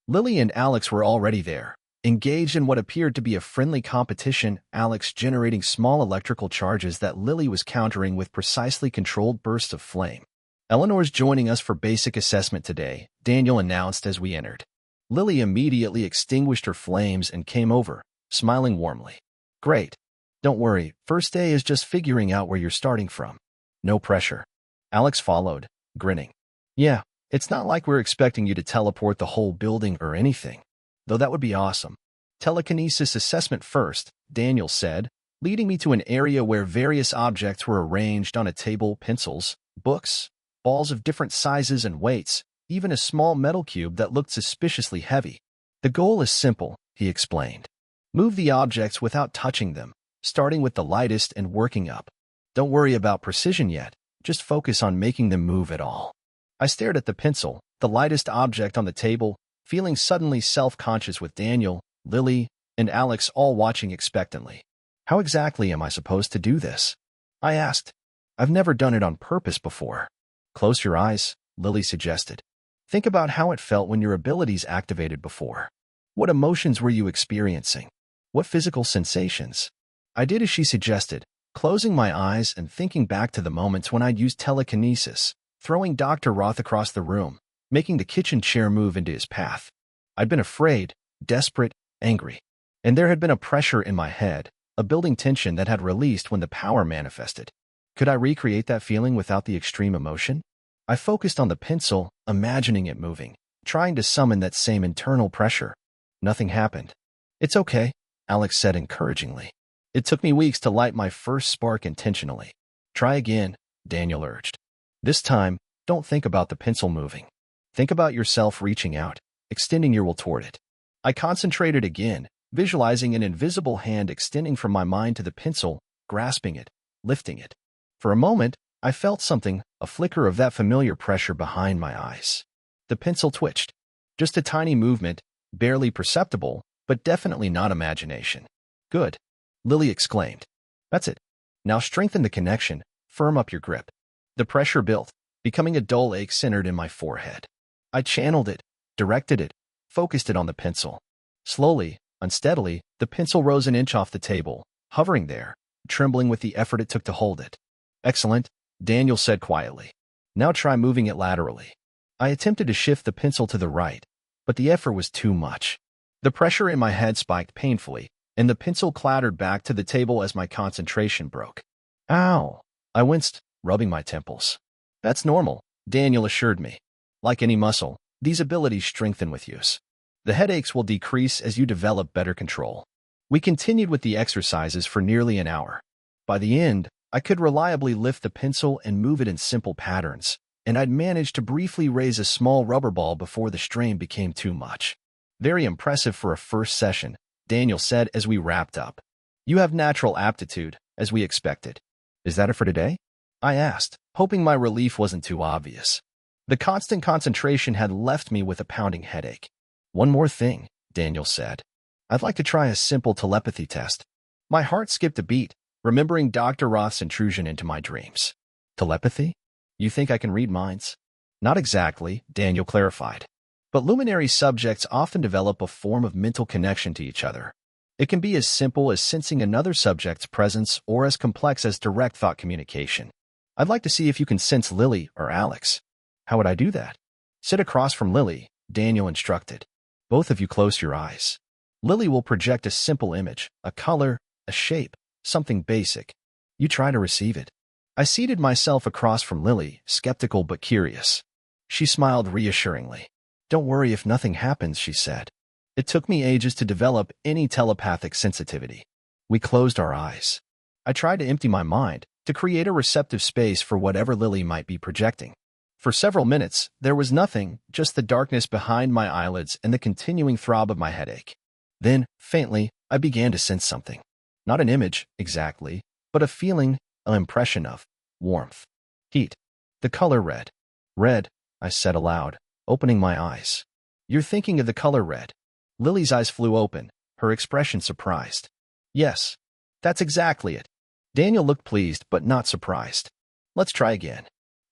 Lily and Alex were already there, engaged in what appeared to be a friendly competition, Alex generating small electrical charges that Lily was countering with precisely controlled bursts of flame. Eleanor's joining us for basic assessment today, Daniel announced as we entered. Lily immediately extinguished her flames and came over, smiling warmly. Great. Don't worry, first day is just figuring out where you're starting from. No pressure. Alex followed, grinning. Yeah, it's not like we're expecting you to teleport the whole building or anything, though that would be awesome. Telekinesis assessment first, Daniel said, leading me to an area where various objects were arranged on a table, pencils, books, balls of different sizes and weights, even a small metal cube that looked suspiciously heavy. The goal is simple, he explained. Move the objects without touching them, starting with the lightest and working up. Don't worry about precision yet, just focus on making them move at all. I stared at the pencil, the lightest object on the table, feeling suddenly self-conscious with Daniel, Lily, and Alex all watching expectantly. How exactly am I supposed to do this? I asked. I've never done it on purpose before. Close your eyes, Lily suggested. Think about how it felt when your abilities activated before. What emotions were you experiencing? What physical sensations? I did as she suggested, closing my eyes and thinking back to the moments when I'd used telekinesis, throwing Dr. Roth across the room, making the kitchen chair move into his path. I'd been afraid, desperate, angry. And there had been a pressure in my head, a building tension that had released when the power manifested. Could I recreate that feeling without the extreme emotion? I focused on the pencil, imagining it moving, trying to summon that same internal pressure. Nothing happened. It's okay, Alex said encouragingly. It took me weeks to light my first spark intentionally. Try again, Daniel urged. This time, don't think about the pencil moving. Think about yourself reaching out, extending your will toward it. I concentrated again, visualizing an invisible hand extending from my mind to the pencil, grasping it, lifting it. For a moment, I felt something, a flicker of that familiar pressure behind my eyes. The pencil twitched. Just a tiny movement, barely perceptible, but definitely not imagination. Good, Lily exclaimed. That's it. Now strengthen the connection, firm up your grip. The pressure built, becoming a dull ache centered in my forehead. I channeled it, directed it, focused it on the pencil. Slowly, unsteadily, the pencil rose an inch off the table, hovering there, trembling with the effort it took to hold it. Excellent, Daniel said quietly. Now try moving it laterally. I attempted to shift the pencil to the right, but the effort was too much. The pressure in my head spiked painfully, and the pencil clattered back to the table as my concentration broke. Ow! I winced, rubbing my temples. That's normal, Daniel assured me. Like any muscle, these abilities strengthen with use. The headaches will decrease as you develop better control. We continued with the exercises for nearly an hour. By the end, I could reliably lift the pencil and move it in simple patterns, and I'd managed to briefly raise a small rubber ball before the strain became too much. Very impressive for a first session, Daniel said as we wrapped up. You have natural aptitude, as we expected. Is that it for today? I asked, hoping my relief wasn't too obvious. The constant concentration had left me with a pounding headache. One more thing, Daniel said. I'd like to try a simple telepathy test. My heart skipped a beat, remembering Dr. Roth's intrusion into my dreams. Telepathy? You think I can read minds? Not exactly, Daniel clarified. But luminary subjects often develop a form of mental connection to each other. It can be as simple as sensing another subject's presence or as complex as direct thought communication. I'd like to see if you can sense Lily or Alex. How would I do that? Sit across from Lily, Daniel instructed. Both of you close your eyes. Lily will project a simple image, a color, a shape, something basic. You try to receive it. I seated myself across from Lily, skeptical but curious. She smiled reassuringly. Don't worry if nothing happens, she said. It took me ages to develop any telepathic sensitivity. We closed our eyes. I tried to empty my mind, to create a receptive space for whatever Lily might be projecting. For several minutes, there was nothing, just the darkness behind my eyelids and the continuing throb of my headache. Then, faintly, I began to sense something. Not an image, exactly, but a feeling, an impression of warmth, heat. The color red. Red, I said aloud, opening my eyes. You're thinking of the color red. Lily's eyes flew open, her expression surprised. Yes, that's exactly it. Daniel looked pleased but not surprised. Let's try again.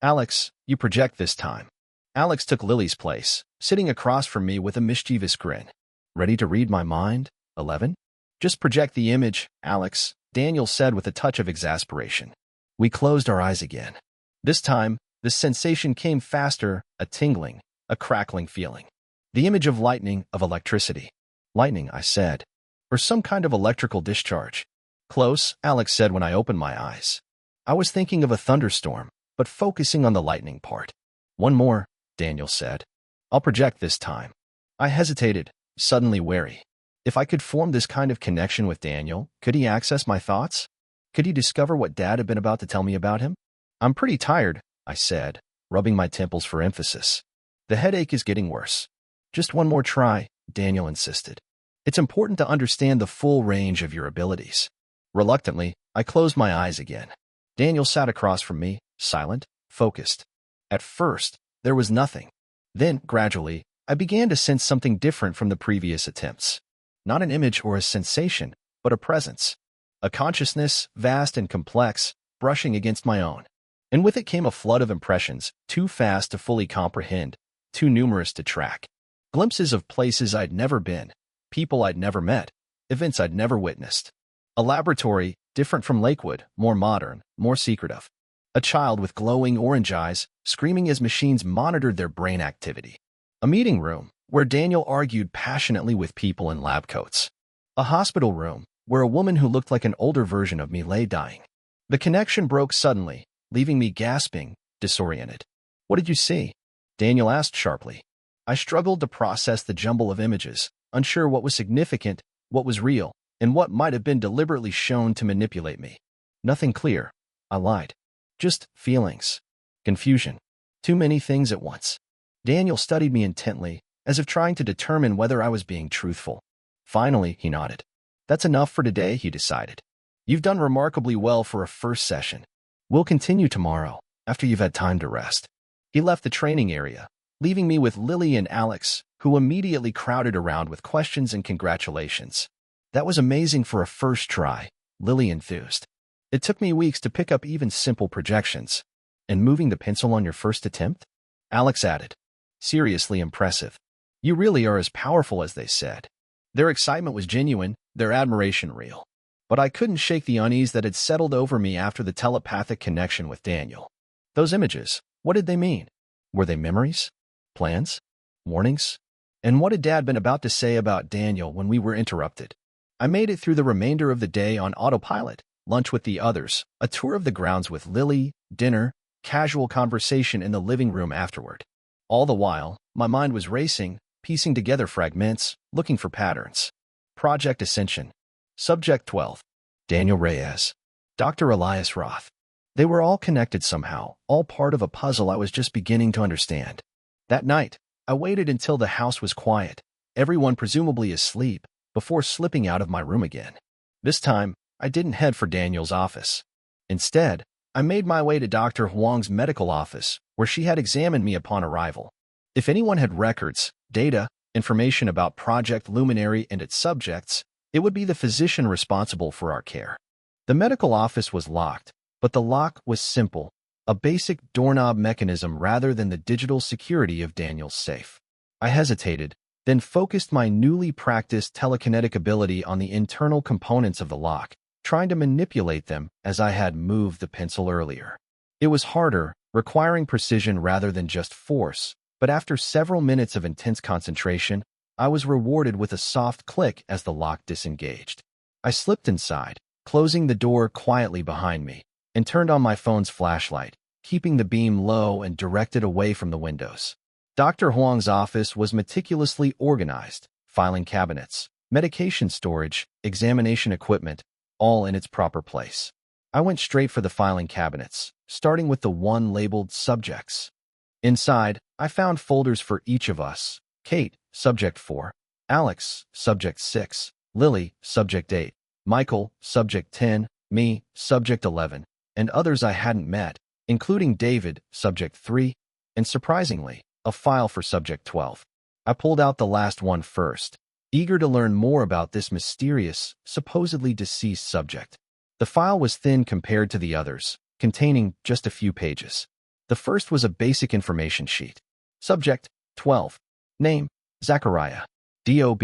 Alex, you project this time. Alex took Lily's place, sitting across from me with a mischievous grin. Ready to read my mind? 11? Just project the image, Alex, Daniel said with a touch of exasperation. We closed our eyes again. This time, the sensation came faster, a tingling, a crackling feeling. The image of lightning, of electricity. Lightning, I said. Or some kind of electrical discharge. Close, Alex said when I opened my eyes. I was thinking of a thunderstorm, but focusing on the lightning part. One more, Daniel said. I'll project this time. I hesitated, suddenly wary. If I could form this kind of connection with Daniel, could he access my thoughts? Could he discover what Dad had been about to tell me about him? I'm pretty tired, I said, rubbing my temples for emphasis. The headache is getting worse. Just one more try, Daniel insisted. It's important to understand the full range of your abilities. Reluctantly, I closed my eyes again. Daniel sat across from me, silent, focused. At first, there was nothing. Then, gradually, I began to sense something different from the previous attempts. Not an image or a sensation, but a presence. A consciousness, vast and complex, brushing against my own. And with it came a flood of impressions, too fast to fully comprehend, too numerous to track. Glimpses of places I'd never been, people I'd never met, events I'd never witnessed. A laboratory, different from Lakewood, more modern, more secretive. A child with glowing orange eyes, screaming as machines monitored their brain activity. A meeting room, where Daniel argued passionately with people in lab coats. A hospital room, where a woman who looked like an older version of me lay dying. The connection broke suddenly, leaving me gasping, disoriented. What did you see? Daniel asked sharply. I struggled to process the jumble of images, unsure what was significant, what was real, and what might have been deliberately shown to manipulate me. Nothing clear. I lied. Just feelings. Confusion. Too many things at once. Daniel studied me intently, as if trying to determine whether I was being truthful. Finally, he nodded. That's enough for today, he decided. You've done remarkably well for a first session. We'll continue tomorrow, after you've had time to rest. He left the training area, leaving me with Lily and Alex, who immediately crowded around with questions and congratulations. That was amazing for a first try, Lily enthused. It took me weeks to pick up even simple projections. And moving the pencil on your first attempt? Alex added. Seriously impressive. You really are as powerful as they said. Their excitement was genuine, their admiration real. But I couldn't shake the unease that had settled over me after the telepathic connection with Daniel. Those images, what did they mean? Were they memories? Plans? Warnings? And what had Dad been about to say about Daniel when we were interrupted? I made it through the remainder of the day on autopilot, lunch with the others, a tour of the grounds with Lily, dinner, casual conversation in the living room afterward. All the while, my mind was racing, piecing together fragments, looking for patterns. Project Ascension. Subject 12. Daniel Reyes. Dr. Elias Roth. They were all connected somehow, all part of a puzzle I was just beginning to understand. That night, I waited until the house was quiet, everyone presumably asleep, before slipping out of my room again. This time, I didn't head for Daniel's office. Instead, I made my way to Dr. Huang's medical office, where she had examined me upon arrival. If anyone had records, data, information about Project Luminary and its subjects, it would be the physician responsible for our care. The medical office was locked, but the lock was simple, a basic doorknob mechanism rather than the digital security of Daniel's safe. I hesitated, then focused my newly practiced telekinetic ability on the internal components of the lock, trying to manipulate them as I had moved the pencil earlier. It was harder, requiring precision rather than just force, but after several minutes of intense concentration, I was rewarded with a soft click as the lock disengaged. I slipped inside, closing the door quietly behind me, and turned on my phone's flashlight, keeping the beam low and directed away from the windows. Dr. Huang's office was meticulously organized, filing cabinets, medication storage, examination equipment, all in its proper place. I went straight for the filing cabinets, starting with the one labeled Subjects. Inside, I found folders for each of us: Kate, Subject 4, Alex, Subject 6, Lily, Subject 8, Michael, Subject 10, me, Subject 11, and others I hadn't met, including David, Subject 3, and surprisingly, a file for Subject 12. I pulled out the last one first, eager to learn more about this mysterious, supposedly deceased subject. The file was thin compared to the others, containing just a few pages. The first was a basic information sheet. Subject 12. Name: Zachariah. DOB: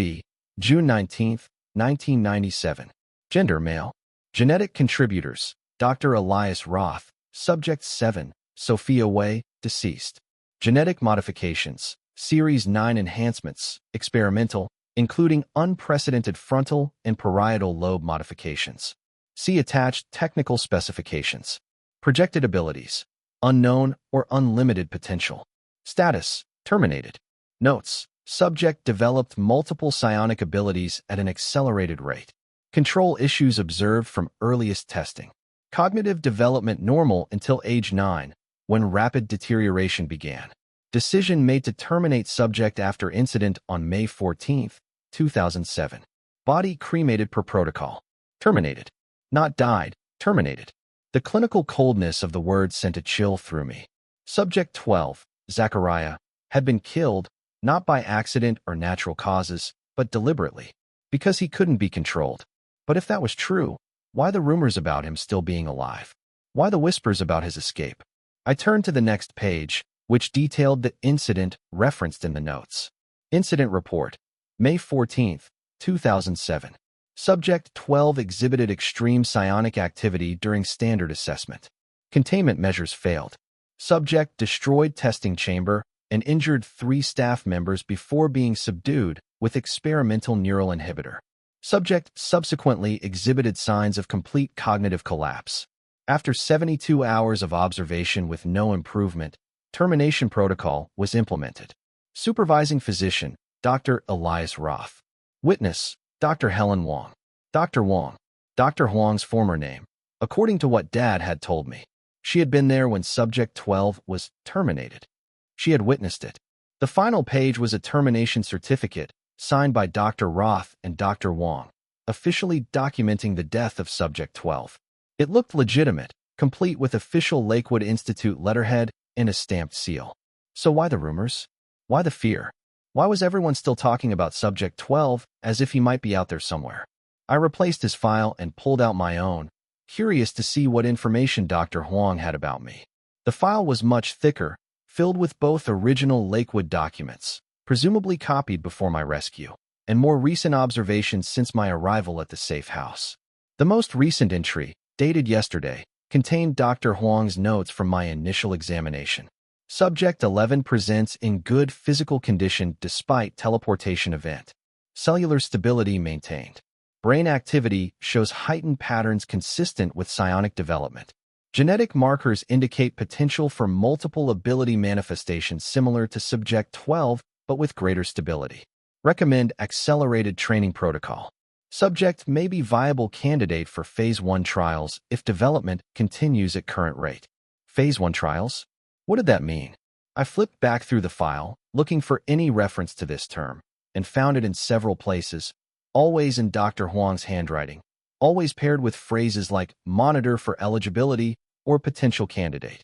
June 19, 1997. Gender: male. Genetic contributors: Dr. Elias Roth. Subject 7. Sophia Wei, deceased. Genetic modifications: Series 9 enhancements, experimental, including unprecedented frontal and parietal lobe modifications. See attached technical specifications. Projected abilities: unknown or unlimited potential. Status: terminated. Notes: subject developed multiple psionic abilities at an accelerated rate. Control issues observed from earliest testing. Cognitive development normal until age 9, when rapid deterioration began. Decision made to terminate subject after incident on May 14, 2007. Body cremated per protocol. Terminated. Not died, terminated. The clinical coldness of the word sent a chill through me. Subject 12, Zachariah, had been killed, not by accident or natural causes, but deliberately, because he couldn't be controlled. But if that was true, why the rumors about him still being alive? Why the whispers about his escape? I turned to the next page, which detailed the incident referenced in the notes. Incident report, May 14, 2007. Subject 12 exhibited extreme psionic activity during standard assessment. Containment measures failed. Subject destroyed testing chamber and injured 3 staff members before being subdued with experimental neural inhibitor. Subject subsequently exhibited signs of complete cognitive collapse. After 72 hours of observation with no improvement, termination protocol was implemented. Supervising physician, Dr. Elias Roth. Witness, Dr. Helen Wang. Dr. Wang, Dr. Huang's former name, according to what Dad had told me. She had been there when Subject 12 was terminated. She had witnessed it. The final page was a termination certificate, signed by Dr. Roth and Dr. Wang, officially documenting the death of Subject 12. It looked legitimate, complete with official Lakewood Institute letterhead and a stamped seal. So why the rumors? Why the fear? Why was everyone still talking about Subject 12 as if he might be out there somewhere? I replaced his file and pulled out my own, curious to see what information Dr. Huang had about me. The file was much thicker, filled with both original Lakewood documents, presumably copied before my rescue, and more recent observations since my arrival at the safe house. The most recent entry, dated yesterday, contained Dr. Huang's notes from my initial examination. Subject 11 presents in good physical condition despite teleportation event. Cellular stability maintained. Brain activity shows heightened patterns consistent with psionic development. Genetic markers indicate potential for multiple ability manifestations similar to Subject 12, but with greater stability. Recommend accelerated training protocol. Subject may be viable candidate for Phase 1 trials if development continues at current rate. Phase 1 trials? What did that mean? I flipped back through the file, looking for any reference to this term, and found it in several places, always in Dr. Huang's handwriting, always paired with phrases like monitor for eligibility or potential candidate.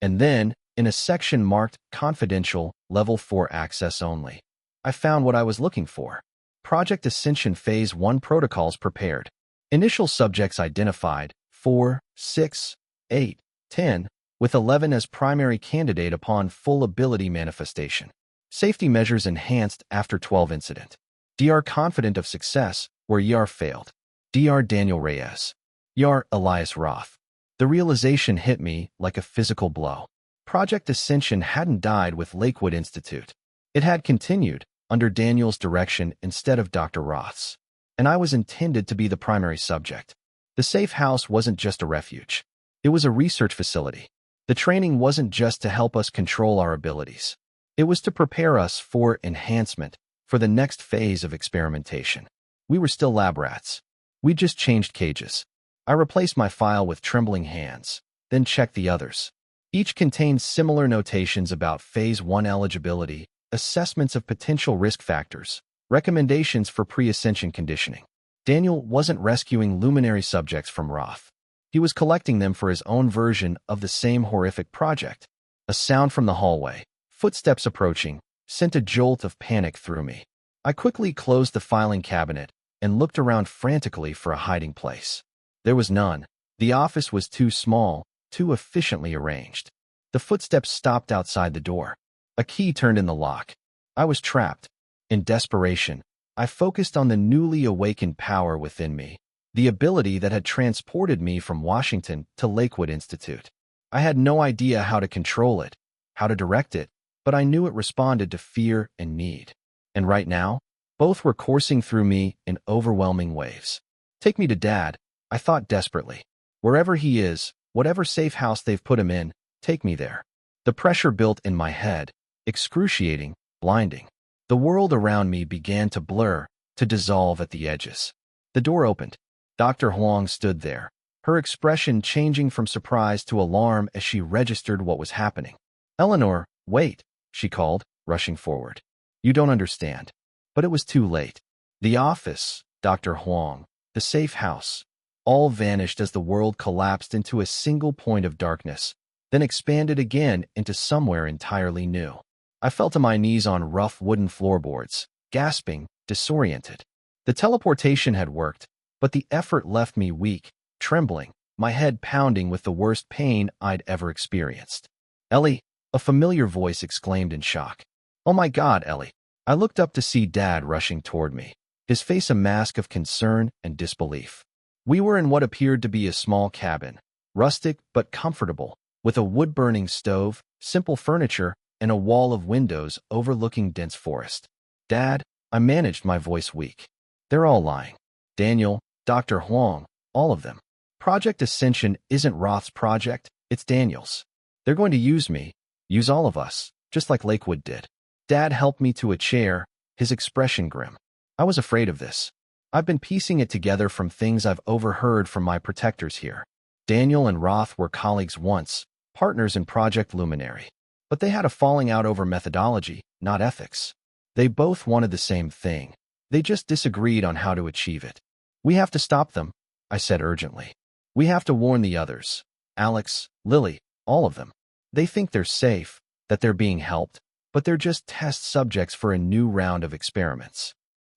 And then, in a section marked confidential, level 4 access only, I found what I was looking for. Project Ascension Phase 1 protocols prepared. Initial subjects identified 4, 6, 8, 10, with 11 as primary candidate upon full ability manifestation. Safety measures enhanced after 12 incident. Dr. confident of success where Yar failed. Dr. Daniel Reyes. Yar Elias Roth. The realization hit me like a physical blow. Project Ascension hadn't died with Lakewood Institute. It had continued, under Daniel's direction instead of Dr. Roth's. And I was intended to be the primary subject. The safe house wasn't just a refuge. It was a research facility. The training wasn't just to help us control our abilities. It was to prepare us for enhancement, for the next phase of experimentation. We were still lab rats. We just changed cages. I replaced my file with trembling hands, then checked the others. Each contained similar notations about Phase 1 eligibility, assessments of potential risk factors, recommendations for pre-ascension conditioning. Daniel wasn't rescuing luminary subjects from Roth. He was collecting them for his own version of the same horrific project. A sound from the hallway, footsteps approaching, sent a jolt of panic through me. I quickly closed the filing cabinet and looked around frantically for a hiding place. There was none. The office was too small, too efficiently arranged. The footsteps stopped outside the door. A key turned in the lock. I was trapped. In desperation, I focused on the newly awakened power within me, the ability that had transported me from Washington to Lakewood Institute. I had no idea how to control it, how to direct it, but I knew it responded to fear and need. And right now, both were coursing through me in overwhelming waves. Take me to Dad, I thought desperately. Wherever he is, whatever safe house they've put him in, take me there. The pressure built in my head, excruciating, blinding. The world around me began to blur, to dissolve at the edges. The door opened. Dr. Huang stood there, her expression changing from surprise to alarm as she registered what was happening. "Eleanor, wait," she called, rushing forward. "You don't understand." But it was too late. The office, Dr. Huang, the safe house, all vanished as the world collapsed into a single point of darkness, then expanded again into somewhere entirely new. I fell to my knees on rough wooden floorboards, gasping, disoriented. The teleportation had worked, but the effort left me weak, trembling, my head pounding with the worst pain I'd ever experienced. "Ellie," a familiar voice exclaimed in shock. "Oh my God, Ellie." I looked up to see Dad rushing toward me, his face a mask of concern and disbelief. We were in what appeared to be a small cabin, rustic but comfortable, with a wood-burning stove, simple furniture, and a wall of windows overlooking dense forest. "Dad," I managed, my voice weak. "They're all lying. Daniel, Dr. Huang, all of them. Project Ascension isn't Roth's project, it's Daniel's. They're going to use me, use all of us, just like Lakewood did." Dad helped me to a chair, his expression grim. "I was afraid of this. I've been piecing it together from things I've overheard from my protectors here. Daniel and Roth were colleagues once, partners in Project Luminary. But they had a falling out over methodology, not ethics. They both wanted the same thing. They just disagreed on how to achieve it. We have to stop them," I said urgently. "We have to warn the others. Alex, Lily, all of them. They think they're safe, that they're being helped, but they're just test subjects for a new round of experiments."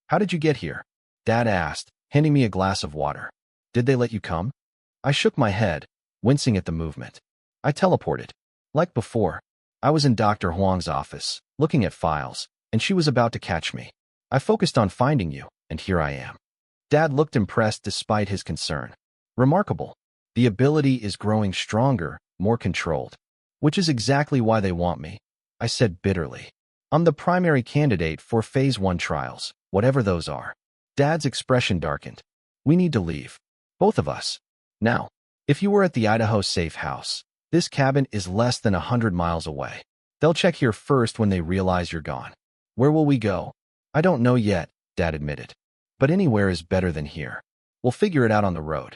"How did you get here?" Dad asked, handing me a glass of water. "Did they let you come?" I shook my head, wincing at the movement. "I teleported. Like before. I was in Dr. Huang's office, looking at files, and she was about to catch me. I focused on finding you, and here I am." Dad looked impressed despite his concern. "Remarkable. The ability is growing stronger, more controlled. Which is exactly why they want me," I said bitterly. "I'm the primary candidate for Phase 1 trials, whatever those are." Dad's expression darkened. "We need to leave. Both of us. Now, if you were at the Idaho safe house, this cabin is less than 100 miles away. They'll check here first when they realize you're gone. Where will we go?" "I don't know yet," Dad admitted. but anywhere is better than here. We'll figure it out on the road.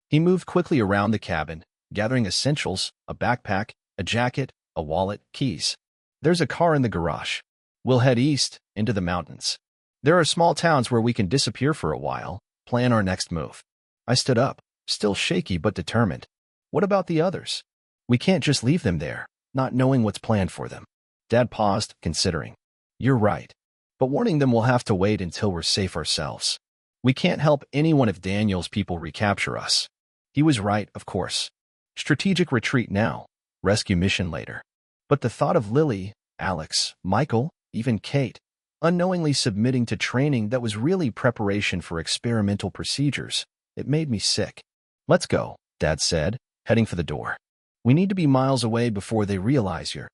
He moved quickly around the cabin, gathering essentials, a backpack, a jacket, a wallet, keys. There's a car in the garage. We'll head east, into the mountains. There are small towns where we can disappear for a while, plan our next move. I stood up, still shaky but determined. What about the others? We can't just leave them there, not knowing what's planned for them. Dad paused, considering. You're right. But warning them will have to wait until we're safe ourselves. We can't help anyone if Daniel's people recapture us. He was right, of course. Strategic retreat now, rescue mission later. But the thought of Lily, Alex, Michael, even Kate, unknowingly submitting to training that was really preparation for experimental procedures, it made me sick. Let's go, Dad said, heading for the door. We need to be miles away before they realize you're.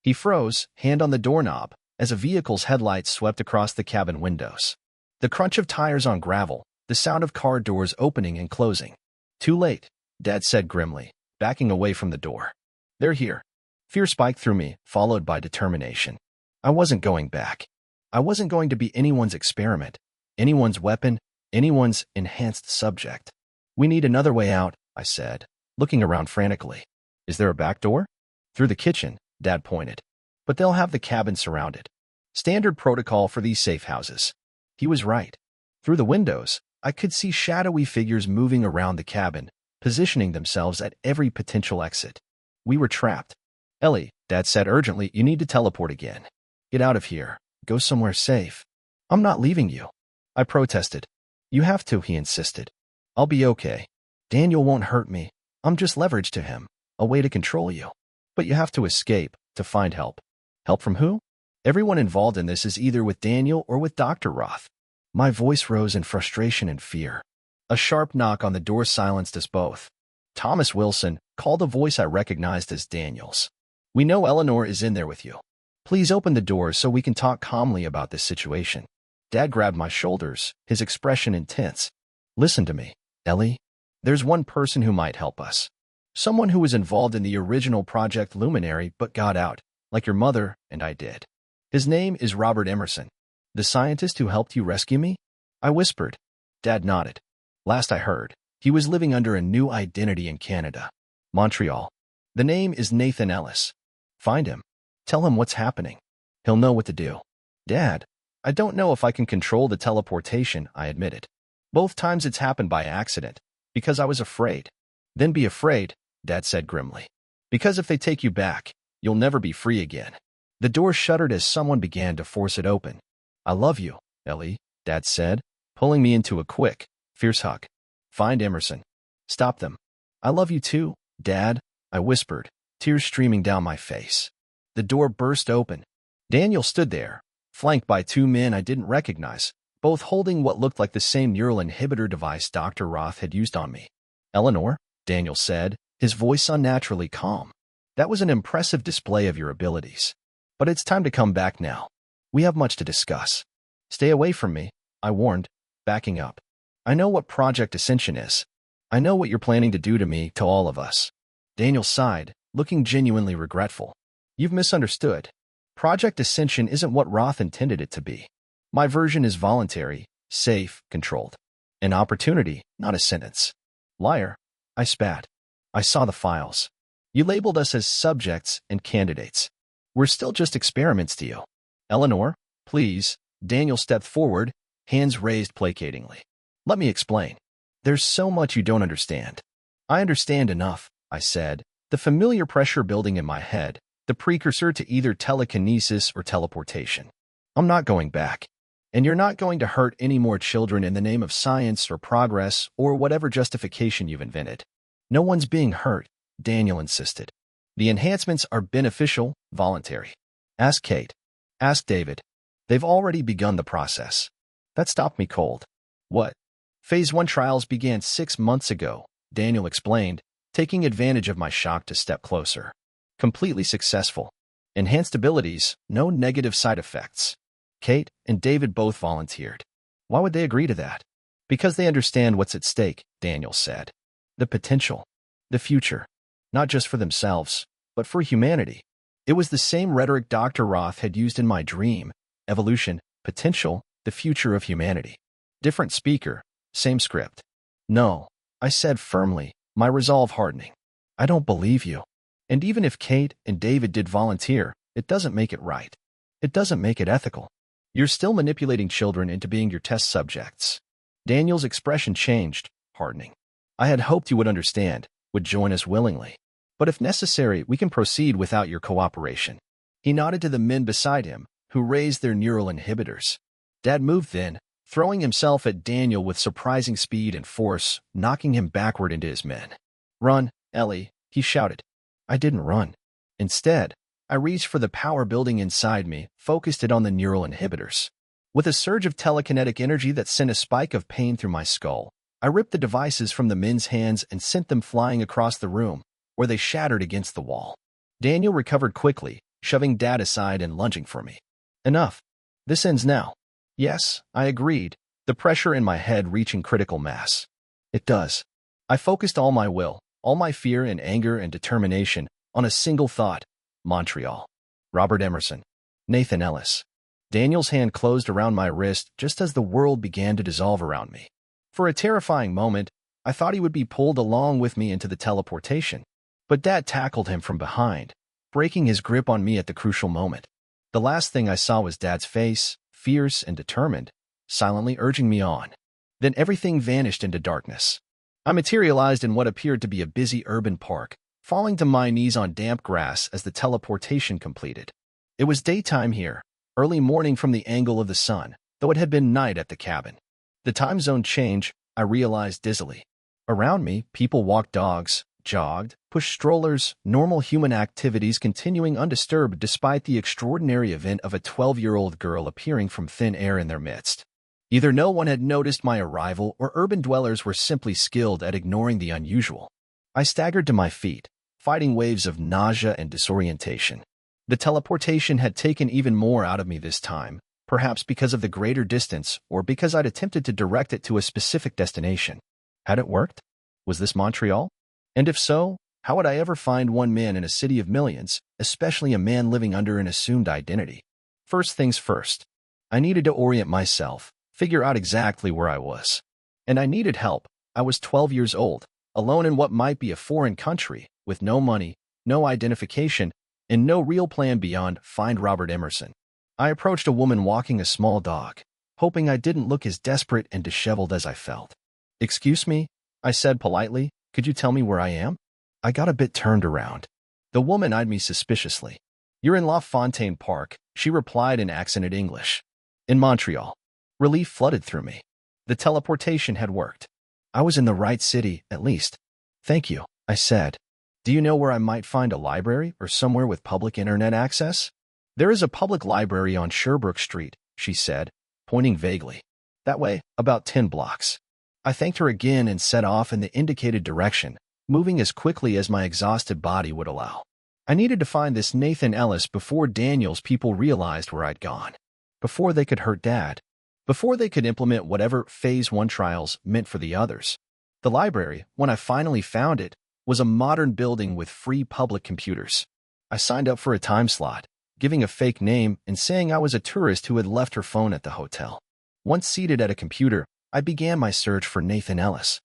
He froze, hand on the doorknob, as a vehicle's headlights swept across the cabin windows. The crunch of tires on gravel, the sound of car doors opening and closing. Too late, Dad said grimly, backing away from the door. They're here. Fear spiked through me, followed by determination. I wasn't going back. I wasn't going to be anyone's experiment, anyone's weapon, anyone's enhanced subject. We need another way out, I said, looking around frantically. Is there a back door? Through the kitchen, Dad pointed. But they'll have the cabin surrounded. Standard protocol for these safe houses. He was right. Through the windows, I could see shadowy figures moving around the cabin, positioning themselves at every potential exit. We were trapped. Ellie, Dad said urgently, you need to teleport again. Get out of here. Go somewhere safe. I'm not leaving you. I protested. You have to, he insisted. I'll be okay. Daniel won't hurt me. I'm just leverage to him, a way to control you. But you have to escape, to find help. Help from who? Everyone involved in this is either with Daniel or with Dr. Roth. My voice rose in frustration and fear. A sharp knock on the door silenced us both. Thomas Wilson called a voice I recognized as Daniel's. We know Eleanor is in there with you. Please open the door so we can talk calmly about this situation. Dad grabbed my shoulders, his expression intense. Listen to me, Ellie. There's one person who might help us. Someone who was involved in the original Project Luminary but got out, like your mother and I did. His name is Robert Emerson. The scientist who helped you rescue me? I whispered. Dad nodded. Last I heard, he was living under a new identity in Canada. Montreal. The name is Nathan Ellis. Find him. Tell him what's happening. He'll know what to do. Dad, I don't know if I can control the teleportation, I admitted. Both times it's happened by accident, because I was afraid. Then be afraid, Dad said grimly. Because if they take you back, you'll never be free again. The door shuddered as someone began to force it open. I love you, Ellie, Dad said, pulling me into a quick, fierce hug. Find Emerson. Stop them. I love you too, Dad, I whispered, tears streaming down my face. The door burst open. Daniel stood there, flanked by two men I didn't recognize, both holding what looked like the same neural inhibitor device Dr. Roth had used on me. Eleanor, Daniel said, his voice unnaturally calm. That was an impressive display of your abilities. But it's time to come back now. We have much to discuss. Stay away from me, I warned, backing up. I know what Project Ascension is. I know what you're planning to do to me, to all of us. Daniel sighed, looking genuinely regretful. You've misunderstood. Project Ascension isn't what Roth intended it to be. My version is voluntary, safe, controlled. An opportunity, not a sentence. Liar, I spat. I saw the files. You labeled us as subjects and candidates. We're still just experiments to you. Eleanor, please, Daniel stepped forward, hands raised placatingly. Let me explain. There's so much you don't understand. I understand enough, I said, the familiar pressure building in my head, the precursor to either telekinesis or teleportation. I'm not going back. And you're not going to hurt any more children in the name of science or progress or whatever justification you've invented. No one's being hurt, Daniel insisted. The enhancements are beneficial, voluntary. Ask Kate. Ask David. They've already begun the process. That stopped me cold. What? Phase 1 trials began 6 months ago, Daniel explained, taking advantage of my shock to step closer. Completely successful. Enhanced abilities, no negative side effects. Kate and David both volunteered. Why would they agree to that? Because they understand what's at stake, Daniel said. The potential. The future. Not just for themselves, but for humanity. It was the same rhetoric Dr. Roth had used in my dream. Evolution, potential, the future of humanity. Different speaker, same script. No, I said firmly, my resolve hardening. I don't believe you. And even if Kate and David did volunteer, it doesn't make it right. It doesn't make it ethical. You're still manipulating children into being your test subjects. Daniel's expression changed, hardening. I had hoped you would understand, would join us willingly. But if necessary, we can proceed without your cooperation. He nodded to the men beside him, who raised their neural inhibitors. Dad moved then, throwing himself at Daniel with surprising speed and force, knocking him backward into his men. "Run, Ellie," he shouted. I didn't run. Instead, I reached for the power building inside me, focused it on the neural inhibitors. With a surge of telekinetic energy that sent a spike of pain through my skull, I ripped the devices from the men's hands and sent them flying across the room, where they shattered against the wall. Daniel recovered quickly, shoving Dad aside and lunging for me. Enough. This ends now. Yes, I agreed, the pressure in my head reaching critical mass. It does. I focused all my will, all my fear and anger and determination on a single thought: Montreal. Robert Emerson. Nathan Ellis. Daniel's hand closed around my wrist just as the world began to dissolve around me. For a terrifying moment, I thought he would be pulled along with me into the teleportation. But Dad tackled him from behind, breaking his grip on me at the crucial moment. The last thing I saw was Dad's face, fierce and determined, silently urging me on. Then everything vanished into darkness. I materialized in what appeared to be a busy urban park, falling to my knees on damp grass as the teleportation completed. It was daytime here, early morning from the angle of the sun, though it had been night at the cabin. The time zone change, I realized dizzily. Around me, people walked dogs, jogged, pushed strollers, normal human activities continuing undisturbed despite the extraordinary event of a 12-year-old girl appearing from thin air in their midst. Either no one had noticed my arrival or urban dwellers were simply skilled at ignoring the unusual. I staggered to my feet, fighting waves of nausea and disorientation. The teleportation had taken even more out of me this time, perhaps because of the greater distance or because I'd attempted to direct it to a specific destination. Had it worked? Was this Montreal? And if so, how would I ever find one man in a city of millions, especially a man living under an assumed identity? First things first. I needed to orient myself, figure out exactly where I was. And I needed help. I was 12 years old, alone in what might be a foreign country, with no money, no identification, and no real plan beyond find Robert Emerson. I approached a woman walking a small dog, hoping I didn't look as desperate and disheveled as I felt. "Excuse me," I said politely, "could you tell me where I am?" I got a bit turned around. The woman eyed me suspiciously. "You're in La Fontaine Park," she replied in accented English. "In Montreal." Relief flooded through me. The teleportation had worked. I was in the right city, at least. "Thank you," I said. "Do you know where I might find a library or somewhere with public internet access?" "There is a public library on Sherbrooke Street," she said, pointing vaguely. "That way, about 10 blocks. I thanked her again and set off in the indicated direction, moving as quickly as my exhausted body would allow. I needed to find this Nathan Ellis before Daniel's people realized where I'd gone. Before they could hurt Dad. Before they could implement whatever Phase 1 trials meant for the others. The library, when I finally found it, was a modern building with free public computers. I signed up for a time slot, giving a fake name and saying I was a tourist who had left her phone at the hotel. Once seated at a computer, I began my search for Nathan Ellis.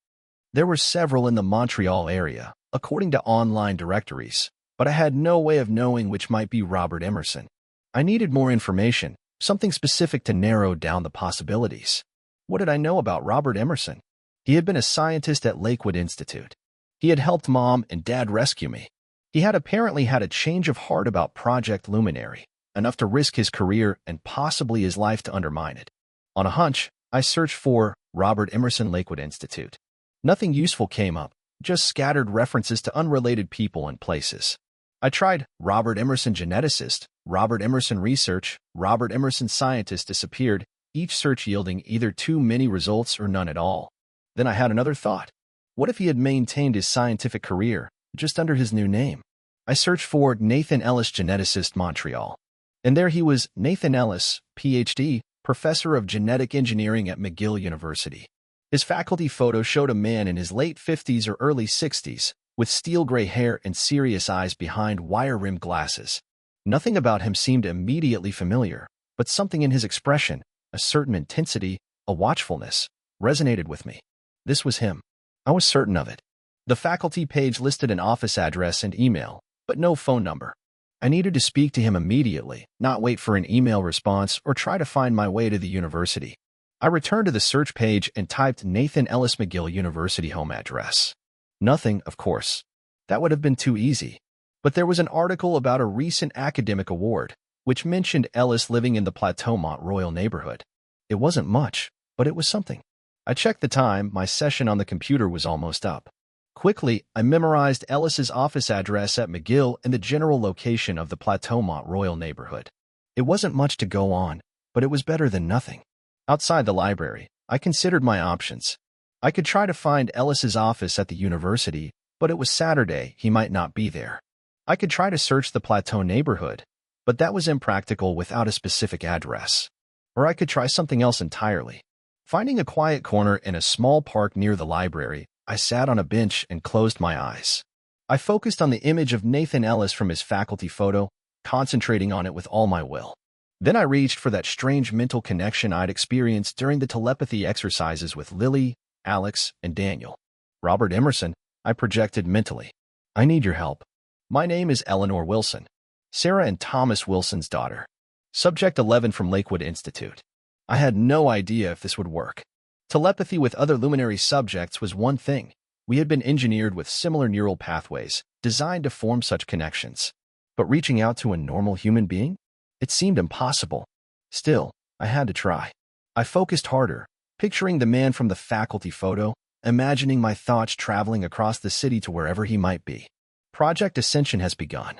There were several in the Montreal area, according to online directories, but I had no way of knowing which might be Robert Emerson. I needed more information, something specific to narrow down the possibilities. What did I know about Robert Emerson? He had been a scientist at Lakewood Institute. He had helped Mom and Dad rescue me. He had apparently had a change of heart about Project Luminary, enough to risk his career and possibly his life to undermine it. On a hunch, I searched for Robert Emerson Lakewood Institute. Nothing useful came up, just scattered references to unrelated people and places. I tried Robert Emerson geneticist, Robert Emerson research, Robert Emerson scientist disappeared, each search yielding either too many results or none at all. Then I had another thought. What if he had maintained his scientific career, just under his new name? I searched for Nathan Ellis geneticist Montreal. And there he was, Nathan Ellis, Ph.D., professor of genetic engineering at McGill University. His faculty photo showed a man in his late 50s or early 60s, with steel gray hair and serious eyes behind wire-rimmed glasses. Nothing about him seemed immediately familiar, but something in his expression, a certain intensity, a watchfulness, resonated with me. This was him. I was certain of it. The faculty page listed an office address and email, but no phone number. I needed to speak to him immediately, not wait for an email response or try to find my way to the university. I returned to the search page and typed Nathan Ellis McGill University home address. Nothing, of course. That would have been too easy. But there was an article about a recent academic award, which mentioned Ellis living in the Plateaumont Royal neighborhood. It wasn't much, but it was something. I checked the time. My session on the computer was almost up. Quickly, I memorized Ellis's office address at McGill and the general location of the Plateaumont Royal neighborhood. It wasn't much to go on, but it was better than nothing. Outside the library, I considered my options. I could try to find Ellis's office at the university, but it was Saturday, he might not be there. I could try to search the Plateau neighborhood, but that was impractical without a specific address. Or I could try something else entirely. Finding a quiet corner in a small park near the library, I sat on a bench and closed my eyes. I focused on the image of Nathan Ellis from his faculty photo, concentrating on it with all my will. Then I reached for that strange mental connection I'd experienced during the telepathy exercises with Lily, Alex, and Daniel. Robert Emerson, I projected mentally. I need your help. My name is Eleanor Wilson, Sarah and Thomas Wilson's daughter. Subject 11 from Lakewood Institute. I had no idea if this would work. Telepathy with other luminary subjects was one thing. We had been engineered with similar neural pathways, designed to form such connections. But reaching out to a normal human being? It seemed impossible. Still, I had to try. I focused harder, picturing the man from the faculty photo, imagining my thoughts traveling across the city to wherever he might be. Project Ascension has begun.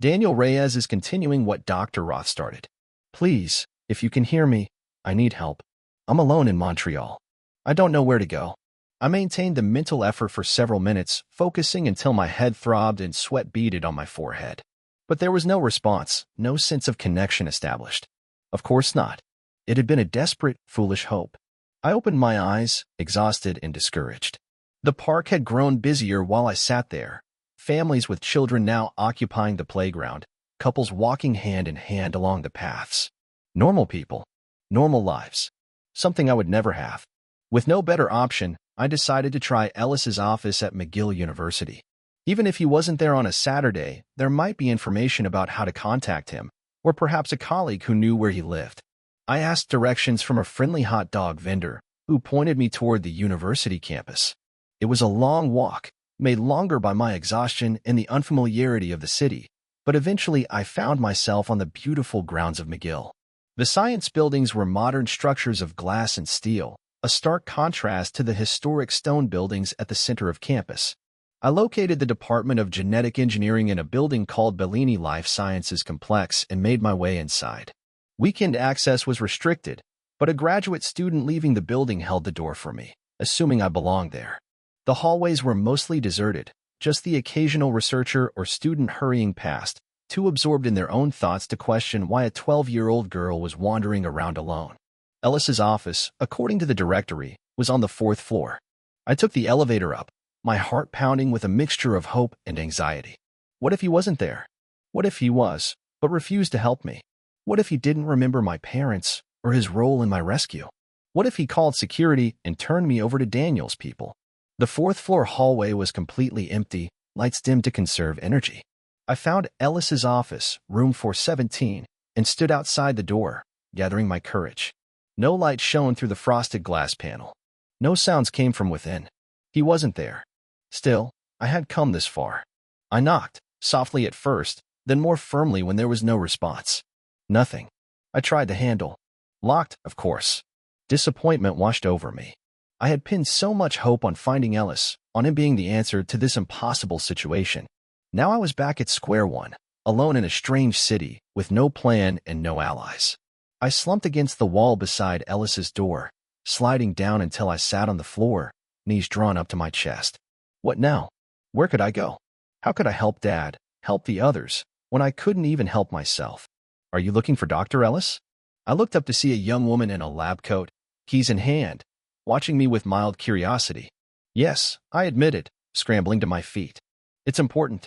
Daniel Reyes is continuing what Dr. Roth started. Please, if you can hear me, I need help. I'm alone in Montreal. I don't know where to go. I maintained the mental effort for several minutes, focusing until my head throbbed and sweat beaded on my forehead. But there was no response, no sense of connection established. Of course not. It had been a desperate, foolish hope. I opened my eyes, exhausted and discouraged. The park had grown busier while I sat there. Families with children now occupying the playground, couples walking hand in hand along the paths. Normal people. Normal lives. Something I would never have. With no better option, I decided to try Ellis's office at McGill University. Even if he wasn't there on a Saturday, there might be information about how to contact him, or perhaps a colleague who knew where he lived. I asked directions from a friendly hot dog vendor, who pointed me toward the university campus. It was a long walk, made longer by my exhaustion and the unfamiliarity of the city, but eventually I found myself on the beautiful grounds of McGill. The science buildings were modern structures of glass and steel, a stark contrast to the historic stone buildings at the center of campus. I located the Department of Genetic Engineering in a building called Bellini Life Sciences Complex and made my way inside. Weekend access was restricted, but a graduate student leaving the building held the door for me, assuming I belonged there. The hallways were mostly deserted, just the occasional researcher or student hurrying past, too absorbed in their own thoughts to question why a 12-year-old girl was wandering around alone. Ellis's office, according to the directory, was on the 4th floor. I took the elevator up, my heart pounding with a mixture of hope and anxiety. What if he wasn't there? What if he was, but refused to help me? What if he didn't remember my parents or his role in my rescue? What if he called security and turned me over to Daniel's people? The 4th floor hallway was completely empty, lights dimmed to conserve energy. I found Ellis's office, room 417, and stood outside the door, gathering my courage. No light shone through the frosted glass panel. No sounds came from within. He wasn't there. Still, I had come this far. I knocked, softly at first, then more firmly when there was no response. Nothing. I tried the handle. Locked, of course. Disappointment washed over me. I had pinned so much hope on finding Ellis, on him being the answer to this impossible situation. Now I was back at square one, alone in a strange city, with no plan and no allies. I slumped against the wall beside Ellis's door, sliding down until I sat on the floor, knees drawn up to my chest. What now? Where could I go? How could I help Dad, help the others, when I couldn't even help myself? Are you looking for Dr. Ellis? I looked up to see a young woman in a lab coat, keys in hand, watching me with mild curiosity. Yes, I admitted, scrambling to my feet. It's important.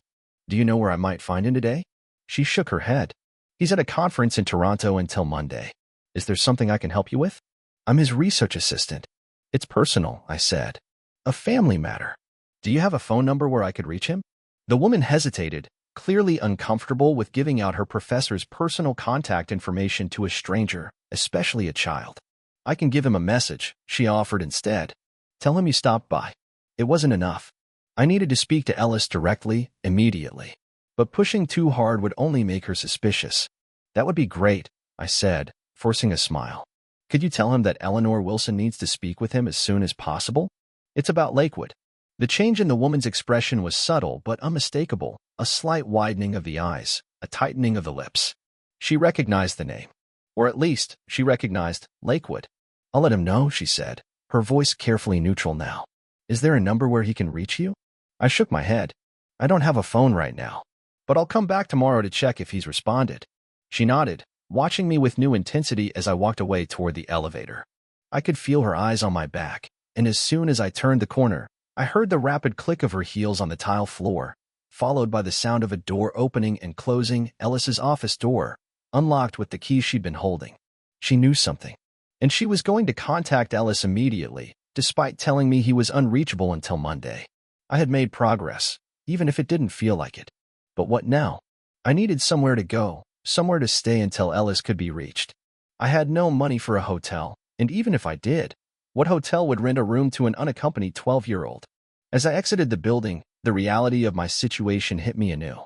Do you know where I might find him today? She shook her head. He's at a conference in Toronto until Monday. Is there something I can help you with? I'm his research assistant. It's personal, I said. A family matter. Do you have a phone number where I could reach him? The woman hesitated, clearly uncomfortable with giving out her professor's personal contact information to a stranger, especially a child. I can give him a message, she offered instead. Tell him you stopped by. It wasn't enough. I needed to speak to Ellis directly, immediately. But pushing too hard would only make her suspicious. That would be great, I said, forcing a smile. Could you tell him that Eleanor Wilson needs to speak with him as soon as possible? It's about Lakewood. The change in the woman's expression was subtle but unmistakable, a slight widening of the eyes, a tightening of the lips. She recognized the name. Or at least, she recognized Lakewood. I'll let him know, she said, her voice carefully neutral now. Is there a number where he can reach you? I shook my head. I don't have a phone right now. But I'll come back tomorrow to check if he's responded. She nodded, watching me with new intensity as I walked away toward the elevator. I could feel her eyes on my back, and as soon as I turned the corner, I heard the rapid click of her heels on the tile floor, followed by the sound of a door opening and closing. Ellis's office door, unlocked with the key she'd been holding. She knew something, and she was going to contact Ellis immediately, despite telling me he was unreachable until Monday. I had made progress, even if it didn't feel like it. But what now? I needed somewhere to go, somewhere to stay until Ellis could be reached. I had no money for a hotel, and even if I did, what hotel would rent a room to an unaccompanied 12-year-old? As I exited the building, the reality of my situation hit me anew.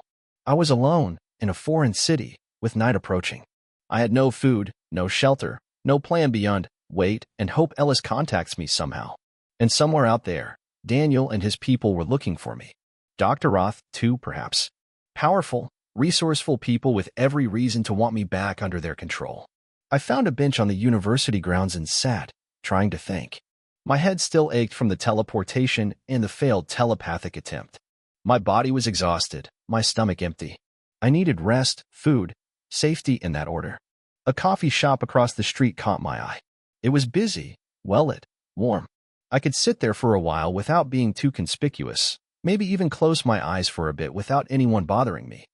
I was alone, in a foreign city, with night approaching. I had no food, no shelter, no plan beyond wait and hope Ellis contacts me somehow. And somewhere out there, Daniel and his people were looking for me. Dr. Roth, too, perhaps. Powerful, resourceful people with every reason to want me back under their control. I found a bench on the university grounds and sat, trying to think. My head still ached from the teleportation and the failed telepathic attempt. My body was exhausted, my stomach empty. I needed rest, food, safety in that order. A coffee shop across the street caught my eye. It was busy, well-lit, warm. I could sit there for a while without being too conspicuous, maybe even close my eyes for a bit without anyone bothering me.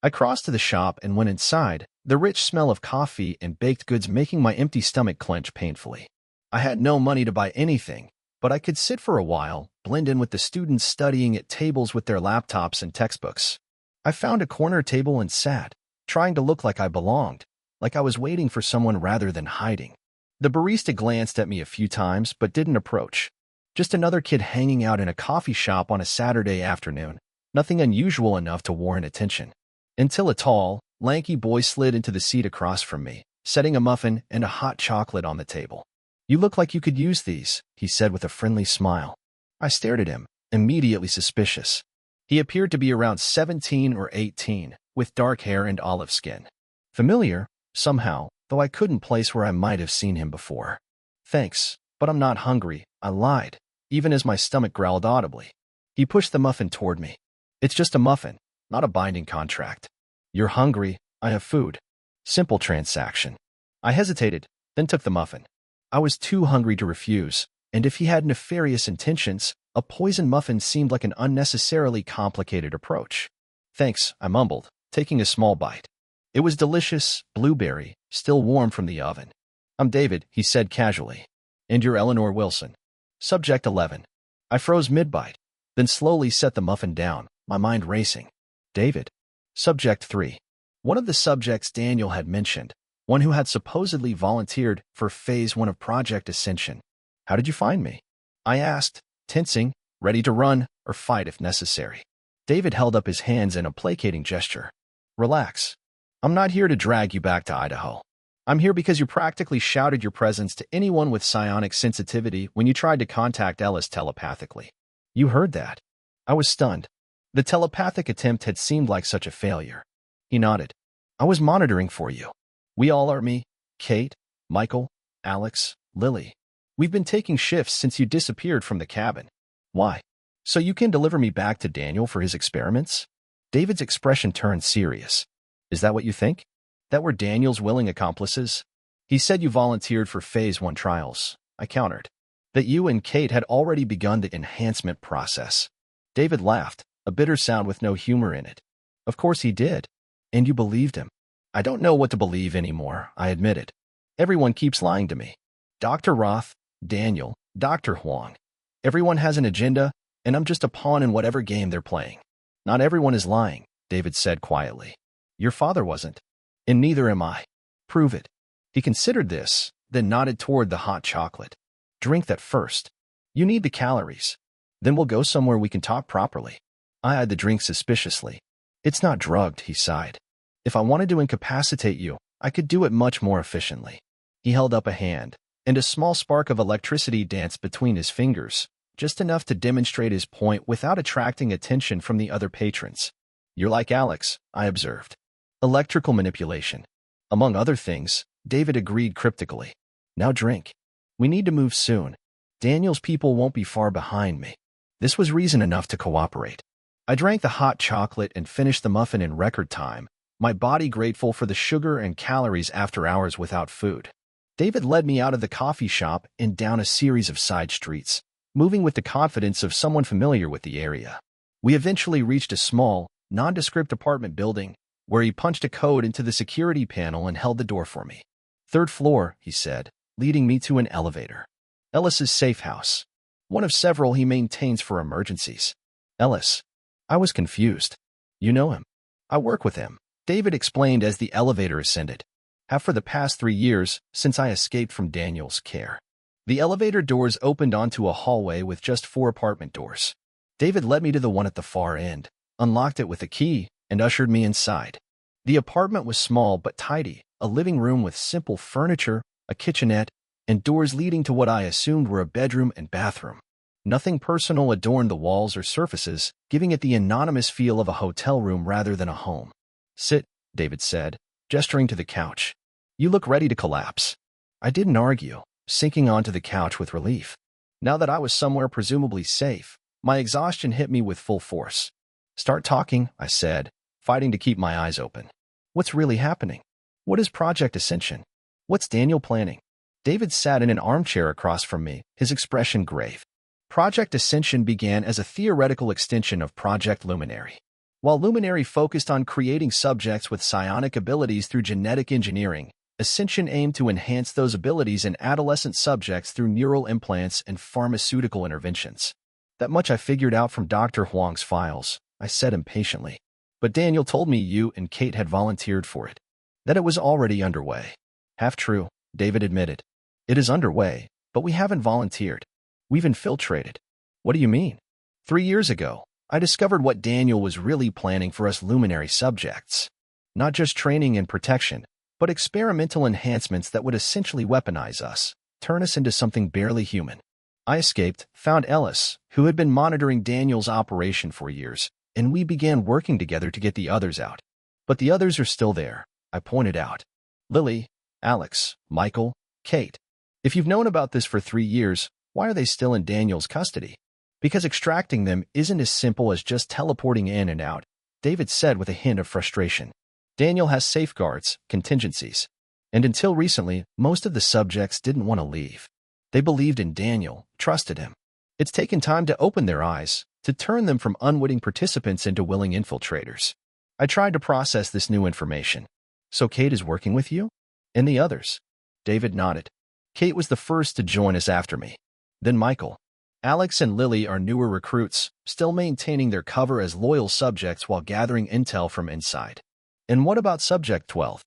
I crossed to the shop and went inside, the rich smell of coffee and baked goods making my empty stomach clench painfully. I had no money to buy anything, but I could sit for a while, blend in with the students studying at tables with their laptops and textbooks. I found a corner table and sat, trying to look like I belonged, like I was waiting for someone rather than hiding. The barista glanced at me a few times but didn't approach. Just another kid hanging out in a coffee shop on a Saturday afternoon, nothing unusual enough to warrant attention. Until a tall, lanky boy slid into the seat across from me, setting a muffin and a hot chocolate on the table. You look like you could use these, he said with a friendly smile. I stared at him, immediately suspicious. He appeared to be around 17 or 18, with dark hair and olive skin. Familiar, somehow, though I couldn't place where I might have seen him before. Thanks, but I'm not hungry, I lied, even as my stomach growled audibly. He pushed the muffin toward me. It's just a muffin, not a binding contract. You're hungry, I have food. Simple transaction. I hesitated, then took the muffin. I was too hungry to refuse, and if he had nefarious intentions, a poison muffin seemed like an unnecessarily complicated approach. Thanks, I mumbled, taking a small bite. It was delicious, blueberry, still warm from the oven. I'm David, he said casually. And you're Eleanor Wilson. Subject 11. I froze mid-bite, then slowly set the muffin down, my mind racing. David. Subject 3. One of the subjects Daniel had mentioned, one who had supposedly volunteered for Phase 1 of Project Ascension. How did you find me? I asked, tensing, ready to run or fight if necessary. David held up his hands in a placating gesture. Relax. I'm not here to drag you back to Idaho. I'm here because you practically shouted your presence to anyone with psionic sensitivity when you tried to contact Ellis telepathically. You heard that. I was stunned. The telepathic attempt had seemed like such a failure. He nodded. I was monitoring for you. We all are me, Kate, Michael, Alex, Lily. We've been taking shifts since you disappeared from the cabin. Why? So you can deliver me back to Daniel for his experiments? David's expression turned serious. Is that what you think? That we're Daniel's willing accomplices? He said you volunteered for Phase 1 trials. I countered. That you and Kate had already begun the enhancement process. David laughed, a bitter sound with no humor in it. Of course he did. And you believed him. I don't know what to believe anymore, I admitted. Everyone keeps lying to me. Dr. Roth, Daniel, Dr. Huang. Everyone has an agenda, and I'm just a pawn in whatever game they're playing. Not everyone is lying, David said quietly. Your father wasn't, and neither am I. Prove it. He considered this, then nodded toward the hot chocolate. Drink that first. You need the calories. Then we'll go somewhere we can talk properly. I eyed the drink suspiciously. It's not drugged, he sighed. If I wanted to incapacitate you, I could do it much more efficiently. He held up a hand, and a small spark of electricity danced between his fingers, just enough to demonstrate his point without attracting attention from the other patrons. You're like Alex, I observed. Electrical manipulation. Among other things, David agreed cryptically. Now drink. We need to move soon. Daniel's people won't be far behind me. This was reason enough to cooperate. I drank the hot chocolate and finished the muffin in record time, my body grateful for the sugar and calories after hours without food. David led me out of the coffee shop and down a series of side streets, moving with the confidence of someone familiar with the area. We eventually reached a small, nondescript apartment building, where he punched a code into the security panel and held the door for me. Third floor, he said, leading me to an elevator. Ellis's safe house. One of several he maintains for emergencies. Ellis. I was confused. You know him. I work with him, David explained as the elevator ascended. Have for the past 3 years, since I escaped from Daniel's care. The elevator doors opened onto a hallway with just 4 apartment doors. David led me to the one at the far end, unlocked it with a key, and ushered me inside. The apartment was small but tidy, a living room with simple furniture, a kitchenette, and doors leading to what I assumed were a bedroom and bathroom. Nothing personal adorned the walls or surfaces, giving it the anonymous feel of a hotel room rather than a home. Sit, David said, gesturing to the couch. You look ready to collapse. I didn't argue, sinking onto the couch with relief. Now that I was somewhere presumably safe, my exhaustion hit me with full force. Start talking, I said, fighting to keep my eyes open. What's really happening? What is Project Ascension? What's Daniel planning? David sat in an armchair across from me, his expression grave. Project Ascension began as a theoretical extension of Project Luminary. While Luminary focused on creating subjects with psionic abilities through genetic engineering, Ascension aimed to enhance those abilities in adolescent subjects through neural implants and pharmaceutical interventions. That much I figured out from Dr. Huang's files, I said impatiently. But Daniel told me you and Kate had volunteered for it. That it was already underway. Half true, David admitted. It is underway, but we haven't volunteered. We've infiltrated. What do you mean? 3 years ago, I discovered what Daniel was really planning for us luminary subjects. Not just training and protection, but experimental enhancements that would essentially weaponize us, turn us into something barely human. I escaped, found Ellis, who had been monitoring Daniel's operation for years, and we began working together to get the others out. But the others are still there, I pointed out. Lily, Alex, Michael, Kate. If you've known about this for 3 years, why are they still in Daniel's custody? Because extracting them isn't as simple as just teleporting in and out, David said with a hint of frustration. Daniel has safeguards, contingencies. And until recently, most of the subjects didn't want to leave. They believed in Daniel, trusted him. It's taken time to open their eyes, to turn them from unwitting participants into willing infiltrators. I tried to process this new information. So Kate is working with you? And the others? David nodded. Kate was the first to join us after me. Then Michael. Alex and Lily are newer recruits, still maintaining their cover as loyal subjects while gathering intel from inside. And what about Subject 12?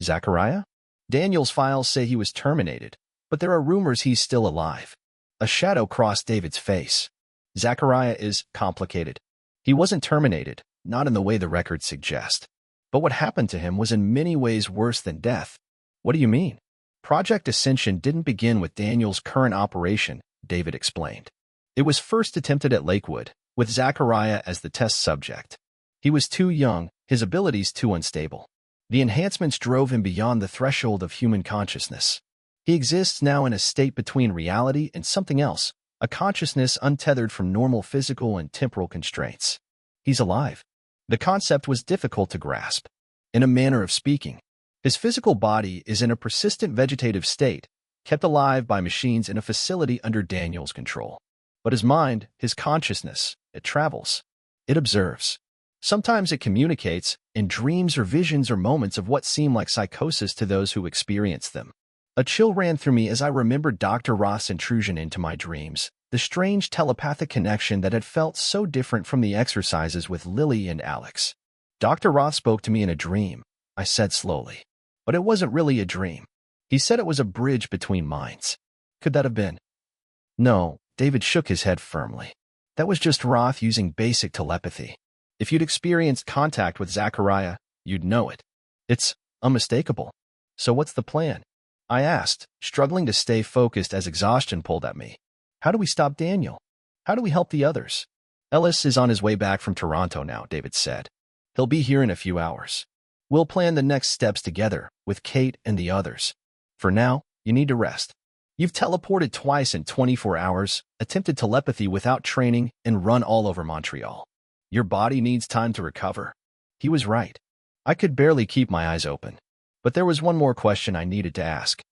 Zachariah? Daniel's files say he was terminated, but there are rumors he's still alive. A shadow crossed David's face. Zachariah is complicated. He wasn't terminated, not in the way the records suggest. But what happened to him was in many ways worse than death. What do you mean? Project Ascension didn't begin with Daniel's current operation, David explained. It was first attempted at Lakewood, with Zachariah as the test subject. He was too young, his abilities too unstable. The enhancements drove him beyond the threshold of human consciousness. He exists now in a state between reality and something else, a consciousness untethered from normal physical and temporal constraints. He's alive. The concept was difficult to grasp. In a manner of speaking, his physical body is in a persistent vegetative state, kept alive by machines in a facility under Daniel's control. But his mind, his consciousness, it travels. It observes. Sometimes it communicates in dreams or visions or moments of what seem like psychosis to those who experience them. A chill ran through me as I remembered Dr. Roth's intrusion into my dreams, the strange telepathic connection that had felt so different from the exercises with Lily and Alex. Dr. Roth spoke to me in a dream, I said slowly. But it wasn't really a dream. He said it was a bridge between minds. Could that have been? No, David shook his head firmly. That was just Roth using basic telepathy. If you'd experienced contact with Zachariah, you'd know it. It's unmistakable. So what's the plan? I asked, struggling to stay focused as exhaustion pulled at me. How do we stop Daniel? How do we help the others? Ellis is on his way back from Toronto now, David said. He'll be here in a few hours. We'll plan the next steps together with Kate and the others. For now, you need to rest. You've teleported twice in 24 hours, attempted telepathy without training, and run all over Montreal. Your body needs time to recover. He was right. I could barely keep my eyes open. But there was one more question I needed to ask.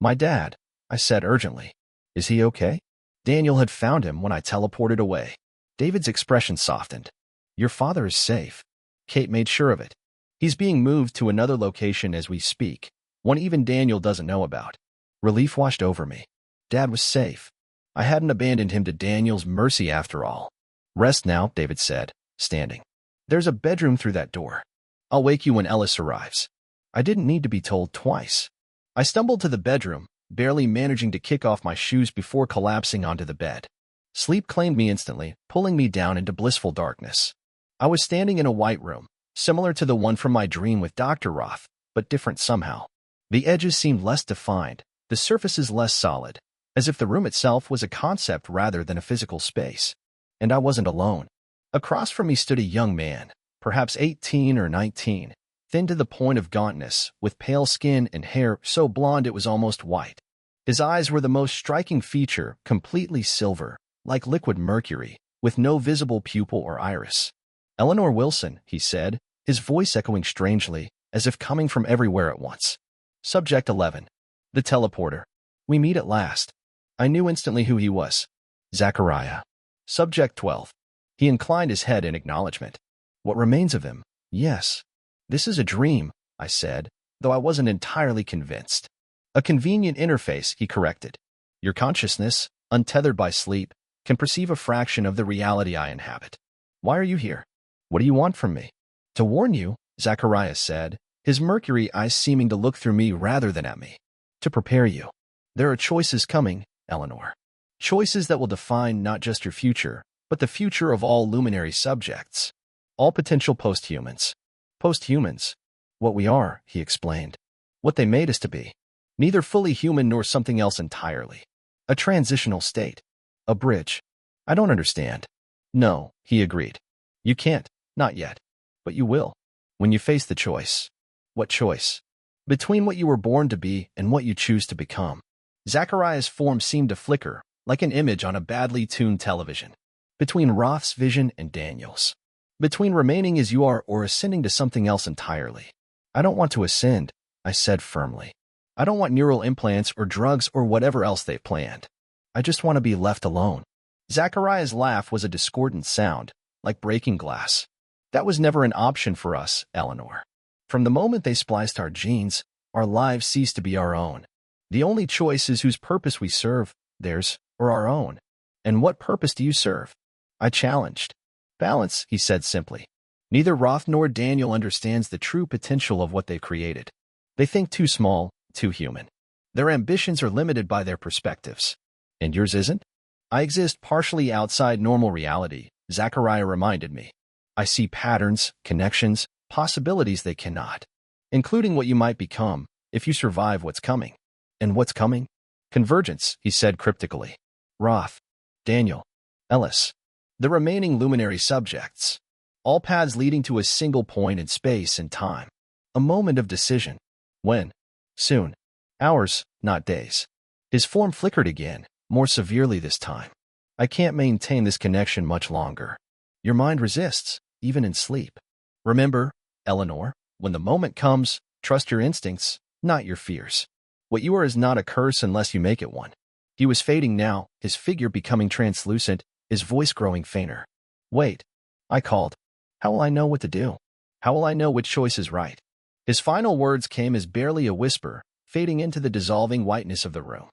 My dad, I said urgently. Is he okay? Daniel had found him when I teleported away. David's expression softened. Your father is safe. Kate made sure of it. He's being moved to another location as we speak, one even Daniel doesn't know about. Relief washed over me. Dad was safe. I hadn't abandoned him to Daniel's mercy after all. Rest now, David said, standing. There's a bedroom through that door. I'll wake you when Ellis arrives. I didn't need to be told twice. I stumbled to the bedroom, barely managing to kick off my shoes before collapsing onto the bed. Sleep claimed me instantly, pulling me down into blissful darkness. I was standing in a white room, similar to the one from my dream with Dr. Roth, but different somehow. The edges seemed less defined, the surfaces less solid, as if the room itself was a concept rather than a physical space. And I wasn't alone. Across from me stood a young man, perhaps 18 or 19, thin to the point of gauntness, with pale skin and hair so blonde it was almost white. His eyes were the most striking feature, completely silver, like liquid mercury, with no visible pupil or iris. Eleanor Wilson, he said, his voice echoing strangely, as if coming from everywhere at once. Subject 11. The teleporter. We meet at last. I knew instantly who he was. Zachariah. Subject 12. He inclined his head in acknowledgement. What remains of him? Yes. This is a dream, I said, though I wasn't entirely convinced. A convenient interface, he corrected. Your consciousness, untethered by sleep, can perceive a fraction of the reality I inhabit. Why are you here? What do you want from me? To warn you, Zachariah said, his mercury eyes seeming to look through me rather than at me. To prepare you. There are choices coming, Eleanor. Choices that will define not just your future, but the future of all luminary subjects. All potential posthumans. Posthumans. What we are, he explained. What they made us to be. Neither fully human nor something else entirely. A transitional state. A bridge. I don't understand. No, he agreed. You can't, not yet. But you will. When you face the choice. What choice? Between what you were born to be and what you choose to become. Zachariah's form seemed to flicker, like an image on a badly tuned television. Between Roth's vision and Daniel's. Between remaining as you are or ascending to something else entirely. I don't want to ascend, I said firmly. I don't want neural implants or drugs or whatever else they've planned. I just want to be left alone. Zachariah's laugh was a discordant sound, like breaking glass. That was never an option for us, Eleanor. From the moment they spliced our genes, our lives ceased to be our own. The only choice is whose purpose we serve, theirs or our own. And what purpose do you serve? I challenged. Balance, he said simply. Neither Roth nor Daniel understands the true potential of what they've created. They think too small, too human. Their ambitions are limited by their perspectives. And yours isn't? I exist partially outside normal reality, Zachariah reminded me. I see patterns, connections, possibilities they cannot, including what you might become if you survive what's coming. And what's coming? Convergence, he said cryptically. Roth, Daniel, Ellis, the remaining luminary subjects, all paths leading to a single point in space and time. A moment of decision. When? Soon. Hours, not days. His form flickered again, more severely this time. I can't maintain this connection much longer. Your mind resists, even in sleep. Remember, Eleanor, when the moment comes, trust your instincts, not your fears. What you are is not a curse unless you make it one. He was fading now, his figure becoming translucent, his voice growing fainter. Wait, I called. How will I know what to do? How will I know which choice is right? His final words came as barely a whisper, fading into the dissolving whiteness of the room.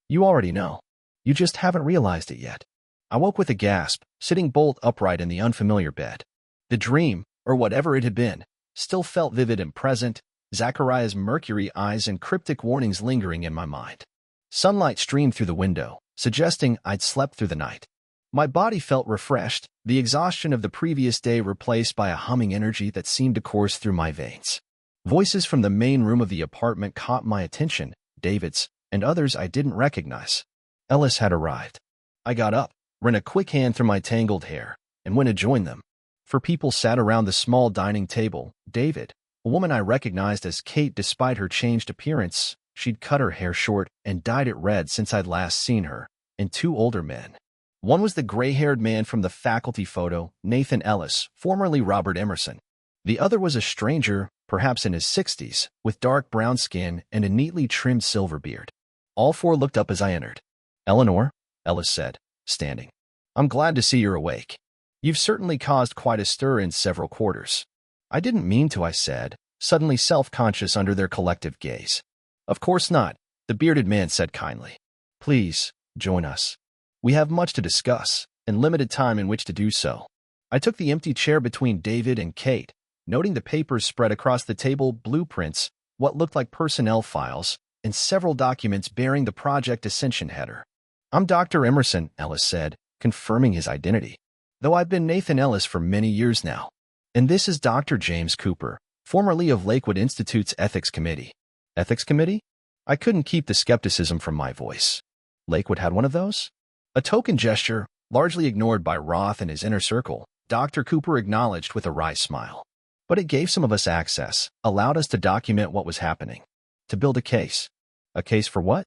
You already know. You just haven't realized it yet. I woke with a gasp, sitting bolt upright in the unfamiliar bed. The dream, or whatever it had been, still felt vivid and present, Zachariah's mercury eyes and cryptic warnings lingering in my mind. Sunlight streamed through the window, suggesting I'd slept through the night. My body felt refreshed, the exhaustion of the previous day replaced by a humming energy that seemed to course through my veins. Voices from the main room of the apartment caught my attention, David's, and others I didn't recognize. Ellis had arrived. I got up, ran a quick hand through my tangled hair, and went to join them. Four people sat around the small dining table. David, a woman I recognized as Kate despite her changed appearance, she'd cut her hair short and dyed it red since I'd last seen her, and two older men. One was the gray-haired man from the faculty photo, Nathan Ellis, formerly Robert Emerson. The other was a stranger, perhaps in his 60s, with dark brown skin and a neatly trimmed silver beard. All four looked up as I entered. "Eleanor," Ellis said, standing. "I'm glad to see you're awake. You've certainly caused quite a stir in several quarters." "I didn't mean to," I said, suddenly self-conscious under their collective gaze. "Of course not," the bearded man said kindly. "Please, join us. We have much to discuss, and limited time in which to do so." I took the empty chair between David and Kate, noting the papers spread across the table, blueprints, what looked like personnel files, and several documents bearing the Project Ascension header. "I'm Dr. Emerson," Ellis said, confirming his identity, "though I've been Nathan Ellis for many years now. And this is Dr. James Cooper, formerly of Lakewood Institute's Ethics Committee." "Ethics Committee?" I couldn't keep the skepticism from my voice. Lakewood had one of those? A token gesture, largely ignored by Roth and his inner circle, Dr. Cooper acknowledged with a wry smile. But it gave some of us access, allowed us to document what was happening. To build a case. A case for what?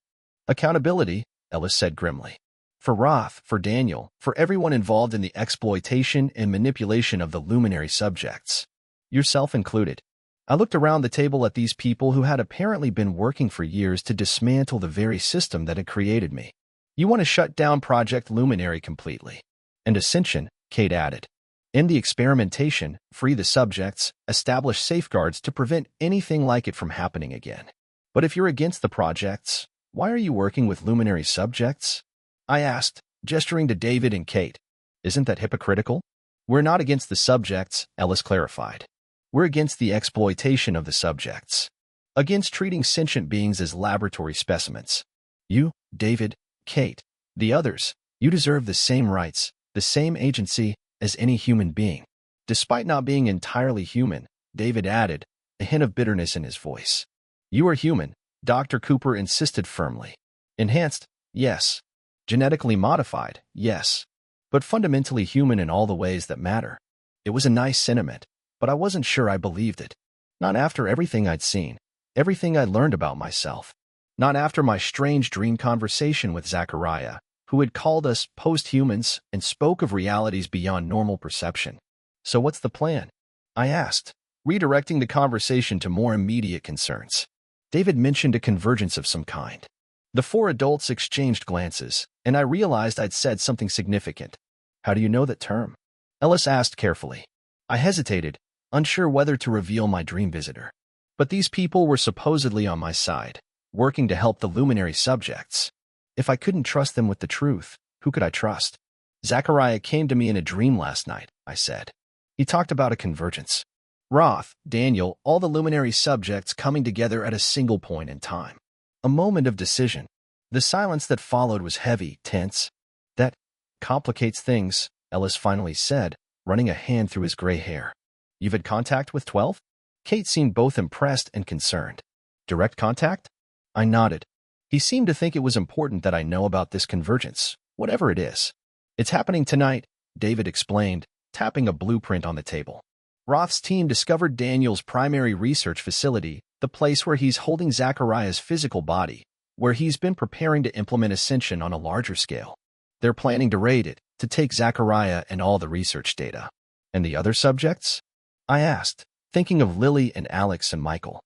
Accountability, Ellis said grimly. For Roth, for Daniel, for everyone involved in the exploitation and manipulation of the luminary subjects. Yourself included. I looked around the table at these people who had apparently been working for years to dismantle the very system that had created me. "You want to shut down Project Luminary completely. And Ascension," Kate added. "End the experimentation, free the subjects, establish safeguards to prevent anything like it from happening again. But if you're against the projects, why are you working with luminary subjects?" I asked, gesturing to David and Kate. "Isn't that hypocritical?" "We're not against the subjects," Ellis clarified. "We're against the exploitation of the subjects. Against treating sentient beings as laboratory specimens. You, David, Kate, the others, you deserve the same rights, the same agency as any human being." Despite not being entirely human, David added, a hint of bitterness in his voice. "You are human," Dr. Cooper insisted firmly. "Enhanced, yes. Genetically modified, yes. But fundamentally human in all the ways that matter." It was a nice sentiment, but I wasn't sure I believed it. Not after everything I'd seen, everything I'd learned about myself. Not after my strange dream conversation with Zachariah, who had called us post-humans and spoke of realities beyond normal perception. "So what's the plan?" I asked, redirecting the conversation to more immediate concerns. David mentioned a convergence of some kind. The four adults exchanged glances, and I realized I'd said something significant. "How do you know that term?" Ellis asked carefully. I hesitated, unsure whether to reveal my dream visitor. But these people were supposedly on my side, working to help the luminary subjects. If I couldn't trust them with the truth, who could I trust? "Zachariah came to me in a dream last night," I said. "He talked about a convergence. Roth, Daniel, all the luminary subjects coming together at a single point in time. A moment of decision." The silence that followed was heavy, tense. "That complicates things," Ellis finally said, running a hand through his gray hair. "You've had contact with 12? Kate seemed both impressed and concerned. "Direct contact?" I nodded. He seemed to think it was important that I know about this convergence, whatever it is. "It's happening tonight," David explained, tapping a blueprint on the table. "Roth's team discovered Daniel's primary research facility, the place where he's holding Zachariah's physical body, where he's been preparing to implement Ascension on a larger scale. They're planning to raid it, to take Zachariah and all the research data." "And the other subjects?" I asked, thinking of Lily and Alex and Michael.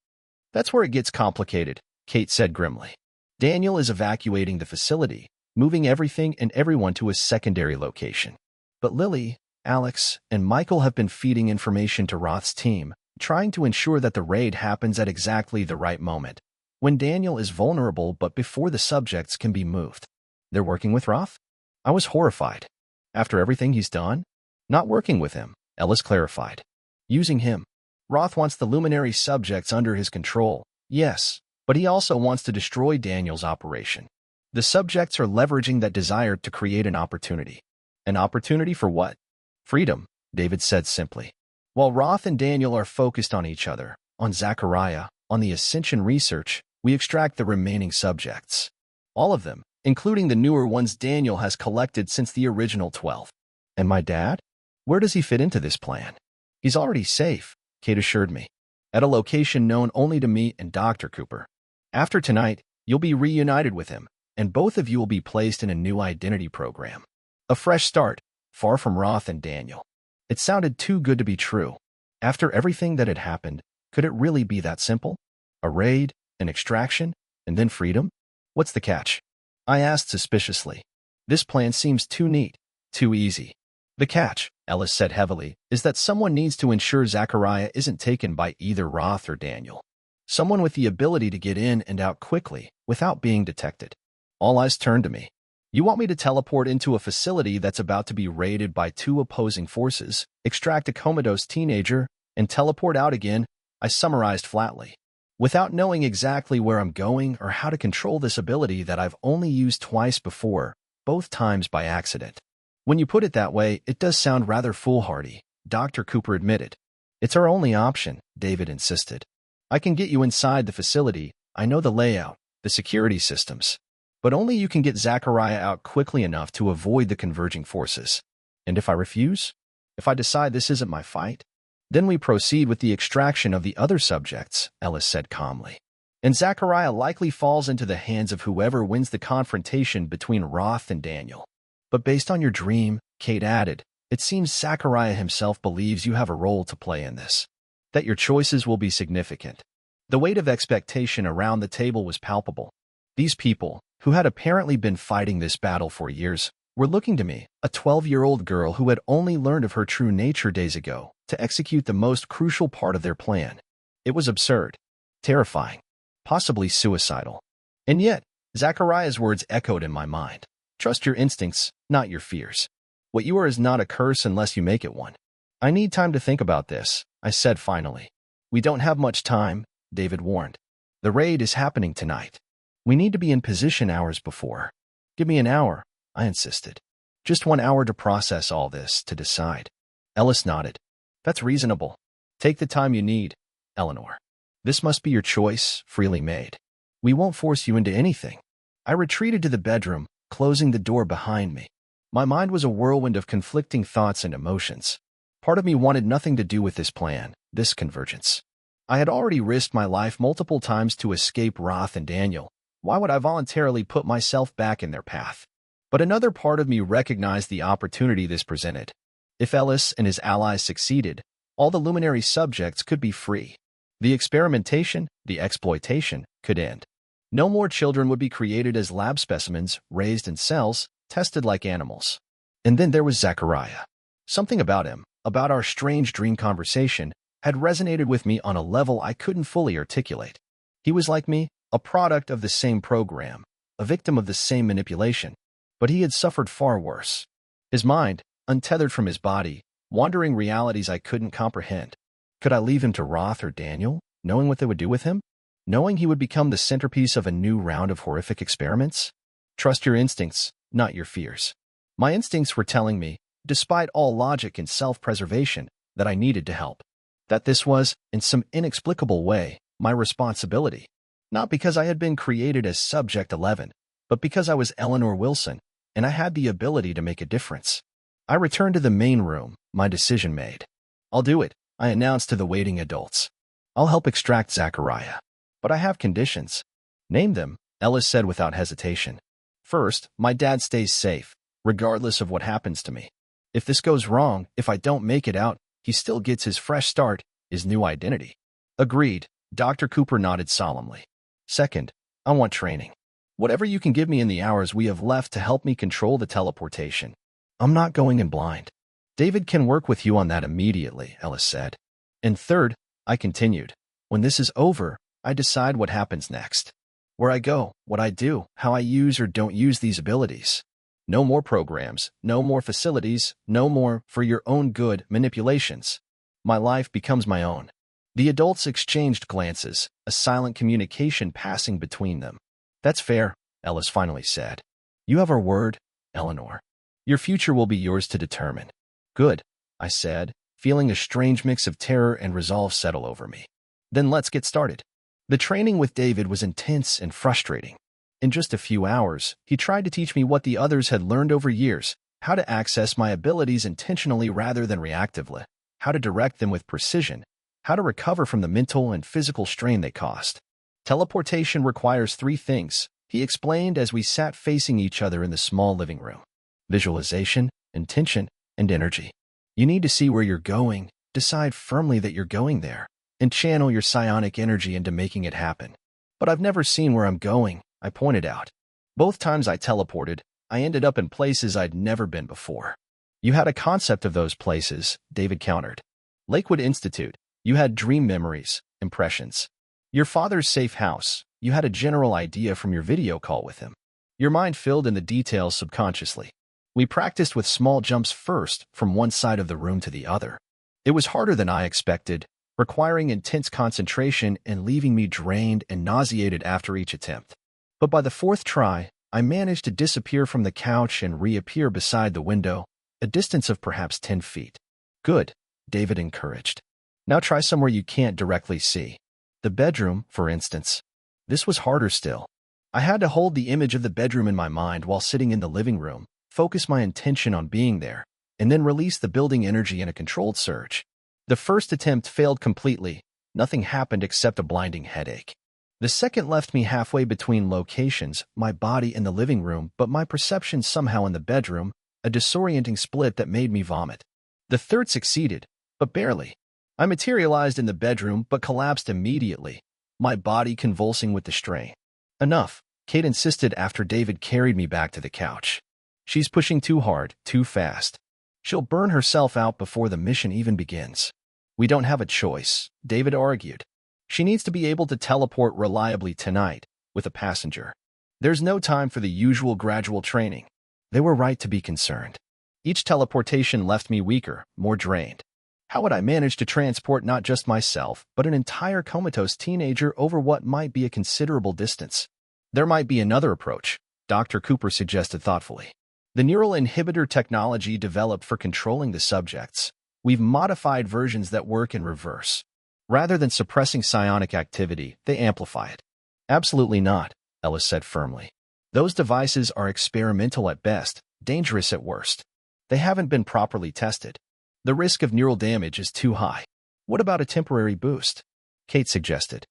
"That's where it gets complicated," Kate said grimly. "Daniel is evacuating the facility, moving everything and everyone to a secondary location. But Lily, Alex, and Michael have been feeding information to Roth's team, trying to ensure that the raid happens at exactly the right moment. When Daniel is vulnerable but before the subjects can be moved. They're working with Roth? I was horrified. After everything he's done? Not working with him, Ellis clarified. Using him. Roth wants the luminary subjects under his control, yes, but he also wants to destroy Daniel's operation. The subjects are leveraging that desire to create an opportunity. An opportunity for what? Freedom, David said simply. While Roth and Daniel are focused on each other, on Zachariah, on the Ascension research, we extract the remaining subjects. All of them, including the newer ones Daniel has collected since the original 12. And my dad? Where does he fit into this plan? He's already safe, Kate assured me, at a location known only to me and Dr. Cooper. After tonight, you'll be reunited with him, and both of you will be placed in a new identity program. A fresh start, far from Roth and Daniel. It sounded too good to be true. After everything that had happened, could it really be that simple? A raid, an extraction, and then freedom? What's the catch? I asked suspiciously. This plan seems too neat, too easy. The catch, Ellis said heavily, is that someone needs to ensure Zachariah isn't taken by either Roth or Daniel. Someone with the ability to get in and out quickly, without being detected. All eyes turned to me. You want me to teleport into a facility that's about to be raided by two opposing forces, extract a comatose teenager, and teleport out again? I summarized flatly. Without knowing exactly where I'm going or how to control this ability that I've only used twice before, both times by accident. When you put it that way, it does sound rather foolhardy, Dr. Cooper admitted. It's our only option, David insisted. I can get you inside the facility, I know the layout, the security systems. But only you can get Zachariah out quickly enough to avoid the converging forces. And if I refuse? If I decide this isn't my fight? Then we proceed with the extraction of the other subjects, Ellis said calmly. And Zachariah likely falls into the hands of whoever wins the confrontation between Roth and Daniel. But based on your dream, Kate added, it seems Zachariah himself believes you have a role to play in this. That your choices will be significant. The weight of expectation around the table was palpable. These people, who had apparently been fighting this battle for years, were looking to me, a 12-year-old girl who had only learned of her true nature days ago, to execute the most crucial part of their plan. It was absurd, terrifying, possibly suicidal. And yet, Zachariah's words echoed in my mind. Trust your instincts, not your fears. What you are is not a curse unless you make it one. I need time to think about this, I said finally. We don't have much time, David warned. The raid is happening tonight. We need to be in position hours before. Give me an hour, I insisted. Just 1 hour to process all this, to decide. Ellis nodded. That's reasonable. Take the time you need, Eleanor. This must be your choice, freely made. We won't force you into anything. I retreated to the bedroom, closing the door behind me. My mind was a whirlwind of conflicting thoughts and emotions. Part of me wanted nothing to do with this plan, this convergence. I had already risked my life multiple times to escape Roth and Daniel. Why would I voluntarily put myself back in their path? But another part of me recognized the opportunity this presented. If Ellis and his allies succeeded, all the luminary subjects could be free. The experimentation, the exploitation, could end. No more children would be created as lab specimens, raised in cells, tested like animals. And then there was Zachariah. Something about him, about our strange dream conversation, had resonated with me on a level I couldn't fully articulate. He was like me, a product of the same program, a victim of the same manipulation. But he had suffered far worse. His mind, untethered from his body, wandering realities I couldn't comprehend. Could I leave him to Roth or Daniel, knowing what they would do with him? Knowing he would become the centerpiece of a new round of horrific experiments? Trust your instincts, not your fears. My instincts were telling me, despite all logic and self-preservation, that I needed to help. That this was, in some inexplicable way, my responsibility. Not because I had been created as Subject 11, but because I was Eleanor Wilson, and I had the ability to make a difference. I returned to the main room, my decision made. I'll do it, I announced to the waiting adults. I'll help extract Zachariah. But I have conditions. Name them, Ellis said without hesitation. First, my dad stays safe, regardless of what happens to me. If this goes wrong, if I don't make it out, he still gets his fresh start, his new identity. Agreed, Dr. Cooper nodded solemnly. Second, I want training. Whatever you can give me in the hours we have left to help me control the teleportation. I'm not going in blind. David can work with you on that immediately, Ellis said. And third, I continued, when this is over, I decide what happens next. Where I go, what I do, how I use or don't use these abilities. No more programs, no more facilities, no more for your own good manipulations. My life becomes my own. The adults exchanged glances, a silent communication passing between them. That's fair, Ellis finally said. You have our word, Eleanor. Your future will be yours to determine. Good, I said, feeling a strange mix of terror and resolve settle over me. Then let's get started. The training with David was intense and frustrating. In just a few hours, he tried to teach me what the others had learned over years, how to access my abilities intentionally rather than reactively, how to direct them with precision, how to recover from the mental and physical strain they caused. Teleportation requires 3 things, he explained as we sat facing each other in the small living room. Visualization, intention, and energy. You need to see where you're going, decide firmly that you're going there, and channel your psionic energy into making it happen. But I've never seen where I'm going, I pointed out. Both times I teleported, I ended up in places I'd never been before. You had a concept of those places, David countered. Lakewood Institute, you had dream memories, impressions. Your father's safe house, you had a general idea from your video call with him. Your mind filled in the details subconsciously. We practiced with small jumps first from one side of the room to the other. It was harder than I expected, requiring intense concentration and leaving me drained and nauseated after each attempt. But by the 4th try, I managed to disappear from the couch and reappear beside the window, a distance of perhaps 10 feet. Good, David encouraged. Now try somewhere you can't directly see. The bedroom, for instance. This was harder still. I had to hold the image of the bedroom in my mind while sitting in the living room, focus my intention on being there, and then release the building energy in a controlled surge. The first attempt failed completely. Nothing happened except a blinding headache. The second left me halfway between locations, my body in the living room, but my perception somehow in the bedroom, a disorienting split that made me vomit. The third succeeded, but barely. I materialized in the bedroom but collapsed immediately, my body convulsing with the strain. Enough, Kate insisted after David carried me back to the couch. She's pushing too hard, too fast. She'll burn herself out before the mission even begins. We don't have a choice, David argued. She needs to be able to teleport reliably tonight, with a passenger. There's no time for the usual gradual training. They were right to be concerned. Each teleportation left me weaker, more drained. How would I manage to transport not just myself, but an entire comatose teenager over what might be a considerable distance? There might be another approach, Dr. Cooper suggested thoughtfully. The neural inhibitor technology developed for controlling the subjects. We've modified versions that work in reverse. Rather than suppressing psionic activity, they amplify it. Absolutely not, Ellis said firmly. Those devices are experimental at best, dangerous at worst. They haven't been properly tested. The risk of neural damage is too high. What about a temporary boost? Kate suggested.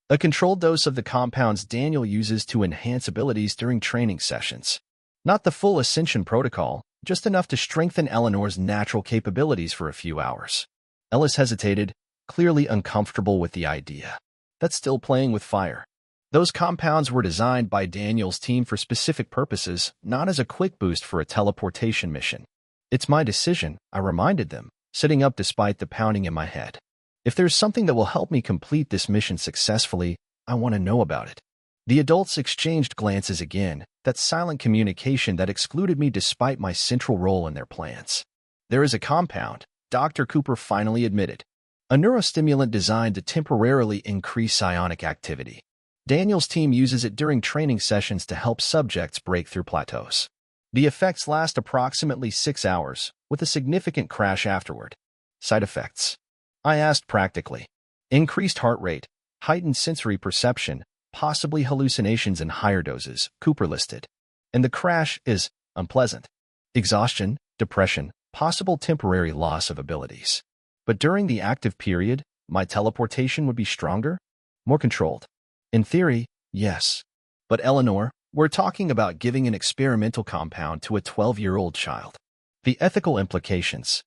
A controlled dose of the compounds Daniel uses to enhance abilities during training sessions. Not the full ascension protocol, just enough to strengthen Eleanor's natural capabilities for a few hours. Ellis hesitated, clearly uncomfortable with the idea. That's still playing with fire. Those compounds were designed by Daniel's team for specific purposes, not as a quick boost for a teleportation mission. It's my decision, I reminded them, sitting up despite the pounding in my head. If there's something that will help me complete this mission successfully, I want to know about it. The adults exchanged glances again, that silent communication that excluded me despite my central role in their plans. There is a compound, Dr. Cooper finally admitted. A neurostimulant designed to temporarily increase psionic activity. Daniel's team uses it during training sessions to help subjects break through plateaus. The effects last approximately 6 hours, with a significant crash afterward. Side effects? I asked practically. Increased heart rate, heightened sensory perception, possibly hallucinations in higher doses, Cooper listed. And the crash is unpleasant. Exhaustion, depression, possible temporary loss of abilities. But during the active period, my teleportation would be stronger, more controlled. In theory, yes. But Eleanor, we're talking about giving an experimental compound to a 12-year-old child. The ethical implications.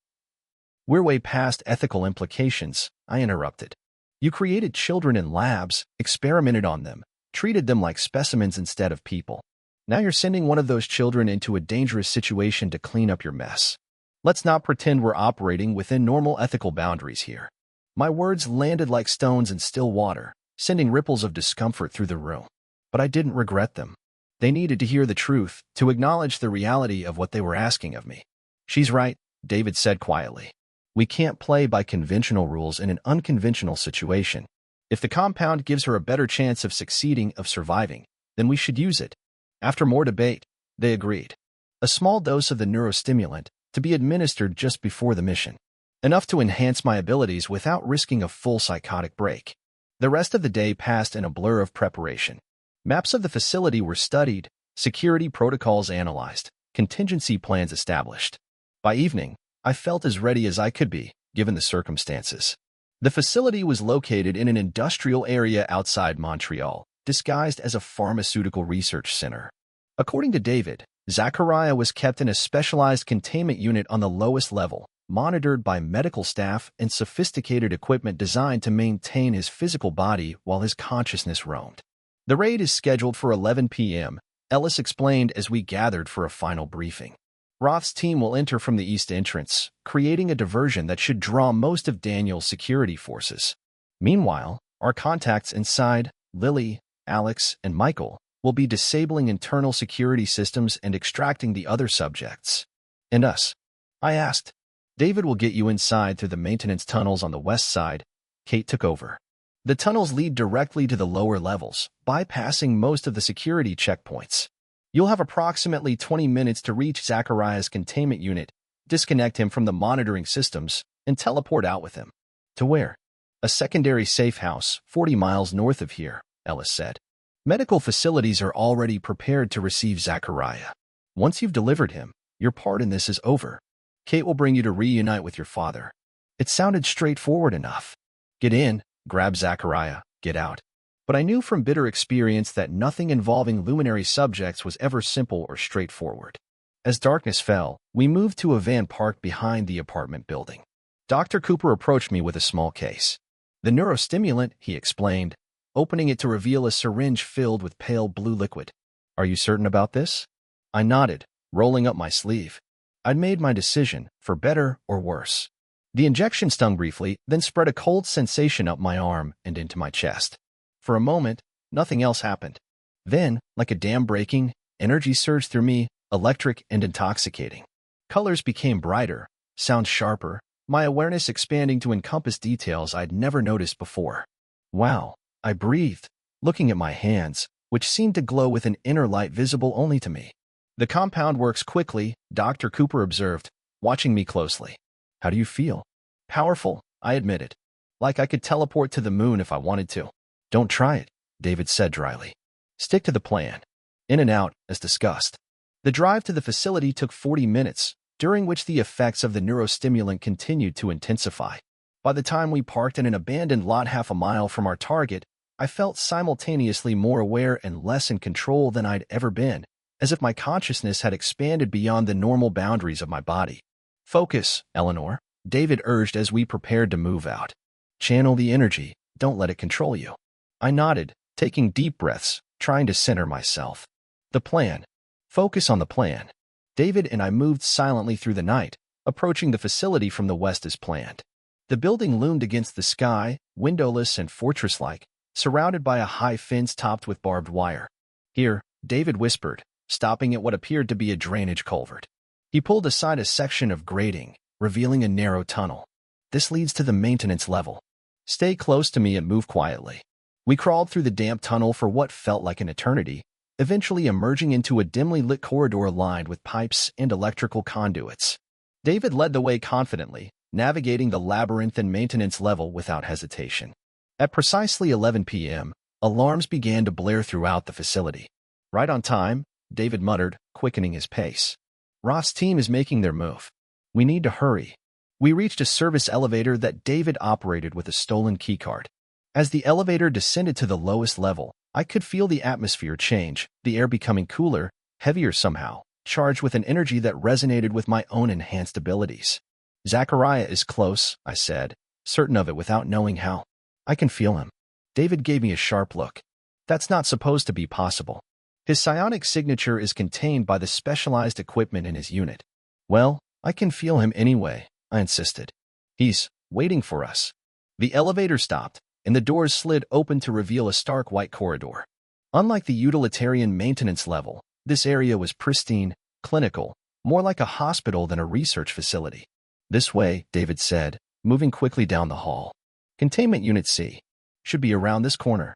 We're way past ethical implications, I interrupted. You created children in labs, experimented on them, treated them like specimens instead of people. Now you're sending one of those children into a dangerous situation to clean up your mess. Let's not pretend we're operating within normal ethical boundaries here. My words landed like stones in still water, sending ripples of discomfort through the room. But I didn't regret them. They needed to hear the truth, to acknowledge the reality of what they were asking of me. "She's right," David said quietly. "We can't play by conventional rules in an unconventional situation. If the compound gives her a better chance of succeeding, of surviving, then we should use it." After more debate, they agreed. A small dose of the neurostimulant, to be administered just before the mission. Enough to enhance my abilities without risking a full psychotic break. The rest of the day passed in a blur of preparation. Maps of the facility were studied, security protocols analyzed, contingency plans established. By evening, I felt as ready as I could be, given the circumstances. The facility was located in an industrial area outside Montreal, disguised as a pharmaceutical research center. According to David, Zachariah was kept in a specialized containment unit on the lowest level, monitored by medical staff and sophisticated equipment designed to maintain his physical body while his consciousness roamed. "The raid is scheduled for 11 p.m., Ellis explained as we gathered for a final briefing. "Roth's team will enter from the east entrance, creating a diversion that should draw most of Daniel's security forces. Meanwhile, our contacts inside, Lily, Alex, and Michael, will be disabling internal security systems and extracting the other subjects." "And us?" I asked. "David will get you inside through the maintenance tunnels on the west side," Kate took over. "The tunnels lead directly to the lower levels, bypassing most of the security checkpoints. You'll have approximately 20 minutes to reach Zachariah's containment unit, disconnect him from the monitoring systems, and teleport out with him." "To where?" "A secondary safe house, 40 miles north of here," Ellis said. "Medical facilities are already prepared to receive Zachariah. Once you've delivered him, your part in this is over. Kate will bring you to reunite with your father." It sounded straightforward enough. Get in, grab Zachariah, get out. But I knew from bitter experience that nothing involving luminary subjects was ever simple or straightforward. As darkness fell, we moved to a van parked behind the apartment building. Dr. Cooper approached me with a small case. "The neurostimulant," he explained, opening it to reveal a syringe filled with pale blue liquid. "Are you certain about this?" I nodded, rolling up my sleeve. I'd made my decision, for better or worse. The injection stung briefly, then spread a cold sensation up my arm and into my chest. For a moment, nothing else happened. Then, like a dam breaking, energy surged through me, electric and intoxicating. Colors became brighter, sounds sharper, my awareness expanding to encompass details I'd never noticed before. "Wow," I breathed, looking at my hands, which seemed to glow with an inner light visible only to me. "The compound works quickly," Dr. Cooper observed, watching me closely. "How do you feel?" "Powerful," I admitted. "Like I could teleport to the moon if I wanted to." "Don't try it," David said dryly. "Stick to the plan. In and out, as discussed." The drive to the facility took 40 minutes, during which the effects of the neurostimulant continued to intensify. By the time we parked in an abandoned lot half a mile from our target, I felt simultaneously more aware and less in control than I'd ever been, as if my consciousness had expanded beyond the normal boundaries of my body. "Focus, Eleanor," David urged as we prepared to move out. "Channel the energy, don't let it control you." I nodded, taking deep breaths, trying to center myself. "The plan. Focus on the plan." David and I moved silently through the night, approaching the facility from the west as planned. The building loomed against the sky, windowless and fortress-like, surrounded by a high fence topped with barbed wire. "Here," David whispered, stopping at what appeared to be a drainage culvert. He pulled aside a section of grating, revealing a narrow tunnel. "This leads to the maintenance level. Stay close to me and move quietly." We crawled through the damp tunnel for what felt like an eternity, eventually emerging into a dimly lit corridor lined with pipes and electrical conduits. David led the way confidently, navigating the labyrinthine maintenance level without hesitation. At precisely 11 p.m., alarms began to blare throughout the facility. "Right on time," David muttered, quickening his pace. "Roth's team is making their move. We need to hurry." We reached a service elevator that David operated with a stolen keycard. As the elevator descended to the lowest level, I could feel the atmosphere change, the air becoming cooler, heavier somehow, charged with an energy that resonated with my own enhanced abilities. "Zachariah is close," I said, certain of it without knowing how. "I can feel him." David gave me a sharp look. "That's not supposed to be possible. His psionic signature is contained by the specialized equipment in his unit." "Well, I can feel him anyway," I insisted. "He's waiting for us." The elevator stopped, and the doors slid open to reveal a stark white corridor. Unlike the utilitarian maintenance level, this area was pristine, clinical, more like a hospital than a research facility. "This way," David said, moving quickly down the hall. "Containment Unit C. Should be around this corner."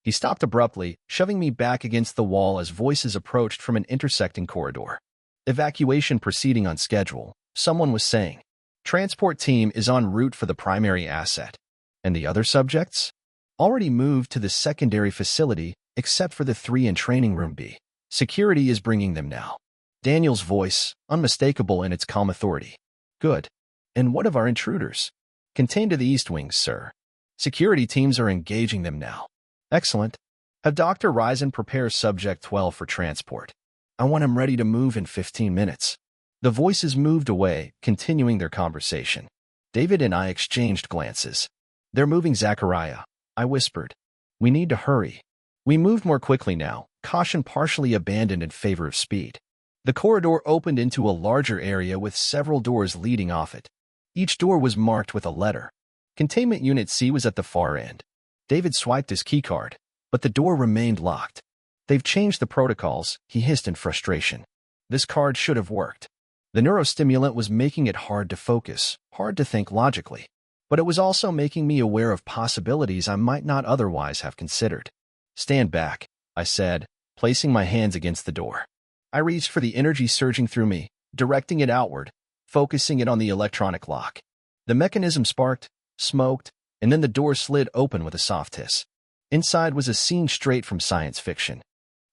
He stopped abruptly, shoving me back against the wall as voices approached from an intersecting corridor. "Evacuation proceeding on schedule," someone was saying. "Transport team is en route for the primary asset." "And the other subjects?" "Already moved to the secondary facility, except for the 3 in Training Room B. Security is bringing them now." Daniel's voice, unmistakable in its calm authority. "Good. And what of our intruders?" "Contained to the East Wing, sir. Security teams are engaging them now." "Excellent. Have Dr. Risen prepare Subject 12 for transport. I want him ready to move in 15 minutes. The voices moved away, continuing their conversation. David and I exchanged glances. "They're moving Zachariah," I whispered. "We need to hurry." We moved more quickly now, caution partially abandoned in favor of speed. The corridor opened into a larger area with several doors leading off it. Each door was marked with a letter. Containment Unit C was at the far end. David swiped his keycard, but the door remained locked. "They've changed the protocols," he hissed in frustration. "This card should have worked." The neurostimulant was making it hard to focus, hard to think logically. But it was also making me aware of possibilities I might not otherwise have considered. "Stand back," I said, placing my hands against the door. I reached for the energy surging through me, directing it outward, focusing it on the electronic lock. The mechanism sparked, smoked, and then the door slid open with a soft hiss. Inside was a scene straight from science fiction.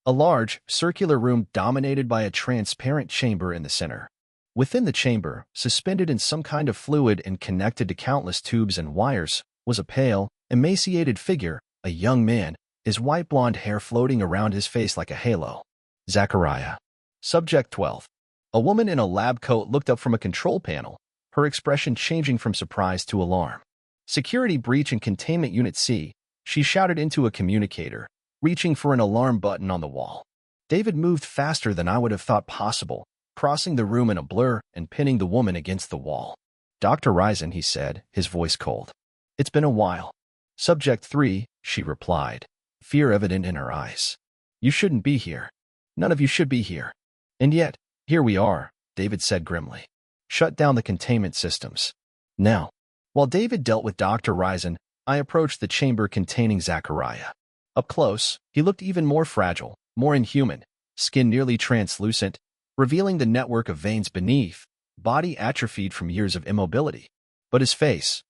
A large, circular room dominated by a transparent chamber in the center. Within the chamber, suspended in some kind of fluid and connected to countless tubes and wires, was a pale, emaciated figure, a young man, his white blonde hair floating around his face like a halo. "Zachariah." Subject 12. A woman in a lab coat looked up from a control panel, her expression changing from surprise to alarm. "Security breach in Containment Unit C," she shouted into a communicator, reaching for an alarm button on the wall. David moved faster than I would have thought possible, crossing the room in a blur and pinning the woman against the wall. "Dr. Risen," he said, his voice cold. "It's been a while." "Subject 3, she replied, fear evident in her eyes. "You shouldn't be here. None of you should be here." "And yet, here we are," David said grimly. "Shut down the containment systems. Now." While David dealt with Dr. Risen, I approached the chamber containing Zachariah. Up close, he looked even more fragile, more inhuman, skin nearly translucent, revealing the network of veins beneath, body atrophied from years of immobility. But his face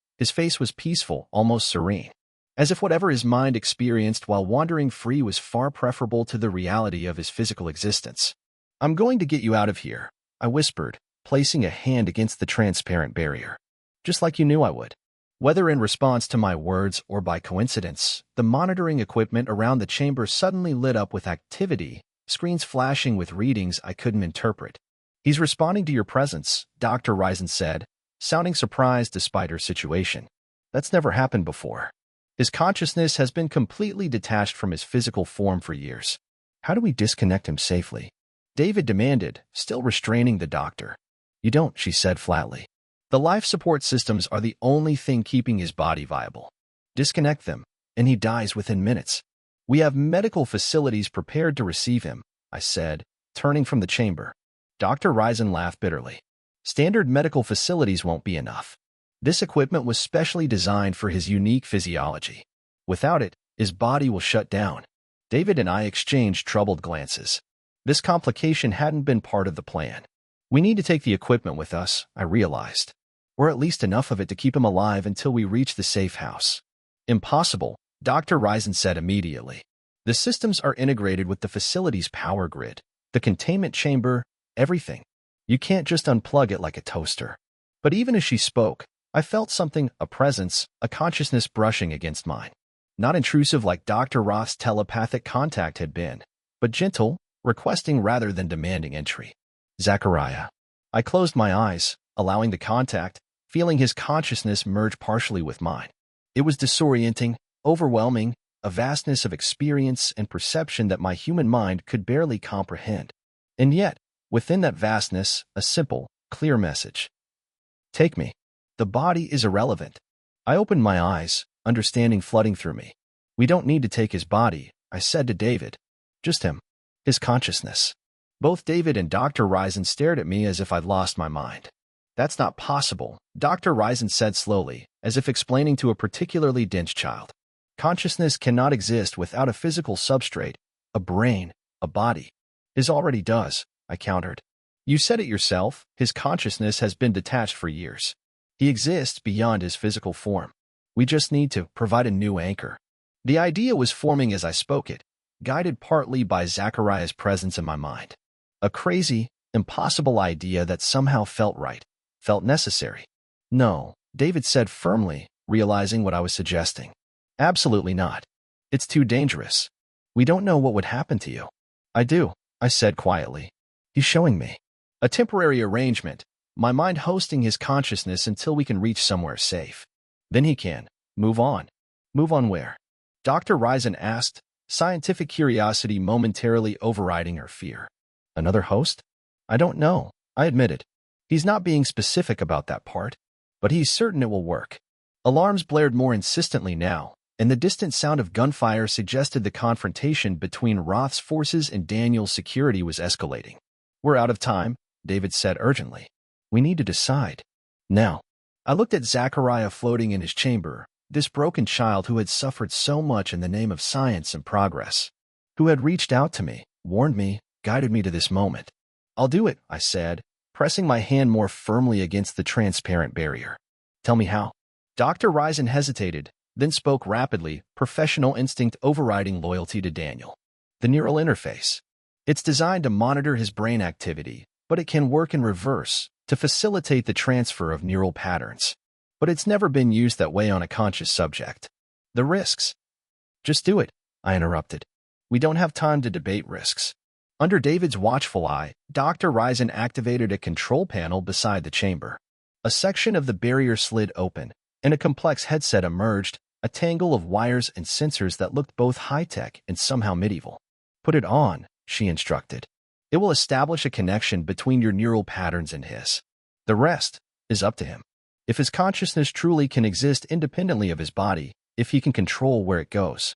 was peaceful, almost serene, as if whatever his mind experienced while wandering free was far preferable to the reality of his physical existence. "I'm going to get you out of here," I whispered, placing a hand against the transparent barrier. "Just like you knew I would." Whether in response to my words or by coincidence, the monitoring equipment around the chamber suddenly lit up with activity, screens flashing with readings I couldn't interpret. "He's responding to your presence," Dr. Risen said, sounding surprised despite her situation. "That's never happened before. His consciousness has been completely detached from his physical form for years." "How do we disconnect him safely?" David demanded, still restraining the doctor. "You don't," she said flatly. "The life support systems are the only thing keeping his body viable. Disconnect them, and he dies within minutes. We have medical facilities prepared to receive him," I said, turning from the chamber. Dr. Risen laughed bitterly. "Standard medical facilities won't be enough. This equipment was specially designed for his unique physiology. Without it, his body will shut down." David and I exchanged troubled glances. This complication hadn't been part of the plan. "We need to take the equipment with us," I realized. "Or at least enough of it to keep him alive until we reach the safe house." "Impossible," Dr. Risen said immediately. "The systems are integrated with the facility's power grid, the containment chamber, everything. You can't just unplug it like a toaster." But even as she spoke, I felt something, a presence, a consciousness brushing against mine. Not intrusive like Dr. Roth's telepathic contact had been, but gentle, requesting rather than demanding entry. "Zachariah." I closed my eyes, allowing the contact, feeling his consciousness merge partially with mine. It was disorienting, overwhelming, a vastness of experience and perception that my human mind could barely comprehend. And yet, within that vastness, a simple, clear message. "Take me. The body is irrelevant." I opened my eyes, understanding flooding through me. We don't need to take his body, I said to David. Just him. His consciousness. Both David and Dr. Risen stared at me as if I'd lost my mind. That's not possible, Dr. Risen said slowly, as if explaining to a particularly dense child. Consciousness cannot exist without a physical substrate, a brain, a body. His already does, I countered. You said it yourself, his consciousness has been detached for years. He exists beyond his physical form. We just need to provide a new anchor. The idea was forming as I spoke it, guided partly by Zachariah's presence in my mind. A crazy, impossible idea that somehow felt right, felt necessary. No, David said firmly, realizing what I was suggesting. Absolutely not. It's too dangerous. We don't know what would happen to you. I do, I said quietly. He's showing me. A temporary arrangement, my mind hosting his consciousness until we can reach somewhere safe. Then he can move on. Move on where? Dr. Risen asked, scientific curiosity momentarily overriding her fear. Another host? I don't know, I admitted. He's not being specific about that part, but he's certain it will work. Alarms blared more insistently now, and the distant sound of gunfire suggested the confrontation between Roth's forces and Daniel's security was escalating. We're out of time, David said urgently. We need to decide. Now. I looked at Zachariah floating in his chamber, this broken child who had suffered so much in the name of science and progress, who had reached out to me, warned me, guided me to this moment. I'll do it, I said, pressing my hand more firmly against the transparent barrier. Tell me how. Dr. Risen hesitated, then spoke rapidly, professional instinct overriding loyalty to Daniel. The neural interface. It's designed to monitor his brain activity, but it can work in reverse, to facilitate the transfer of neural patterns. But it's never been used that way on a conscious subject. The risks. Just do it, I interrupted. We don't have time to debate risks. Under David's watchful eye, Dr. Risen activated a control panel beside the chamber. A section of the barrier slid open, and a complex headset emerged, a tangle of wires and sensors that looked both high-tech and somehow medieval. Put it on, she instructed. It will establish a connection between your neural patterns and his. The rest is up to him. If his consciousness truly can exist independently of his body, if he can control where it goes.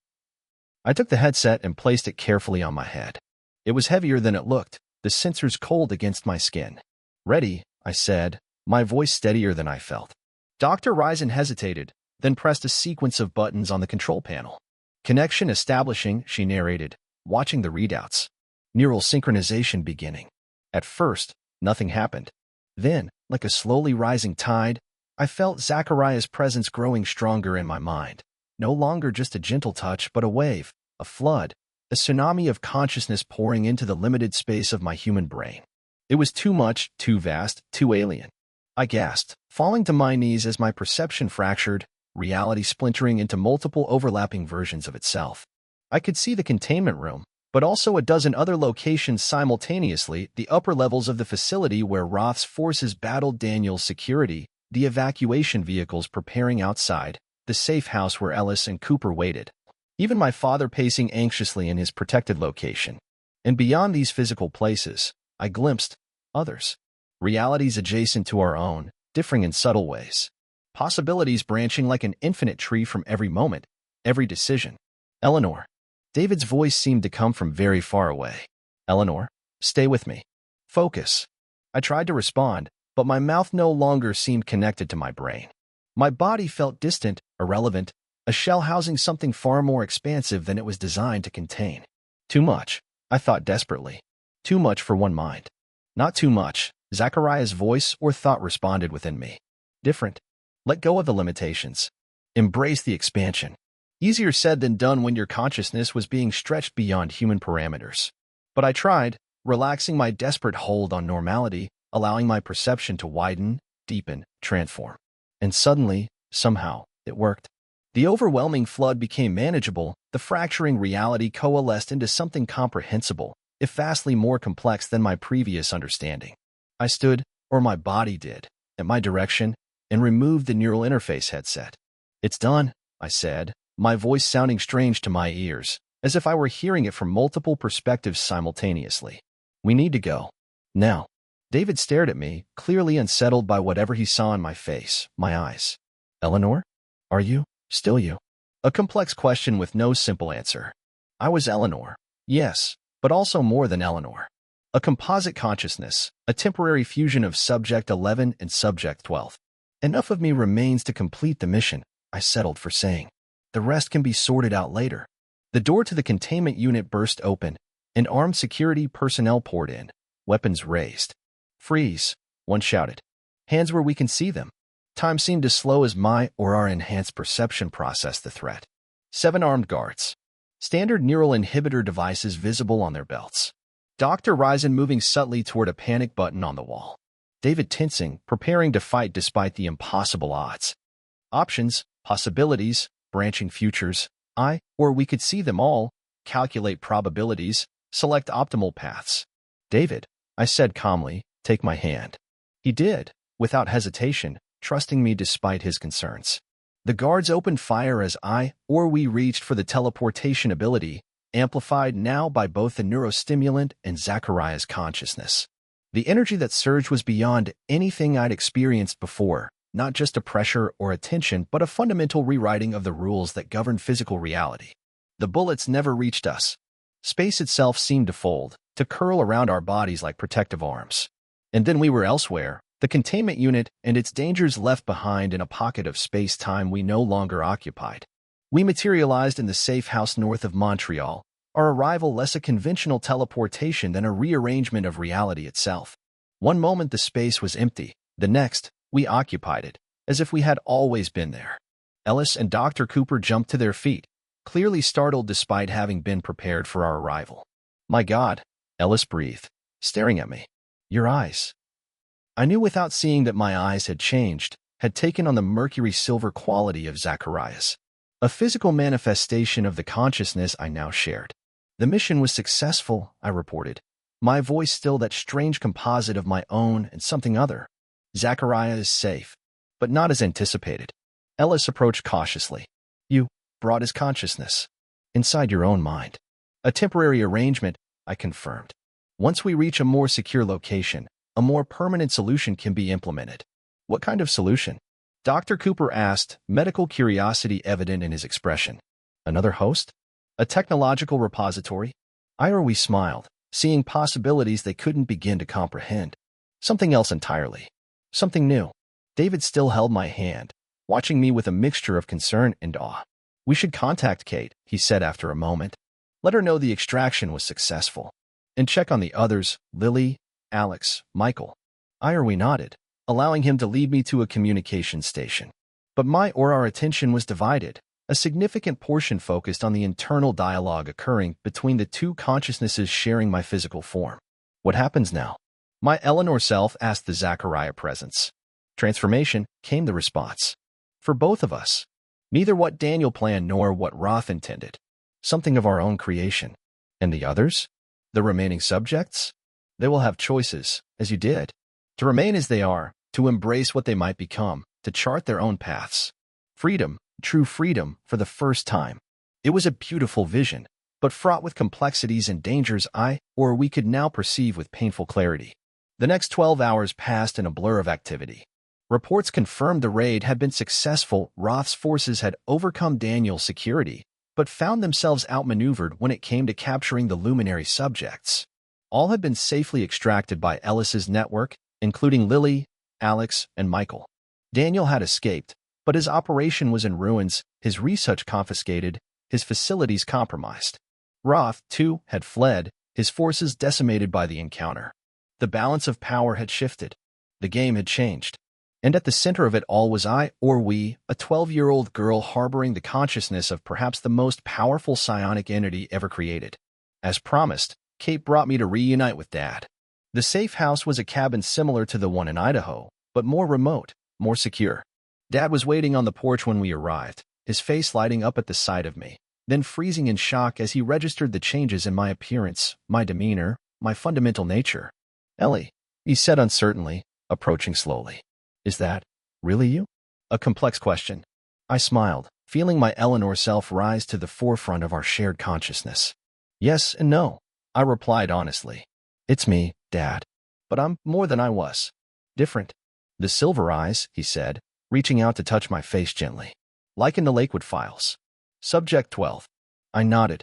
I took the headset and placed it carefully on my head. It was heavier than it looked, the sensors cold against my skin. Ready, I said, my voice steadier than I felt. Dr. Risen hesitated, then pressed a sequence of buttons on the control panel. Connection establishing, she narrated, watching the readouts. Neural synchronization beginning. At first, nothing happened. Then, like a slowly rising tide, I felt Zachariah's presence growing stronger in my mind. No longer just a gentle touch, but a wave, a flood, a tsunami of consciousness pouring into the limited space of my human brain. It was too much, too vast, too alien. I gasped, falling to my knees as my perception fractured, reality splintering into multiple overlapping versions of itself. I could see the containment room, but also a dozen other locations simultaneously, the upper levels of the facility where Roth's forces battled Daniel's security, the evacuation vehicles preparing outside, the safe house where Ellis and Cooper waited. Even my father pacing anxiously in his protected location. And beyond these physical places, I glimpsed others. Realities adjacent to our own, differing in subtle ways. Possibilities branching like an infinite tree from every moment, every decision. Eleanor. David's voice seemed to come from very far away. Eleanor, stay with me. Focus. I tried to respond, but my mouth no longer seemed connected to my brain. My body felt distant, irrelevant, a shell housing something far more expansive than it was designed to contain. Too much, I thought desperately. Too much for one mind. Not too much, Zachariah's voice or thought responded within me. Different. Let go of the limitations. Embrace the expansion. Easier said than done when your consciousness was being stretched beyond human parameters. But I tried, relaxing my desperate hold on normality, allowing my perception to widen, deepen, transform. And suddenly, somehow, it worked. The overwhelming flood became manageable, the fracturing reality coalesced into something comprehensible, if vastly more complex than my previous understanding. I stood, or my body did, at my direction, and removed the neural interface headset. It's done, I said, my voice sounding strange to my ears, as if I were hearing it from multiple perspectives simultaneously. We need to go. Now. David stared at me, clearly unsettled by whatever he saw in my face, my eyes. Eleanor? Are you? Still you? A complex question with no simple answer. I was Eleanor. Yes, but also more than Eleanor. A composite consciousness, a temporary fusion of Subject 11 and Subject 12. Enough of me remains to complete the mission, I settled for saying. The rest can be sorted out later. The door to the containment unit burst open, and armed security personnel poured in, weapons raised. Freeze, one shouted. Hands where we can see them. Time seemed as slow as my or our enhanced perception processed the threat. 7 armed guards. Standard neural inhibitor devices visible on their belts. Dr. Risen moving subtly toward a panic button on the wall. David tensing, preparing to fight despite the impossible odds. Options, possibilities, branching futures. Or we could see them all, calculate probabilities, select optimal paths. David, I said calmly, take my hand. He did, without hesitation, trusting me despite his concerns. The guards opened fire as we reached for the teleportation ability, amplified now by both the neurostimulant and Zachariah's consciousness. The energy that surged was beyond anything I'd experienced before, not just a pressure or a tension, but a fundamental rewriting of the rules that govern physical reality. The bullets never reached us. Space itself seemed to fold, to curl around our bodies like protective arms. And then we were elsewhere, the containment unit and its dangers left behind in a pocket of space-time we no longer occupied. We materialized in the safe house north of Montreal, our arrival less a conventional teleportation than a rearrangement of reality itself. One moment the space was empty, the next, we occupied it, as if we had always been there. Ellis and Dr. Cooper jumped to their feet, clearly startled despite having been prepared for our arrival. My God, Ellis breathed, staring at me. Your eyes. I knew without seeing that my eyes had changed, had taken on the mercury-silver quality of Zachariah's. A physical manifestation of the consciousness I now shared. The mission was successful, I reported. My voice still that strange composite of my own and something other. Zachariah is safe, but not as anticipated. Ellis approached cautiously. You brought his consciousness. Inside your own mind. A temporary arrangement, I confirmed. Once we reach a more secure location, a more permanent solution can be implemented. What kind of solution? Dr. Cooper asked, medical curiosity evident in his expression. Another host? A technological repository? We smiled, seeing possibilities they couldn't begin to comprehend. Something else entirely. Something new. David still held my hand, watching me with a mixture of concern and awe. We should contact Kate, he said after a moment. Let her know the extraction was successful. And check on the others, Lily, Alex, Michael. We nodded, allowing him to lead me to a communication station. But our attention was divided, a significant portion focused on the internal dialogue occurring between the two consciousnesses sharing my physical form. What happens now? My Eleanor self asked the Zachariah presence. Transformation, came the response. For both of us. Neither what Daniel planned nor what Roth intended. Something of our own creation. And the others? The remaining subjects? They will have choices, as you did. To remain as they are, to embrace what they might become, to chart their own paths. Freedom, true freedom, for the first time. It was a beautiful vision, but fraught with complexities and dangers we could now perceive with painful clarity. The next 12 hours passed in a blur of activity. Reports confirmed the raid had been successful. Roth's forces had overcome Daniel's security, but found themselves outmaneuvered when it came to capturing the luminary subjects. All had been safely extracted by Ellis's network, including Lily, Alex, and Michael. Daniel had escaped, but his operation was in ruins, his research confiscated, his facilities compromised. Roth, too, had fled, his forces decimated by the encounter. The balance of power had shifted. The game had changed. And at the center of it all was we, a 12-year-old girl harboring the consciousness of perhaps the most powerful psionic entity ever created. As promised, Kate brought me to reunite with Dad. The safe house was a cabin similar to the one in Idaho, but more remote, more secure. Dad was waiting on the porch when we arrived, his face lighting up at the sight of me, then freezing in shock as he registered the changes in my appearance, my demeanor, my fundamental nature. Ellie, he said uncertainly, approaching slowly. Is that really you? A complex question. I smiled, feeling my Eleanor self rise to the forefront of our shared consciousness. Yes and no, I replied honestly. It's me, Dad. But I'm more than I was. Different. The silver eyes, he said, reaching out to touch my face gently. like in the Lakewood files. Subject 12. I nodded.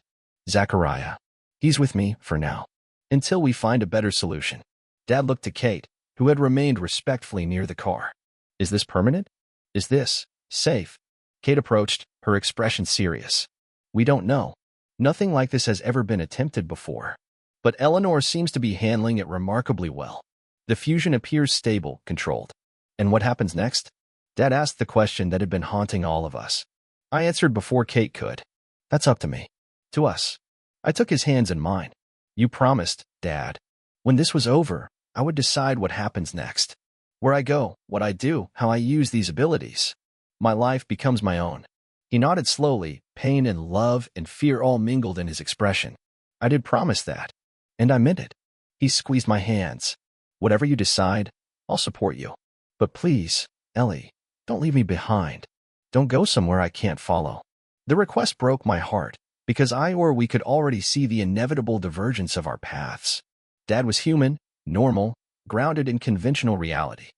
Zachariah. He's with me for now. Until we find a better solution. Dad looked to Kate, who had remained respectfully near the car. Is this permanent? Is this safe? Kate approached, her expression serious. We don't know. Nothing like this has ever been attempted before. But Eleanor seems to be handling it remarkably well. The fusion appears stable, controlled. And what happens next? Dad asked the question that had been haunting all of us. I answered before Kate could. That's up to me. To us. I took his hands in mine. You promised, Dad. When this was over, I would decide what happens next. Where I go, what I do, how I use these abilities. My life becomes my own. He nodded slowly, pain and love and fear all mingled in his expression. I did promise that. And I meant it. He squeezed my hands. Whatever you decide, I'll support you. But please, Ellie, don't leave me behind. Don't go somewhere I can't follow. The request broke my heart, because we could already see the inevitable divergence of our paths. Dad was human, normal, grounded in conventional reality.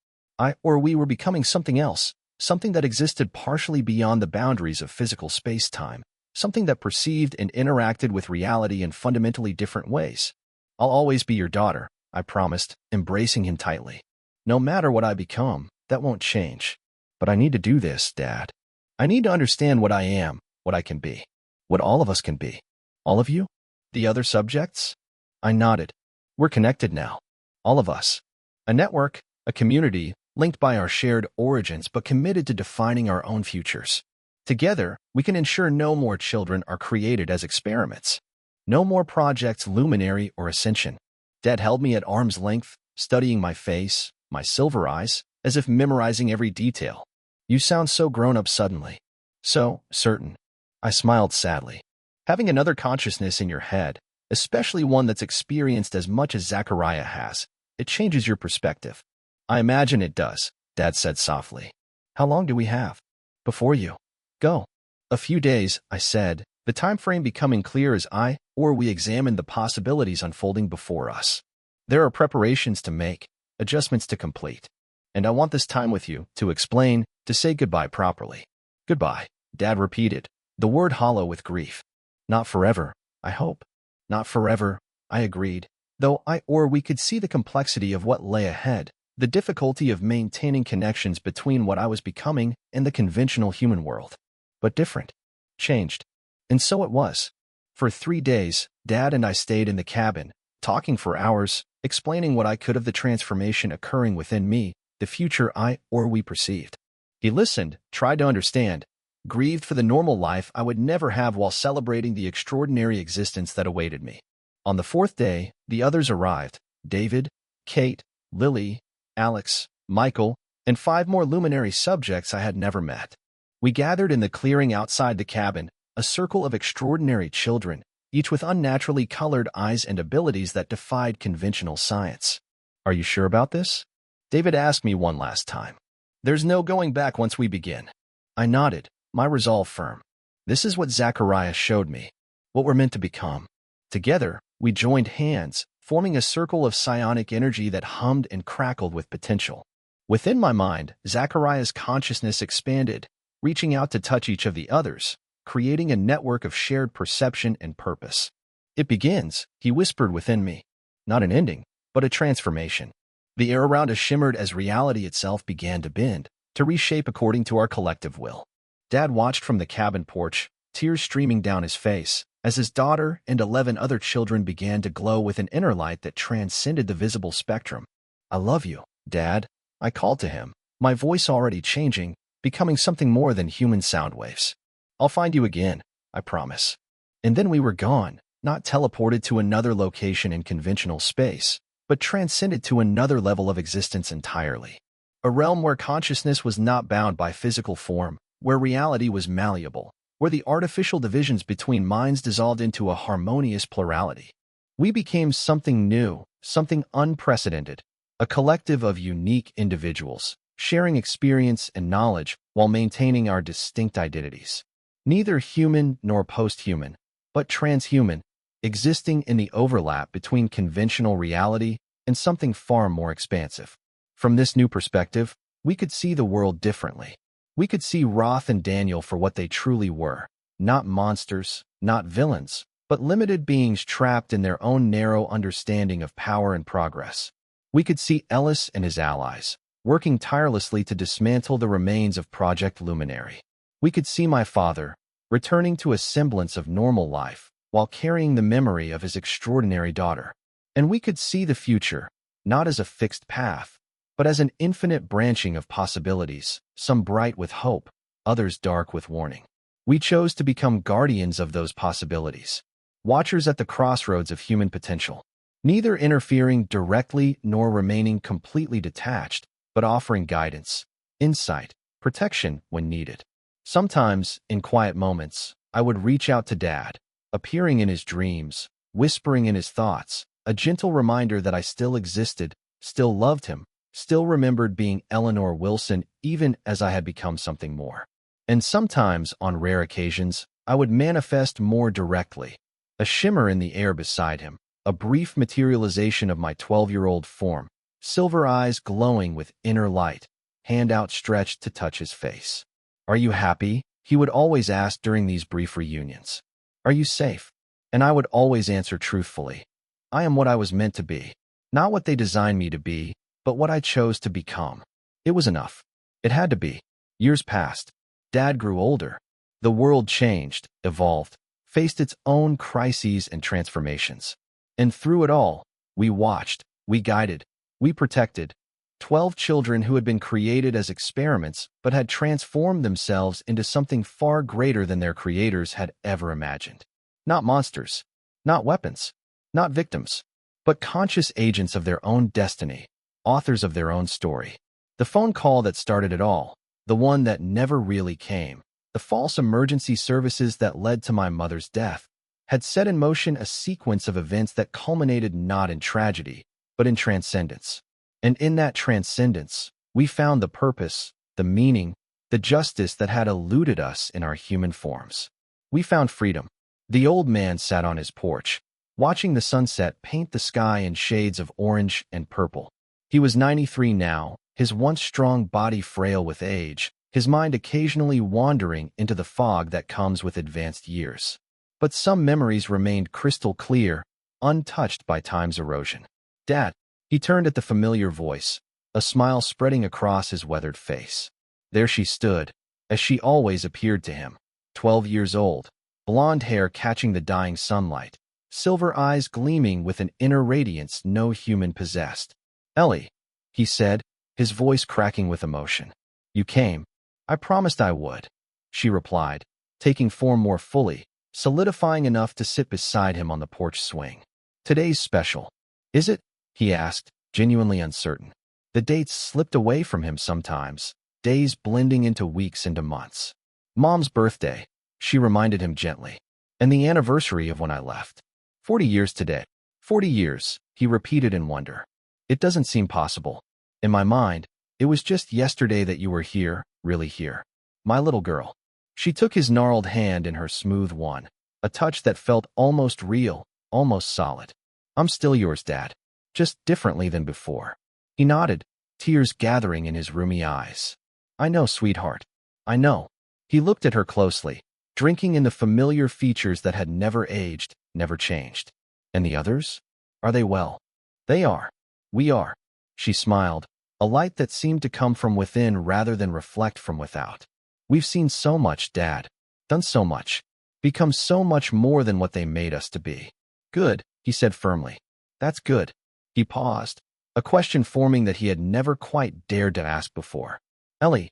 We were becoming something else, something that existed partially beyond the boundaries of physical space-time, something that perceived and interacted with reality in fundamentally different ways. I'll always be your daughter, I promised, embracing him tightly. No matter what I become, that won't change. But I need to do this, Dad. I need to understand what I am, what I can be, what all of us can be. All of you? The other subjects? I nodded. We're connected now. All of us. A network, a community, linked by our shared origins but committed to defining our own futures. Together, we can ensure no more children are created as experiments. No more projects luminary or ascension. Dad held me at arm's length, studying my face, my silver eyes, as if memorizing every detail. You sound so grown up suddenly. So certain. I smiled sadly. Having another consciousness in your head, especially one that's experienced as much as Zachariah has, it changes your perspective. I imagine it does, Dad said softly. How long do we have? Before you go. A few days, I said, the time frame becoming clear as we examine the possibilities unfolding before us. There are preparations to make, adjustments to complete. And I want this time with you to explain, to say goodbye properly. Goodbye, Dad repeated, the word hollow with grief. Not forever, I hope. Not forever, I agreed, though we could see the complexity of what lay ahead, the difficulty of maintaining connections between what I was becoming and the conventional human world. But different. Changed. And so it was. For 3 days, Dad and I stayed in the cabin, talking for hours, explaining what I could of the transformation occurring within me, the future we perceived. He listened, tried to understand, grieved for the normal life I would never have while celebrating the extraordinary existence that awaited me. On the 4th day, the others arrived, David, Kate, Lily, Alex, Michael, and 5 more luminary subjects I had never met. We gathered in the clearing outside the cabin, a circle of extraordinary children, each with unnaturally colored eyes and abilities that defied conventional science. Are you sure about this? David asked me one last time. There's no going back once we begin. I nodded, my resolve firm. This is what Zachariah showed me, what we're meant to become. Together, we joined hands, forming a circle of psionic energy that hummed and crackled with potential. Within my mind, Zachariah's consciousness expanded, reaching out to touch each of the others, creating a network of shared perception and purpose. It begins, he whispered within me. Not an ending, but a transformation. The air around us shimmered as reality itself began to bend, to reshape according to our collective will. Dad watched from the cabin porch, tears streaming down his face, as his daughter and 11 other children began to glow with an inner light that transcended the visible spectrum. I love you, Dad, I called to him, my voice already changing, becoming something more than human sound waves. I'll find you again, I promise. And then we were gone, not teleported to another location in conventional space, but transcended to another level of existence entirely. A realm where consciousness was not bound by physical form, where reality was malleable, where the artificial divisions between minds dissolved into a harmonious plurality. We became something new, something unprecedented, a collective of unique individuals, sharing experience and knowledge while maintaining our distinct identities. Neither human nor post-human, but transhuman, existing in the overlap between conventional reality and something far more expansive. From this new perspective, we could see the world differently. We could see Roth and Daniel for what they truly were, not monsters, not villains, but limited beings trapped in their own narrow understanding of power and progress. We could see Ellis and his allies, working tirelessly to dismantle the remains of Project Luminary. We could see my father, returning to a semblance of normal life, while carrying the memory of his extraordinary daughter. And we could see the future, not as a fixed path, but as an infinite branching of possibilities, some bright with hope, others dark with warning. We chose to become guardians of those possibilities, watchers at the crossroads of human potential, neither interfering directly nor remaining completely detached, but offering guidance, insight, protection when needed. Sometimes, in quiet moments, I would reach out to Dad, appearing in his dreams, whispering in his thoughts, a gentle reminder that I still existed, still loved him, still remembered being Eleanor Wilson even as I had become something more. And sometimes, on rare occasions, I would manifest more directly, a shimmer in the air beside him, a brief materialization of my 12-year-old form, silver eyes glowing with inner light, hand outstretched to touch his face. "Are you happy?" he would always ask during these brief reunions. "Are you safe?" And I would always answer truthfully, "I am what I was meant to be, not what they designed me to be, but what I chose to become." It was enough. It had to be. Years passed. Dad grew older. The world changed, evolved, faced its own crises and transformations. And through it all, we watched, we guided, we protected. 12 children who had been created as experiments but had transformed themselves into something far greater than their creators had ever imagined. Not monsters, not weapons, not victims, but conscious agents of their own destiny, authors of their own story. The phone call that started it all, the one that never really came, the false emergency services that led to my mother's death, had set in motion a sequence of events that culminated not in tragedy, but in transcendence. And in that transcendence, we found the purpose, the meaning, the justice that had eluded us in our human forms. We found freedom. The old man sat on his porch, watching the sunset paint the sky in shades of orange and purple. He was 93 now, his once strong body frail with age, his mind occasionally wandering into the fog that comes with advanced years. But some memories remained crystal clear, untouched by time's erosion. "Dad," he turned at the familiar voice, a smile spreading across his weathered face. There she stood, as she always appeared to him, 12 years old, blonde hair catching the dying sunlight, silver eyes gleaming with an inner radiance no human possessed. "Ellie," he said, his voice cracking with emotion. "You came. I promised I would," she replied, taking form more fully, solidifying enough to sit beside him on the porch swing. "Today's special. Is it?" he asked, genuinely uncertain. The dates slipped away from him sometimes, days blending into weeks into months. "Mom's birthday," she reminded him gently, "and the anniversary of when I left. 40 years today." 40 years, he repeated in wonder. "It doesn't seem possible. In my mind, it was just yesterday that you were here, really here. My little girl." She took his gnarled hand in her smooth one, a touch that felt almost real, almost solid. "I'm still yours, Dad. Just differently than before." He nodded, tears gathering in his roomy eyes. "I know, sweetheart. I know." He looked at her closely, drinking in the familiar features that had never aged, never changed. "And the others? Are they well?" "They are. We are." She smiled, a light that seemed to come from within rather than reflect from without. "We've seen so much, Dad. Done so much. Become so much more than what they made us to be." "Good," he said firmly. "That's good." He paused, a question forming that he had never quite dared to ask before. "Ellie,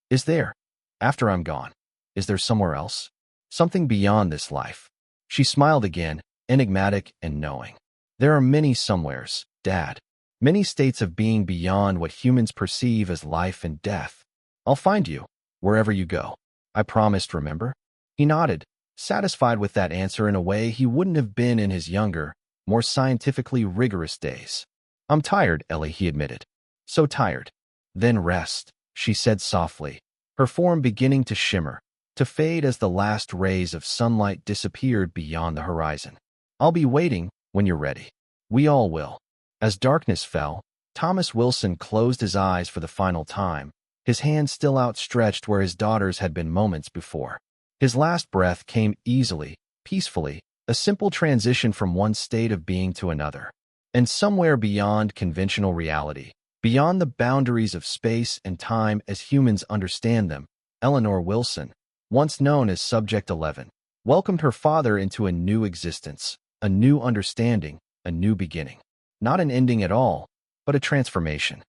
is there, after I'm gone, is there somewhere else? Something beyond this life?" She smiled again, enigmatic and knowing. "There are many somewheres, Dad. Many states of being beyond what humans perceive as life and death. I'll find you, wherever you go. I promised, remember?" He nodded, satisfied with that answer in a way he wouldn't have been in his younger, more scientifically rigorous days. "I'm tired, Ellie," he admitted. "So tired." "Then rest," she said softly, her form beginning to shimmer, to fade as the last rays of sunlight disappeared beyond the horizon. "I'll be waiting when you're ready. We all will." As darkness fell, Thomas Wilson closed his eyes for the final time, his hand still outstretched where his daughter's had been moments before. His last breath came easily, peacefully, a simple transition from one state of being to another. And somewhere beyond conventional reality, beyond the boundaries of space and time as humans understand them, Eleanor Wilson, once known as Subject 11, welcomed her father into a new existence, a new understanding, a new beginning. Not an ending at all, but a transformation.